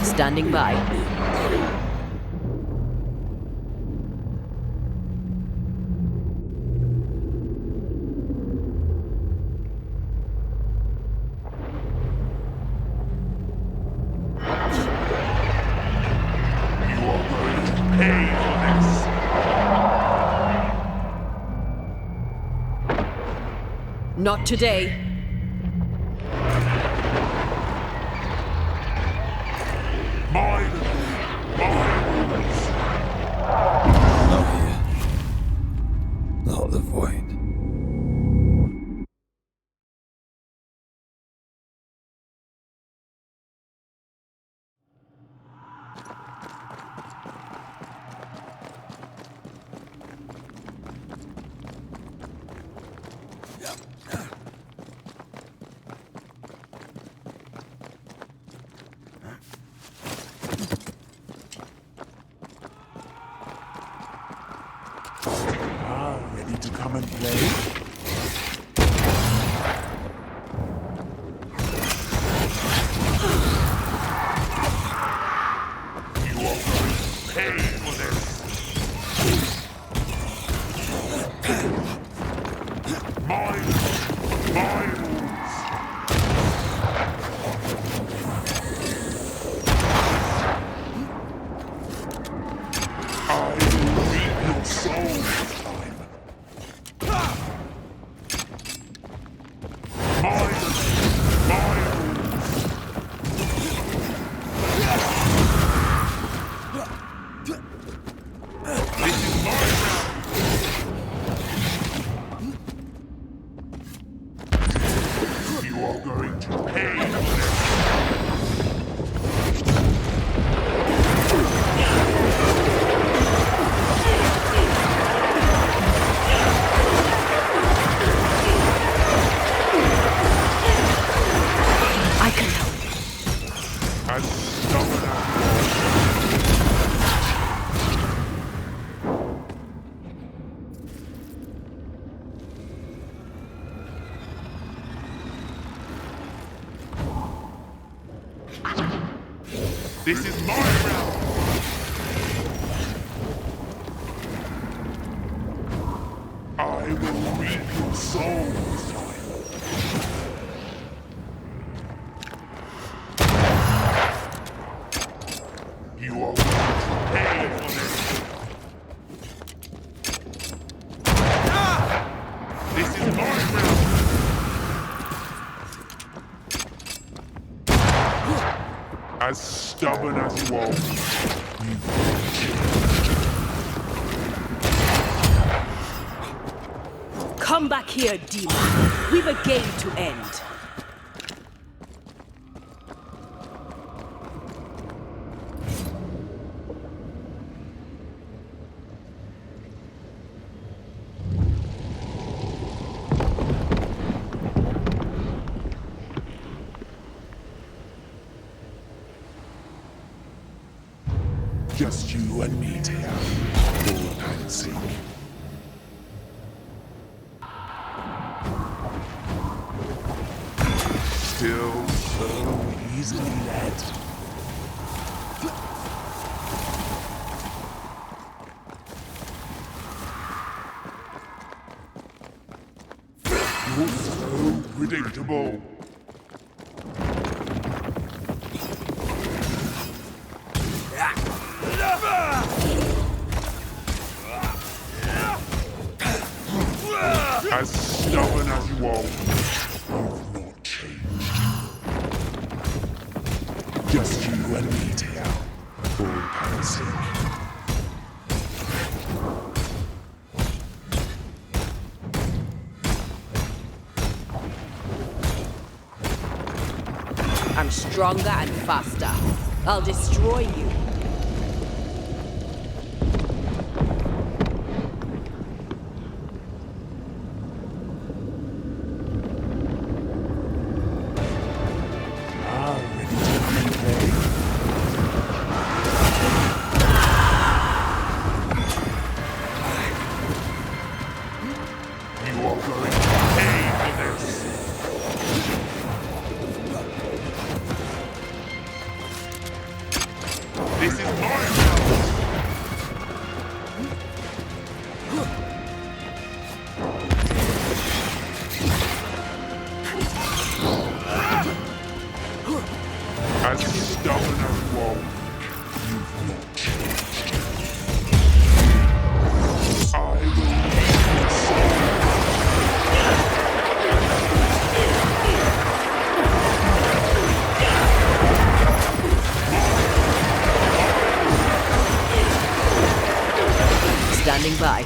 Standing by. Not today. Not the void. Ready to come and play? You are going to pay for this. My rules. This is my realm! I will reap your souls. You are going to pay for this. This is my realm. As stubborn as you are, Come back here, demon. We've a game to end. just you and me, Tia, for time's sake. Still so easily led. You're so predictable. As stubborn as you are, you've not changed. Just you and me, Tia, for time's sake. I'm stronger and faster. I'll destroy you. Standing by.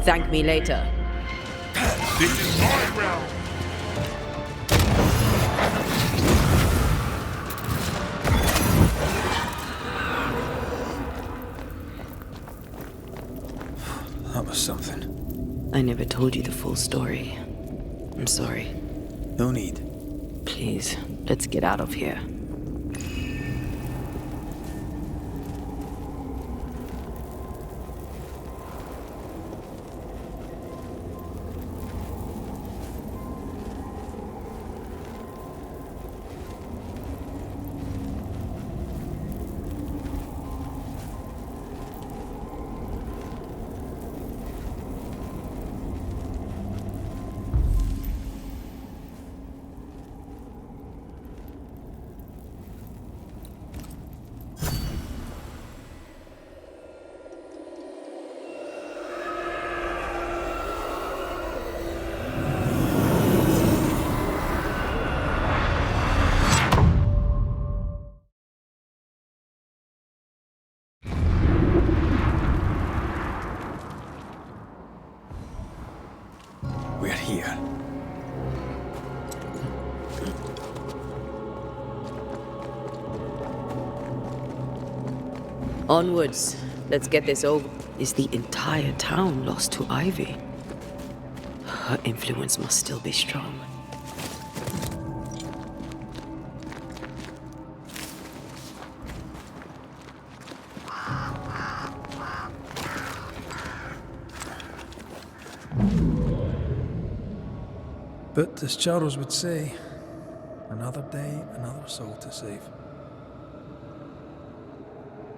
Thank me later. This is my realm! That was something. I never told you the full story. I'm sorry. No need. Please, let's get out of here. here. Onwards. Let's get this over. Is the entire town lost to Ivy? Her influence must still be strong. But as Charles would say, another day, another soul to save.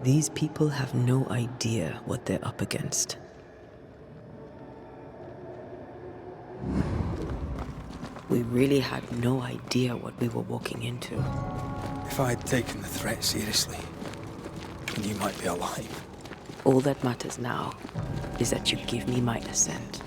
These people have no idea what they're up against. We really had no idea what we were walking into. If I'd taken the threat seriously, then you might be alive. All that matters now is that you give me my assent.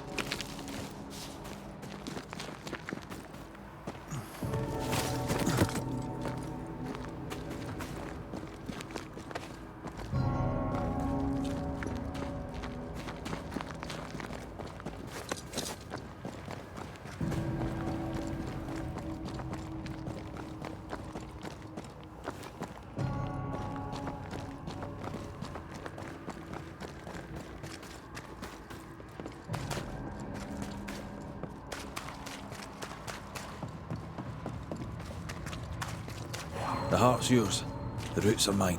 The heart's yours. The roots are mine.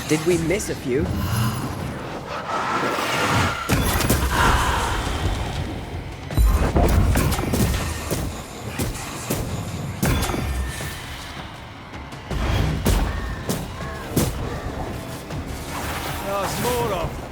Did we miss a few? There's more of them.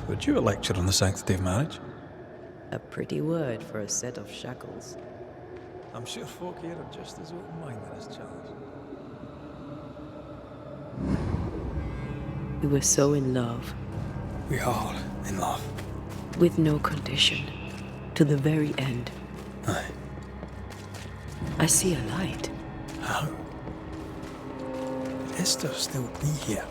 Would you a lecture on the sanctity of marriage? A pretty word for a set of shackles. I'm sure folk here are just as open-minded as Charles. We were so in love. We are in love. With no condition. To the very end. Aye. I see a light. How? Could Esther still be here?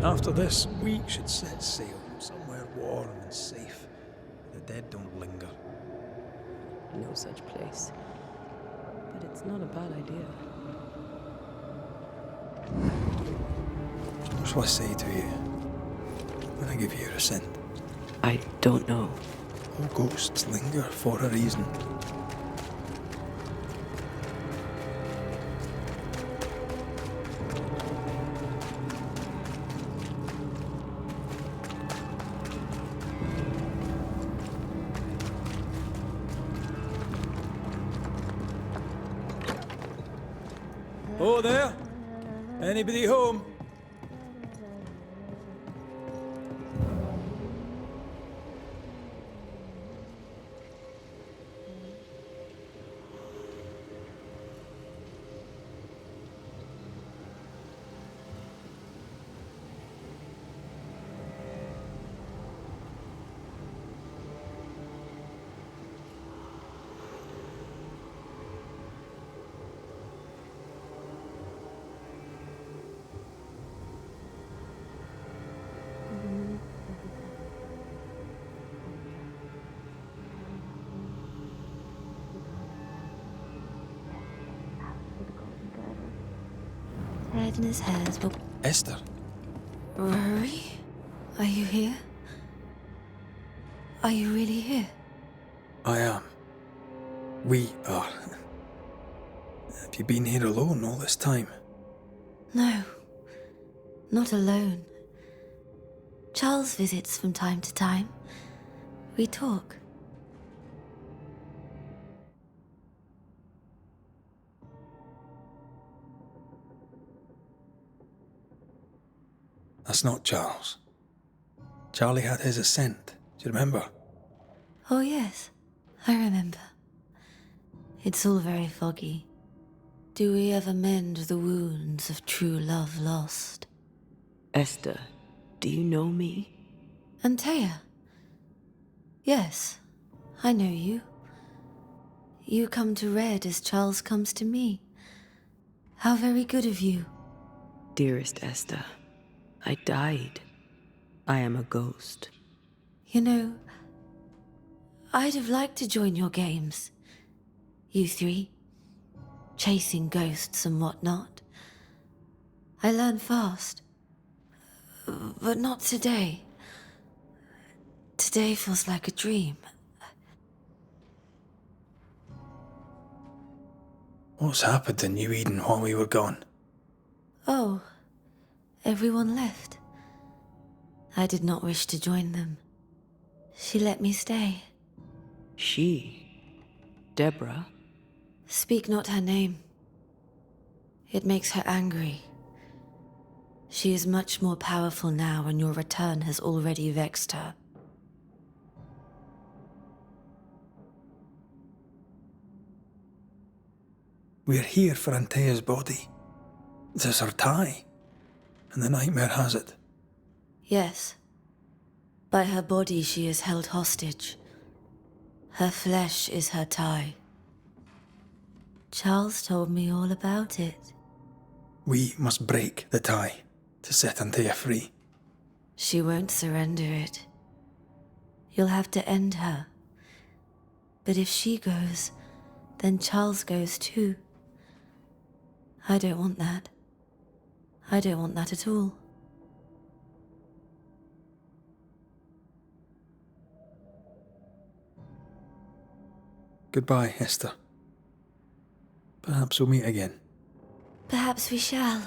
After this, we should set sail somewhere warm and safe. The dead don't linger. No such place. But it's not a bad idea. What shall I say to you when I give you your assent? I don't know. All ghosts linger for a reason. Oh, there? Anybody home? Head in his hairs, but... Esther? Rory? Are you here? Are you really here? I am. We are. Have you been here alone all this time? No. Not alone. Charles visits from time to time. We talk. That's not Charles. Charlie had his assent. Do you remember? Oh yes, I remember. It's all very foggy. Do we ever mend the wounds of true love lost? Esther, do you know me? Antea? Yes, I know you. You come to Red as Charles comes to me. How very good of you. Dearest Esther, I died. I am a ghost. You know, I'd have liked to join your games. You three. Chasing ghosts and whatnot. I learn fast. But not today. Today feels like a dream. What's happened in New Eden while we were gone? Oh, everyone left. I did not wish to join them. She let me stay. She? Deborah? Speak not her name. It makes her angry. She is much more powerful now, and your return has already vexed her. We're here for Antea's body. This is her tie. And the nightmare has it. Yes. By her body she is held hostage. Her flesh is her tie. Charles told me all about it. We must break the tie to set Antea free. She won't surrender it. You'll have to end her. But if she goes, then Charles goes too. I don't want that. I don't want that at all. Goodbye, Esther. Perhaps we'll meet again. Perhaps we shall.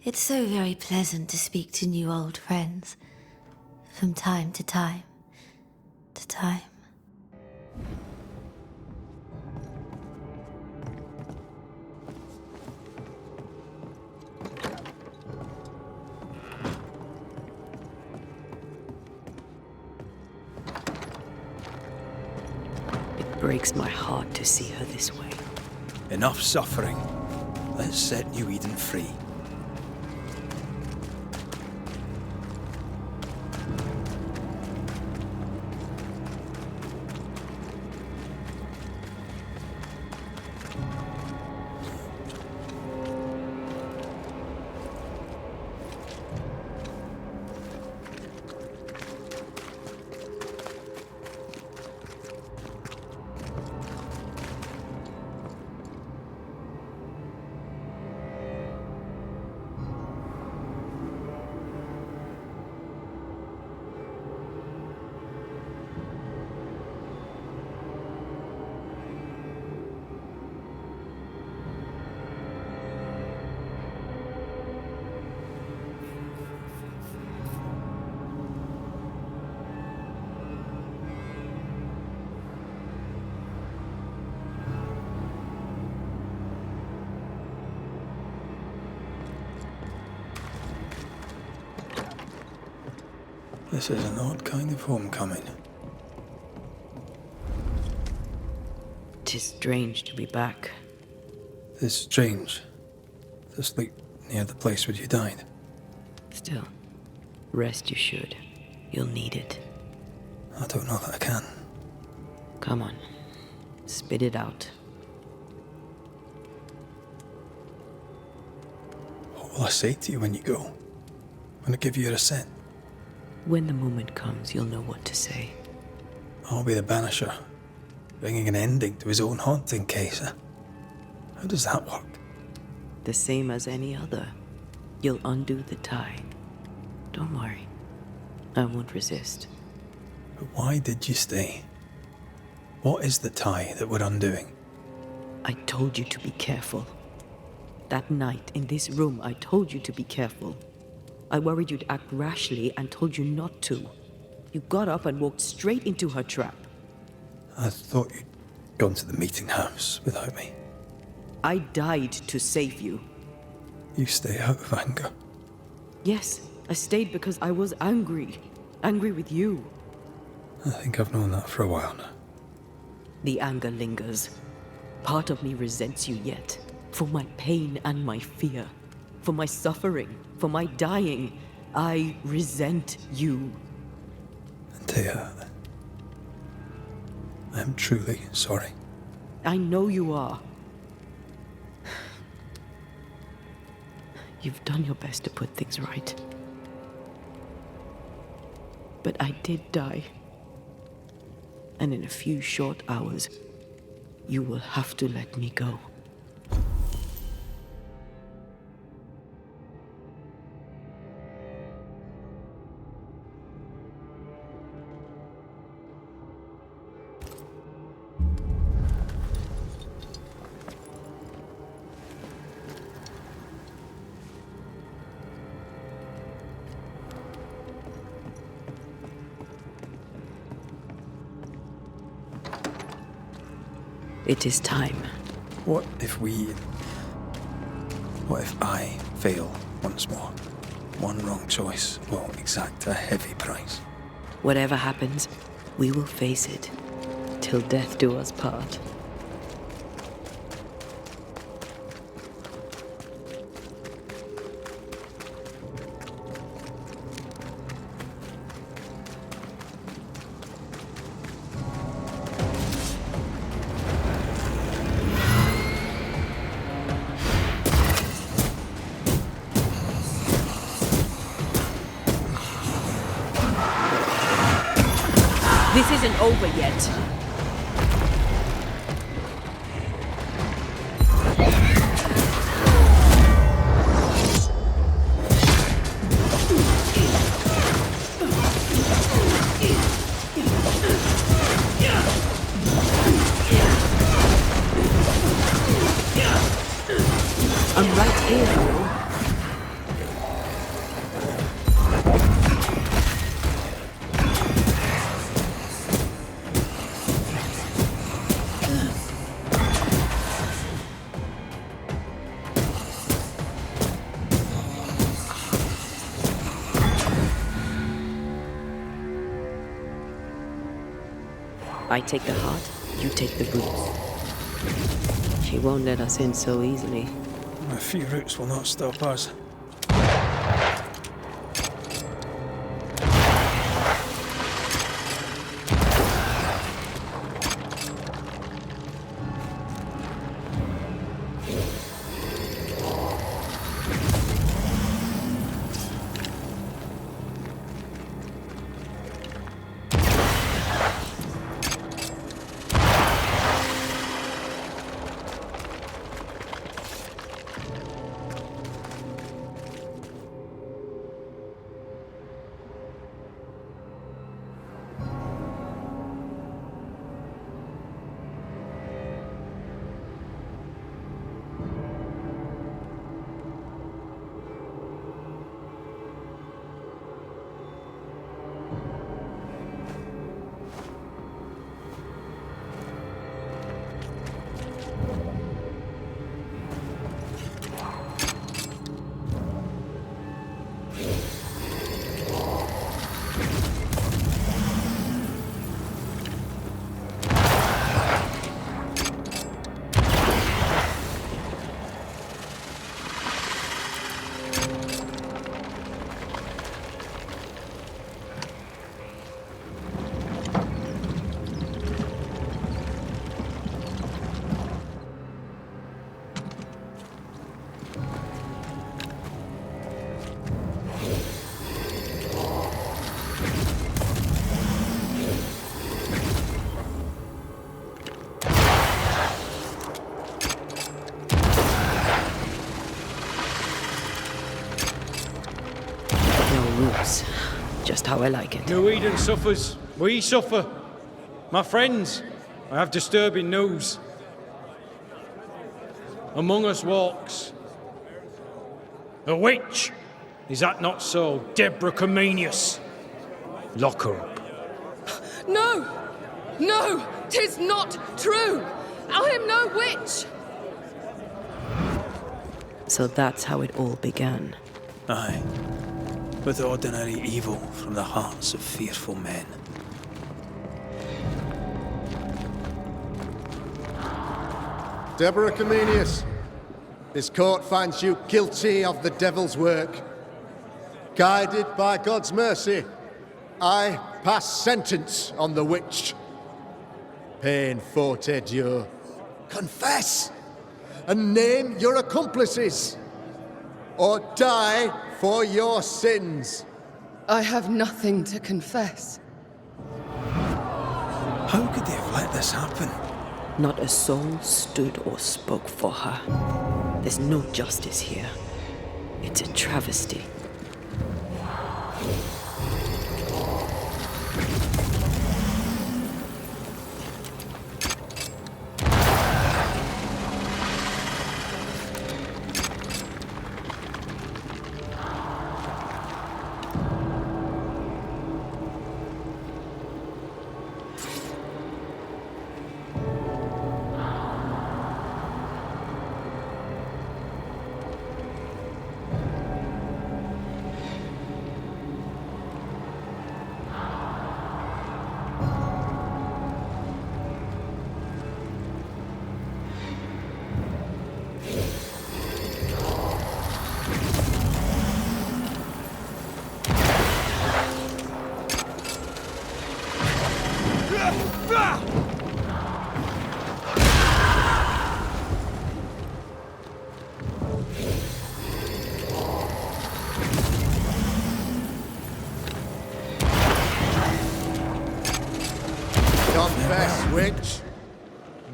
It's so very pleasant to speak to new old friends. From time to time. To time. It breaks my heart to see her this way. Enough suffering. Let's set New Eden free. This is an odd kind of homecoming. 'Tis strange to be back. It's strange to sleep near the place where you died. Still, rest you should. You'll need it. I don't know that I can. Come on, spit it out. What will I say to you when you go? When I give you your assent? When the moment comes, you'll know what to say. I'll be the banisher, bringing an ending to his own haunting case. How does that work? The same as any other. You'll undo the tie. Don't worry. I won't resist. But why did you stay? What is the tie that we're undoing? I told you to be careful. That night in this room, I told you to be careful. I worried you'd act rashly and told you not to. You got up and walked straight into her trap. I thought you'd gone to the meeting house without me. I died to save you. You stay out of anger. Yes, I stayed because I was angry. Angry with you. I think I've known that for a while now. The anger lingers. Part of me resents you yet. For my pain and my fear. For my suffering. For my dying. I resent you. Antea, I am truly sorry. I know you are. You've done your best to put things right. But I did die. And in a few short hours, you will have to let me go. It is time. What if I fail once more? One wrong choice will exact a heavy price. Whatever happens, we will face it. Till death do us part. isn't over yet. I'm right here, though. I take the heart, you take the roots. She won't let us in so easily. A few roots will not stop us. Just how I like it. Nweden suffers. We suffer. My friends, I have disturbing news. Among us walks a witch. Is that not so, Deborah Comenius? Lock her up. No! No! 'Tis not true! I am no witch! So that's how it all began. Aye. With ordinary evil from the hearts of fearful men. Deborah Comenius, this court finds you guilty of the devil's work. Guided by God's mercy, I pass sentence on the witch. Pain forte Dieu. Confess and name your accomplices, or die for your sins. I have nothing to confess. How could they have let this happen? Not a soul stood or spoke for her. There's no justice here. It's a travesty.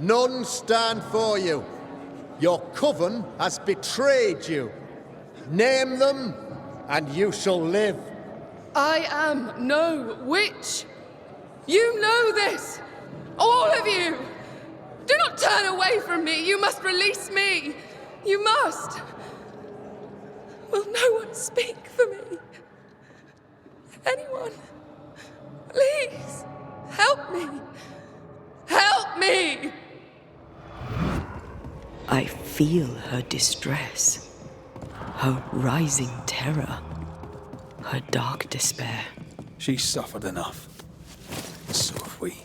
none stand for you. Your coven has betrayed you. Name them, and you shall live. I am no witch. You know this. All of you. Do not turn away from me. You must release me. You must. Will no one speak for me? Anyone? Please, help me. Help me! I feel her distress, her rising terror, her dark despair. She's suffered enough. So have we.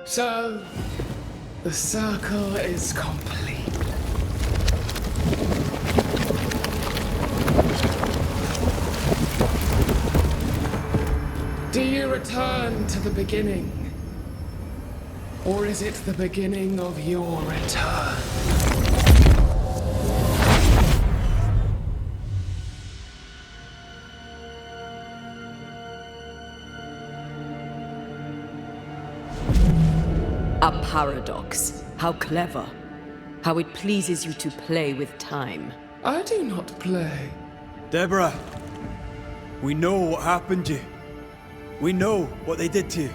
So, the circle is complete. Do you return to the beginning? Or is it the beginning of your return? A paradox. How clever. How it pleases you to play with time. I do not play. Deborah, we know what happened to you. We know what they did to you.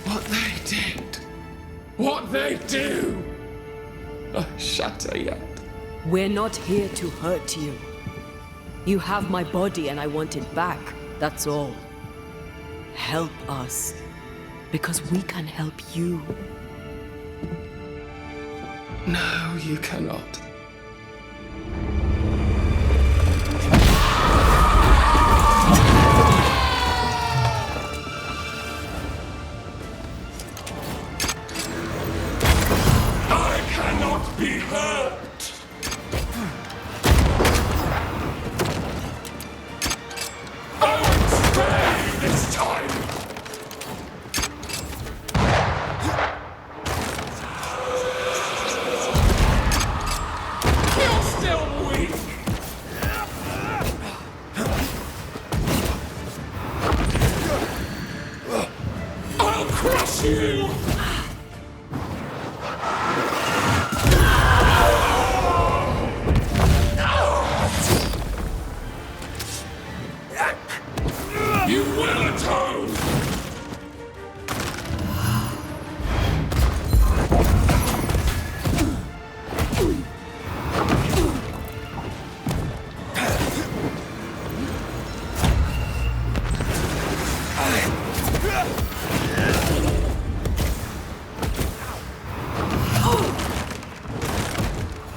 What they did. What they do. I shatter yet. We're not here to hurt you. You have my body and I want it back. That's all. Help us. Because we can help you. No, you cannot. I cannot be hurt. I won't stay this time. You! You will atone!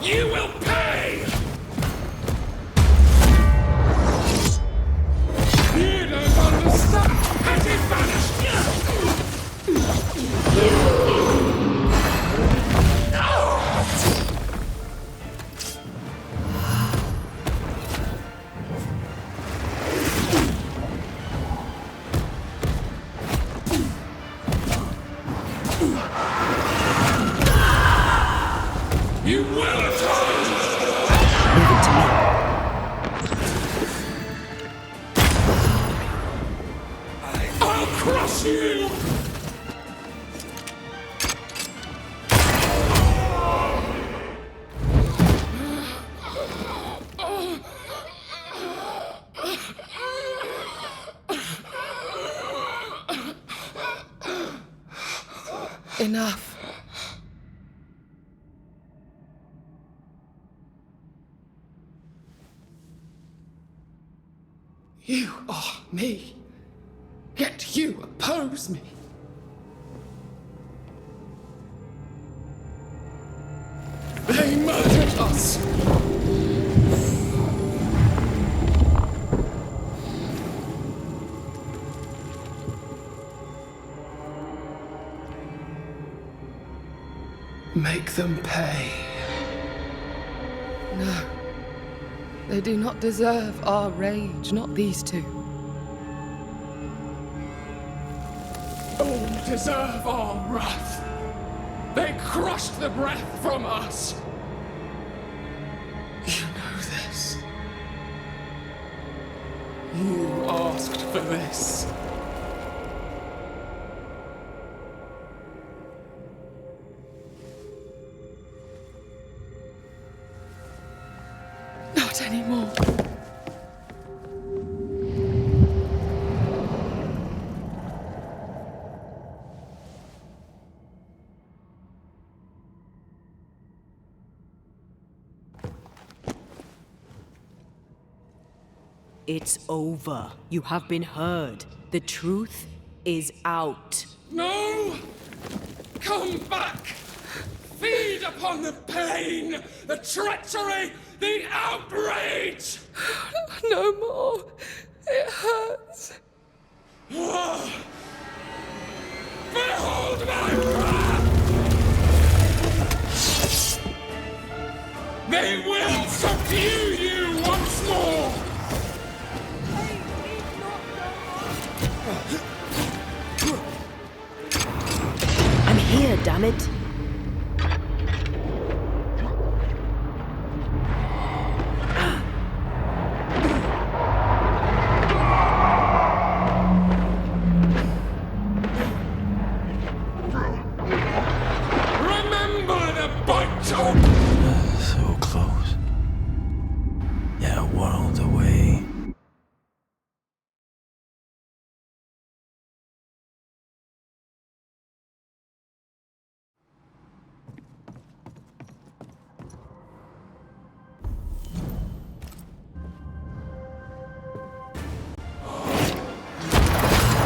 You will pay! You don't understand! Has it vanished? You will atone! Leave it to me. I'll crush you! Enough. You are me, yet you oppose me. They murdered us. Make them pay. No. They do not deserve our rage, not these two. All deserve our wrath. They crushed the breath from us. You know this. You asked for this. Not anymore. It's over. You have been heard. The truth is out. No! Come back! Feed upon the pain, the treachery, the outrage! No more. It hurts. Behold my wrath! They will subdue you once more! I'm here, damn it. Remember the bite of... So close. Yet a world away.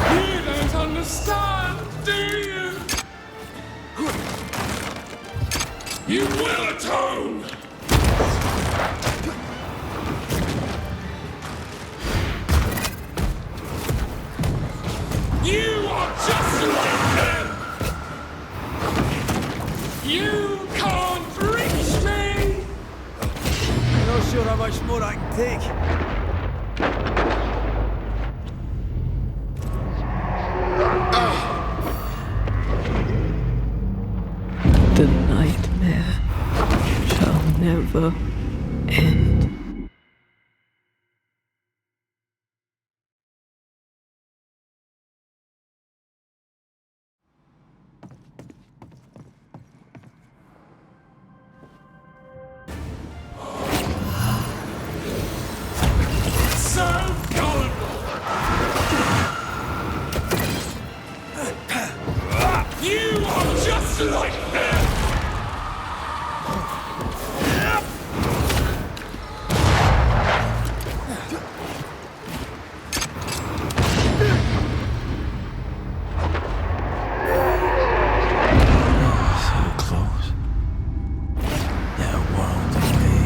You don't understand, do you? You will atone! You are just like them! You can't reach me! I'm not sure how much more I can take. The nightmare shall never end. So gullible! You are just like them! So close. Yet a world away.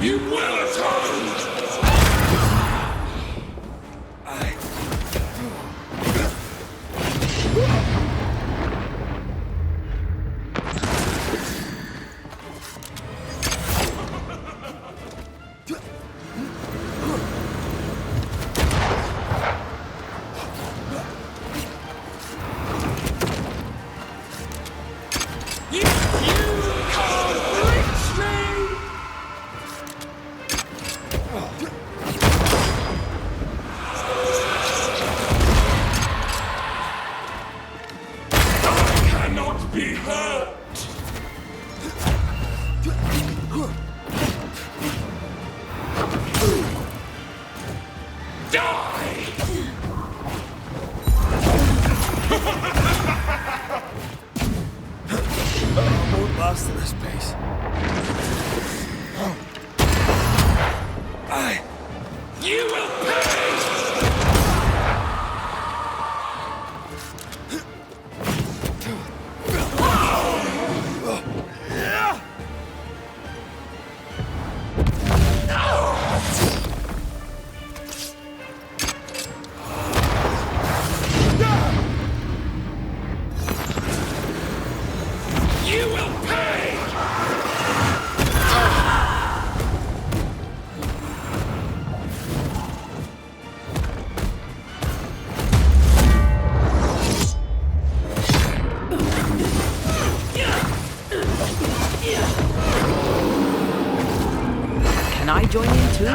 You will atone! You can't reach me! I cannot be hurt! Die! fast at this pace. Aye. You will pay! You will pay! Can I join in too?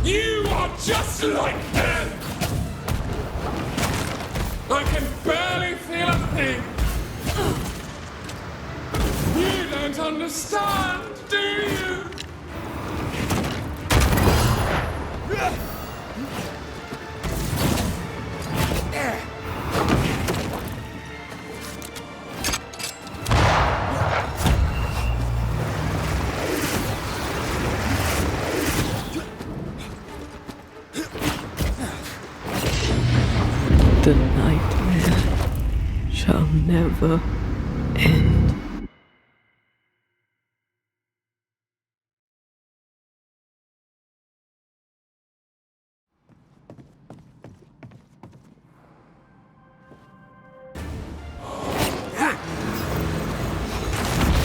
You are just like them! I can barely feel a thing! You don't understand, do you? The nightmare shall never end.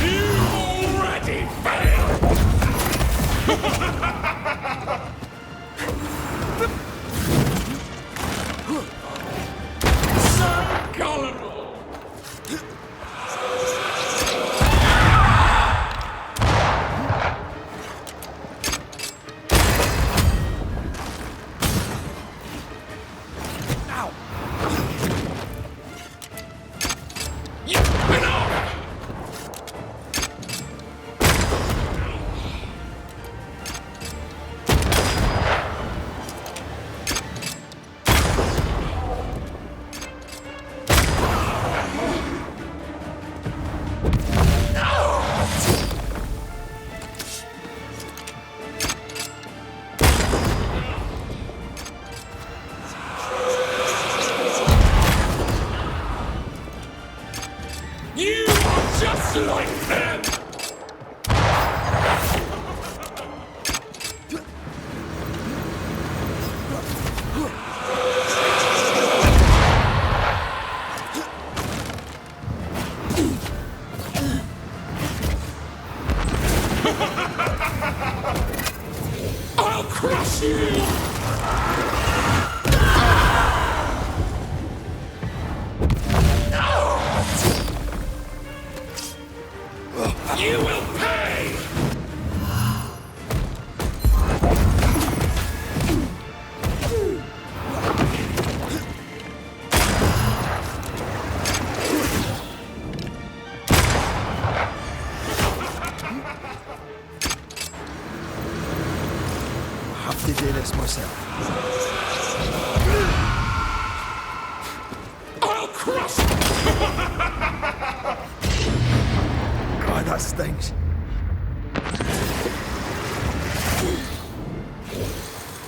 You already failed! So gullible! Ow! Enough! You are just like them! I'll crush you! You will pay! I have to do this myself. I'll crush God, that stings.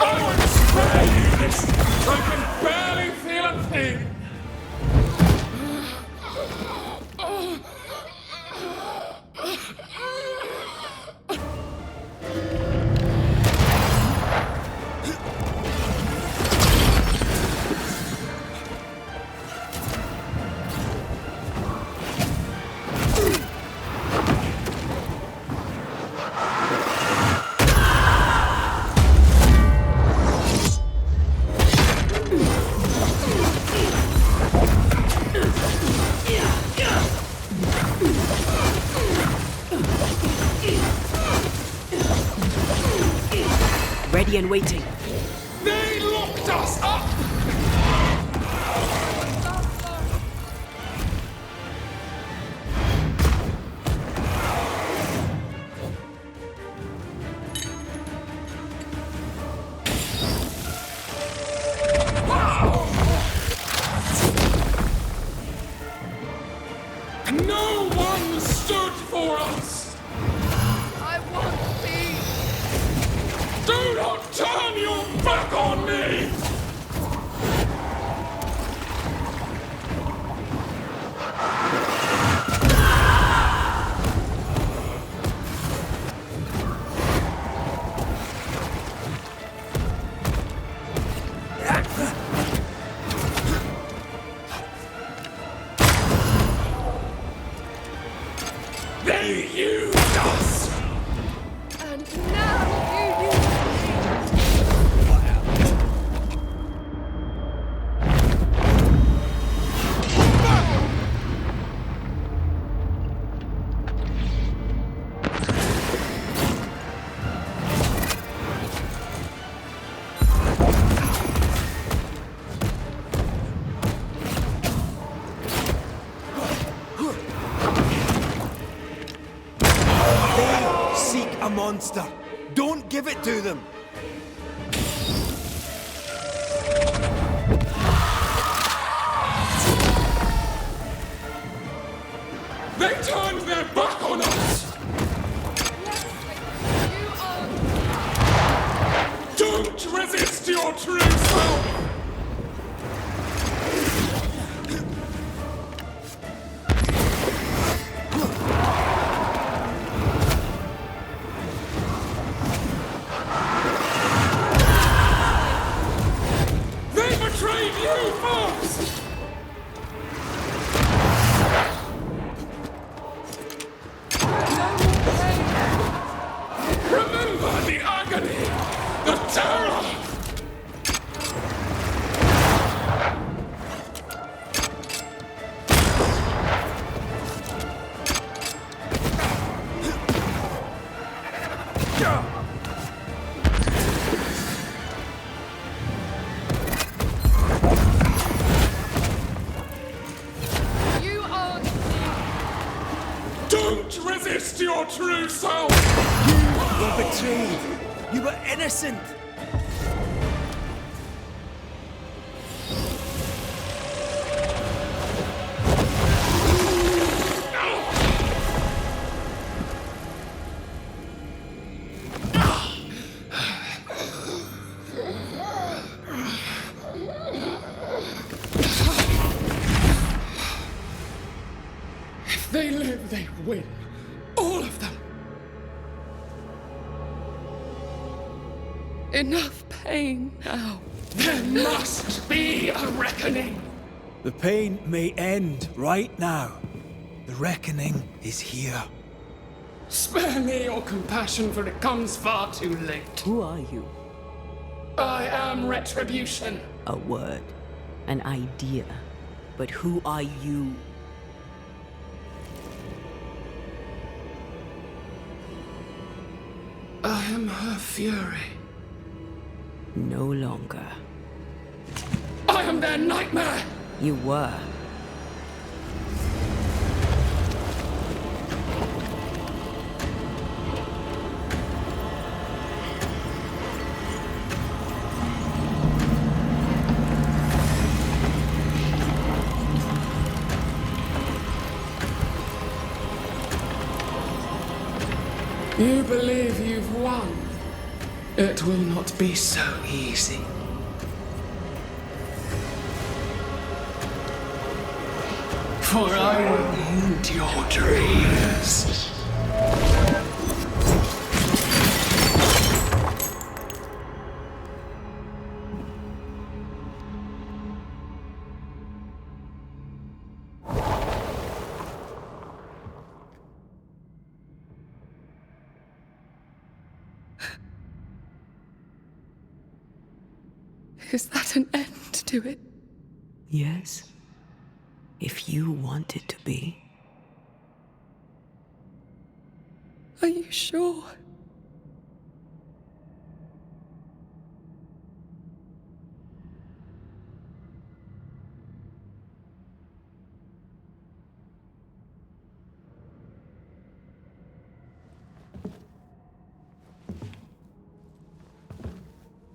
I won't spare you this! I can barely feel a thing! Ready and waiting. They locked us up! Do not turn your back on me! They used us! And now you use They seek a monster. Don't give it to them. They turned their back on us! Don't resist your true self! They betrayed you first! Remember the agony! The terror! You are. Don't resist your true self! You were betrayed. You were innocent. If they live, they win. All of them. Enough pain now. There must be a reckoning. The pain may end right now. The reckoning is here. Spare me your compassion, for it comes far too late. Who are you? I am retribution. A word, an idea. But who are you? I am her fury. No longer. I am their nightmare. You were. You believe you've won. It will not be so easy. For I will haunt your dreams. Is that an end to it? Yes. If you want it to be. Are you sure?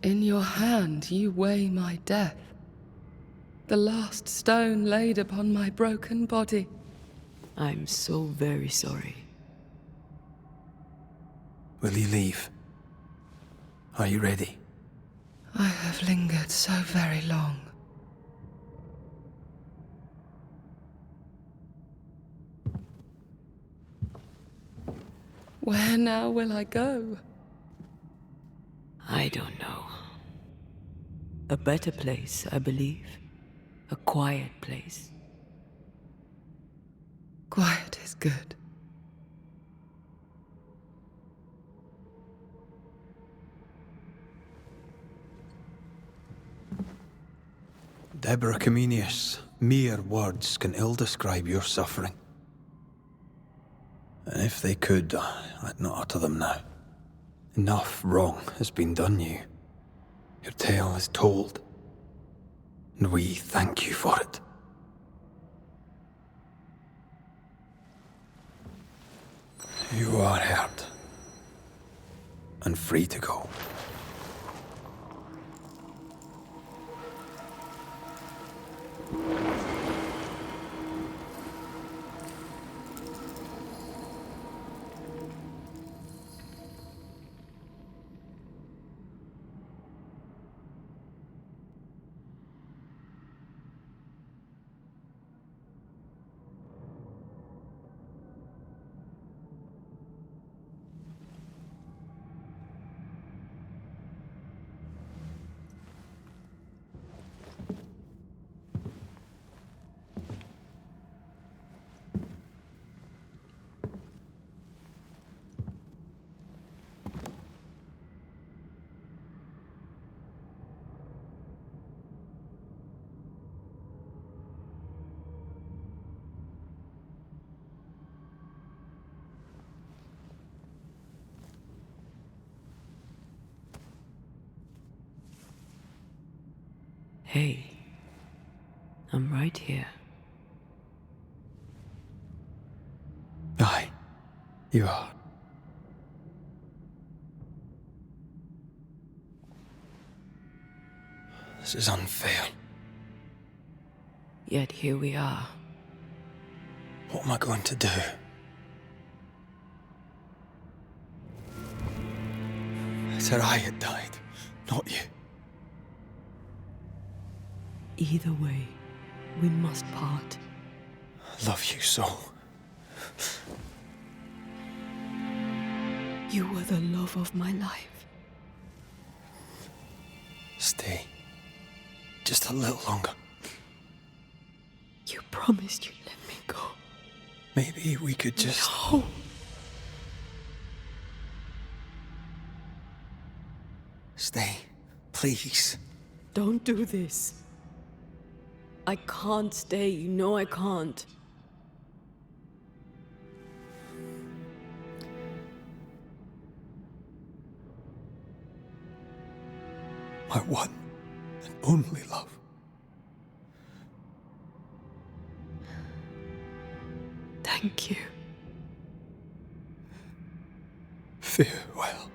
In your hand you weigh my death, the last stone laid upon my broken body. I'm so very sorry. Will you leave? Are you ready? I have lingered so very long. Where now will I go? I don't know. A better place, I believe. A quiet place. Quiet is good. Deborah Comenius, mere words can ill describe your suffering. And if they could, I'd not utter them now. Enough wrong has been done you. Your tale is told, and we thank you for it. You are heard, and free to go. Hey, I'm right here. Aye, you are. This is unfair. Yet here we are. What am I going to do? It's her I had died, not you. Either way, we must part. I love you so. You were the love of my life. Stay. Just a little longer. You promised you'd let me go. Maybe we could just... No. Stay, please. Don't do this. I can't stay, you know I can't. My one and only love. Thank you. Farewell.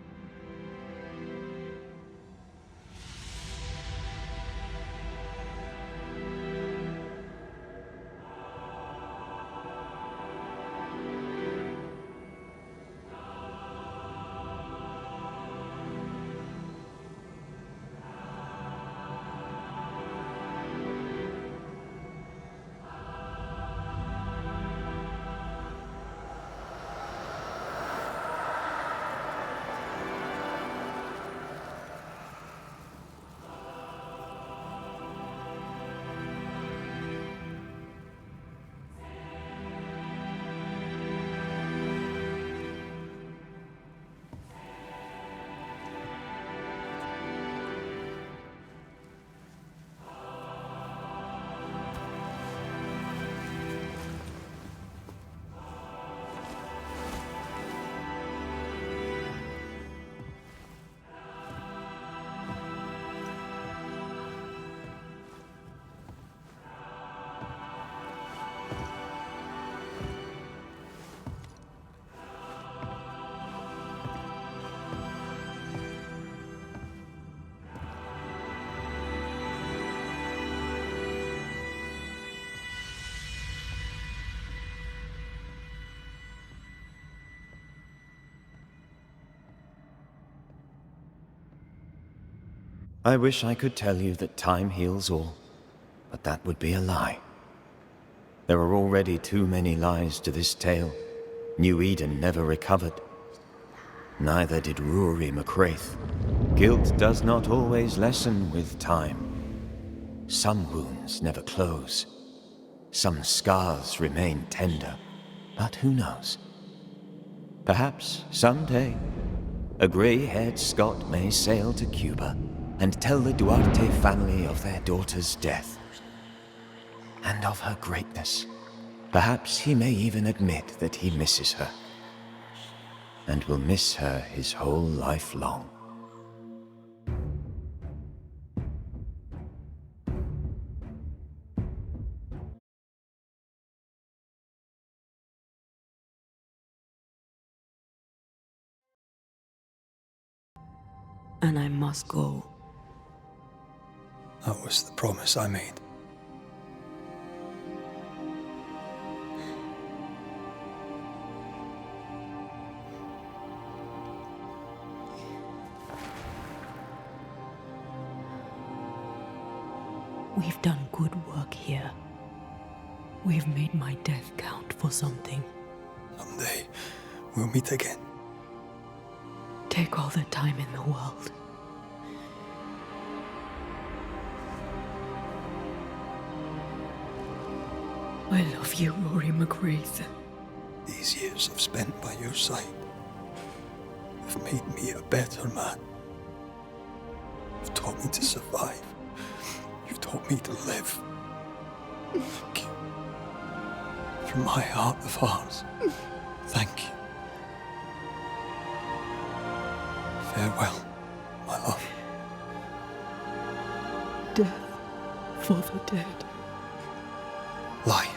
I wish I could tell you that time heals all, but that would be a lie. There are already too many lies to this tale. New Eden never recovered. Neither did Rory McCraith. Guilt does not always lessen with time. Some wounds never close. Some scars remain tender. But who knows? Perhaps someday, a grey-haired Scot may sail to Cuba and tell the Duarte family of their daughter's death and of her greatness. Perhaps he may even admit that he misses her and will miss her his whole life long. And I must go. That was the promise I made. We've done good work here. We've made my death count for something. Someday, we'll meet again. Take all the time in the world. I love you, Rory McCraith. These years I've spent by your side have made me a better man. You've taught me to survive. You've taught me to live. Thank you. From my heart of hearts, thank you. Farewell, my love. Death for the dead. Life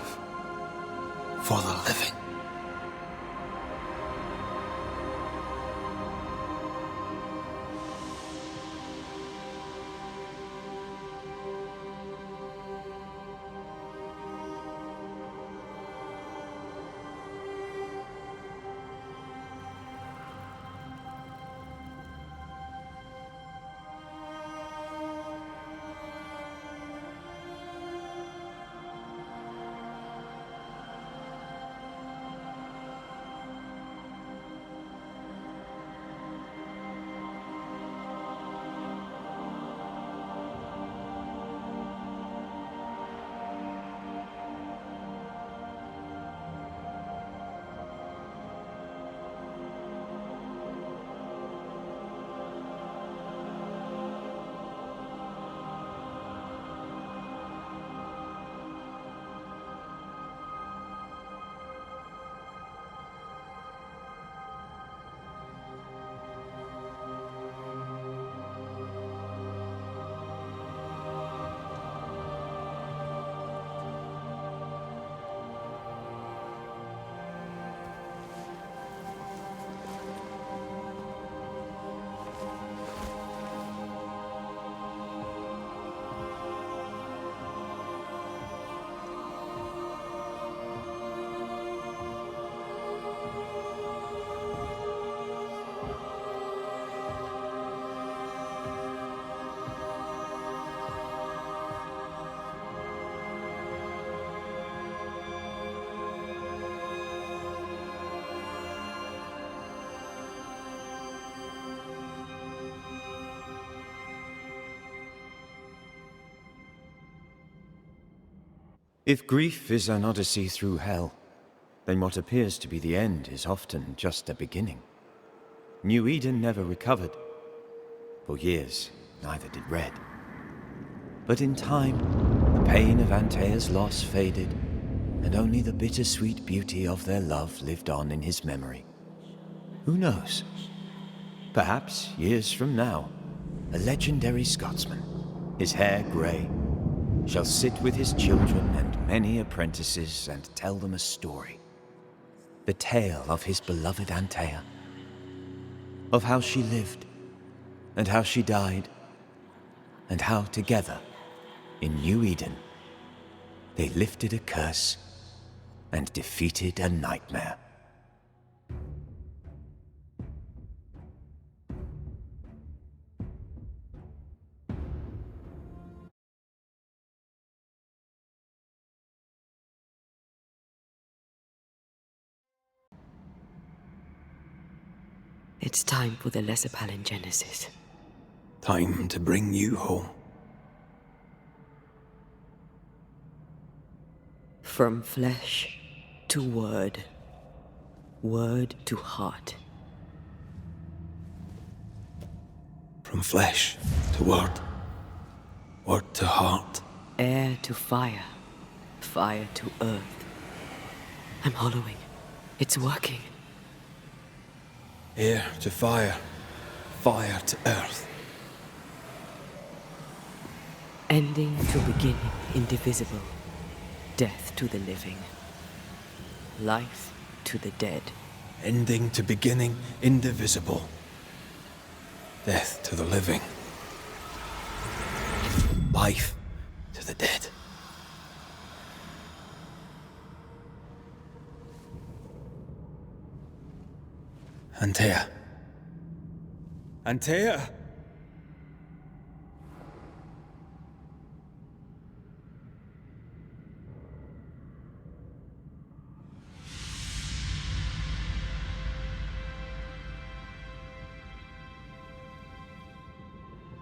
for the living. If grief is an odyssey through hell, then what appears to be the end is often just a beginning. New Eden never recovered. For years, neither did Red. But in time, the pain of Antea's loss faded, and only the bittersweet beauty of their love lived on in his memory. Who knows? Perhaps, years from now, a legendary Scotsman, his hair grey, shall sit with his children and many apprentices and tell them a story. The tale of his beloved Antea. Of how she lived, and how she died, and how together, in New Eden, they lifted a curse and defeated a nightmare. It's time for the lesser palingenesis. Time to bring you home. From flesh to word. Word to heart. From flesh to word. Word to heart. Air to fire. Fire to earth. I'm hollowing. It's working. Air to fire. Fire to earth. Ending to beginning, indivisible. Death to the living. Life to the dead. Ending to beginning, indivisible. Death to the living. Life to the dead. Antea. Antea!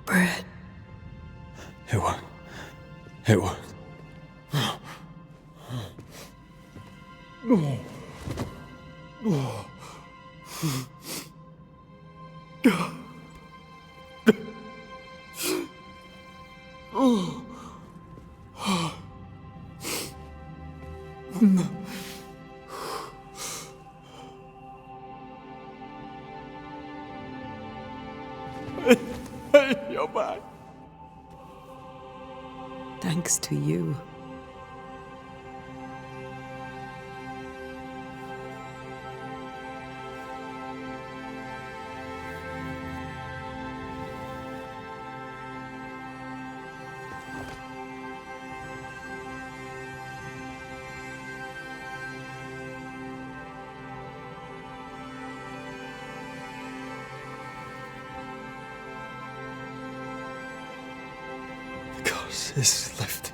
Bread. It was. You're back. Thanks to you. The curse is lifted.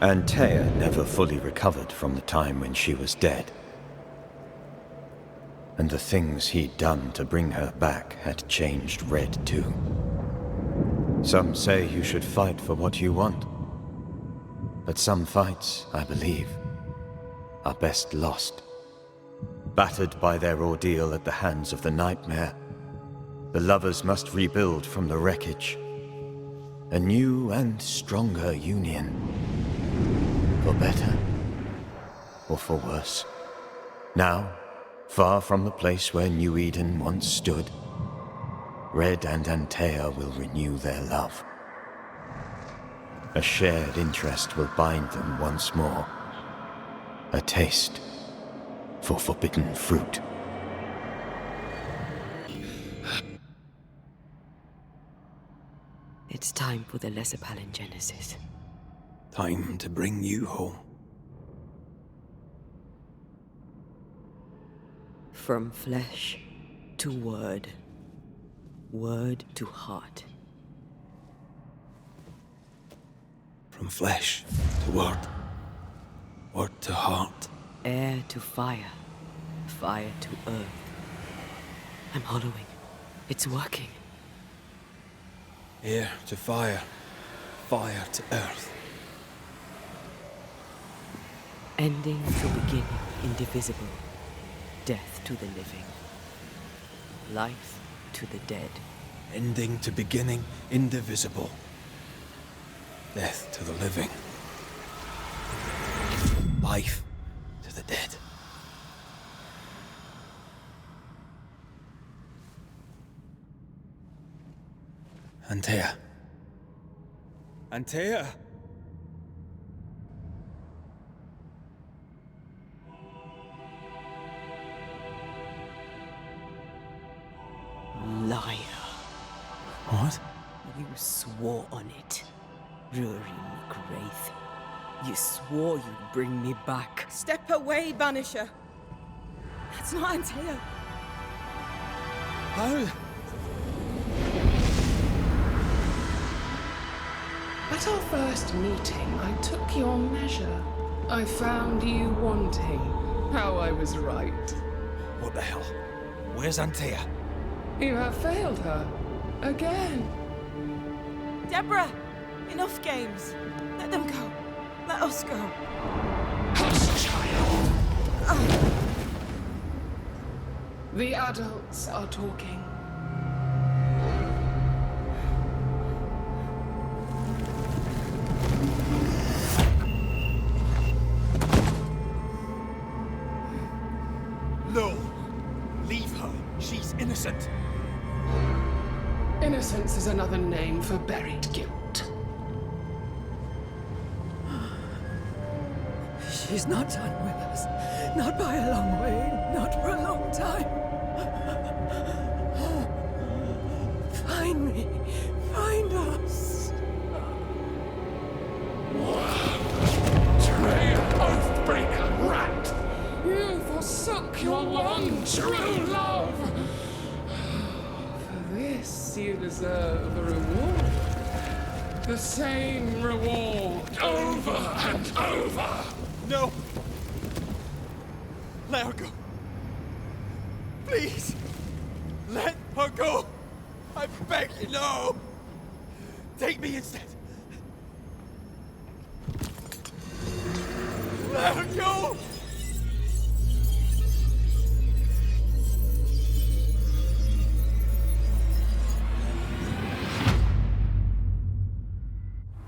Antea never fully recovered from the time when she was dead. And the things he'd done to bring her back had changed Red too. Some say you should fight for what you want. But some fights, I believe, are best lost. Battered by their ordeal at the hands of the nightmare, the lovers must rebuild from the wreckage. A new and stronger union. For better, or for worse. Now, far from the place where New Eden once stood, Red and Antea will renew their love. A shared interest will bind them once more. A taste for forbidden fruit. It's time for the lesser palingenesis. Time to bring you home. From flesh to word. Word to heart. From flesh to word. Word to heart. Air to fire. Fire to earth. I'm hollowing. It's working. Air to fire. Fire to earth. Ending to beginning, indivisible. Death to the living. Life to the dead. Ending to beginning, indivisible. Death to the living. life to the dead. Antea. Antea! Liar. What? You swore on it. Rory McGrath. You swore you'd bring me back. Step away, Banisher. That's not Antea. How? At our first meeting, I took your measure. I found you wanting. How I was right. What the hell? Where's Antea? You have failed her. Again. Deborah! Enough games. Let them go. Let us go. Hush, child! The adults are talking. No! Leave her. She's innocent. Innocence is another name for buried guilt. She's not done with us. Not by a long way. Not for a long time. Find me. Find us. Traitor, oathbreaker, rat! You forsook your one true love! For this you deserve a reward. The same reward over and over! No! Let her go. Please! Let her go! I beg you, no! Take me instead! Let her go!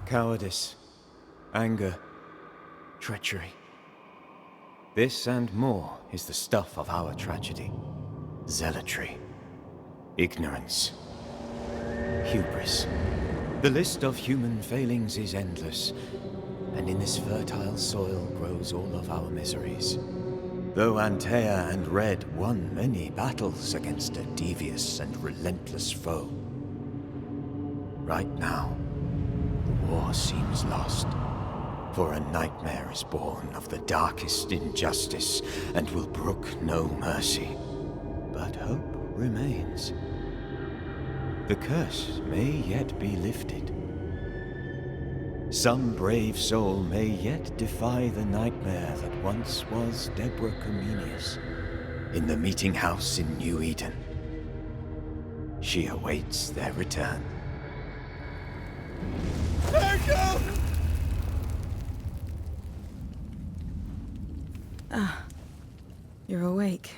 Cowardice, anger, treachery. This and more is the stuff of our tragedy. Zealotry, ignorance, hubris. The list of human failings is endless, and in this fertile soil grows all of our miseries. Though Antea and Red won many battles against a devious and relentless foe, right now, the war seems lost. For a nightmare is born of the darkest injustice and will brook no mercy. But hope remains. The curse may yet be lifted. Some brave soul may yet defy the nightmare that once was Deborah Comenius in the meeting house in New Eden. She awaits their return. Echo! Ah, you're awake.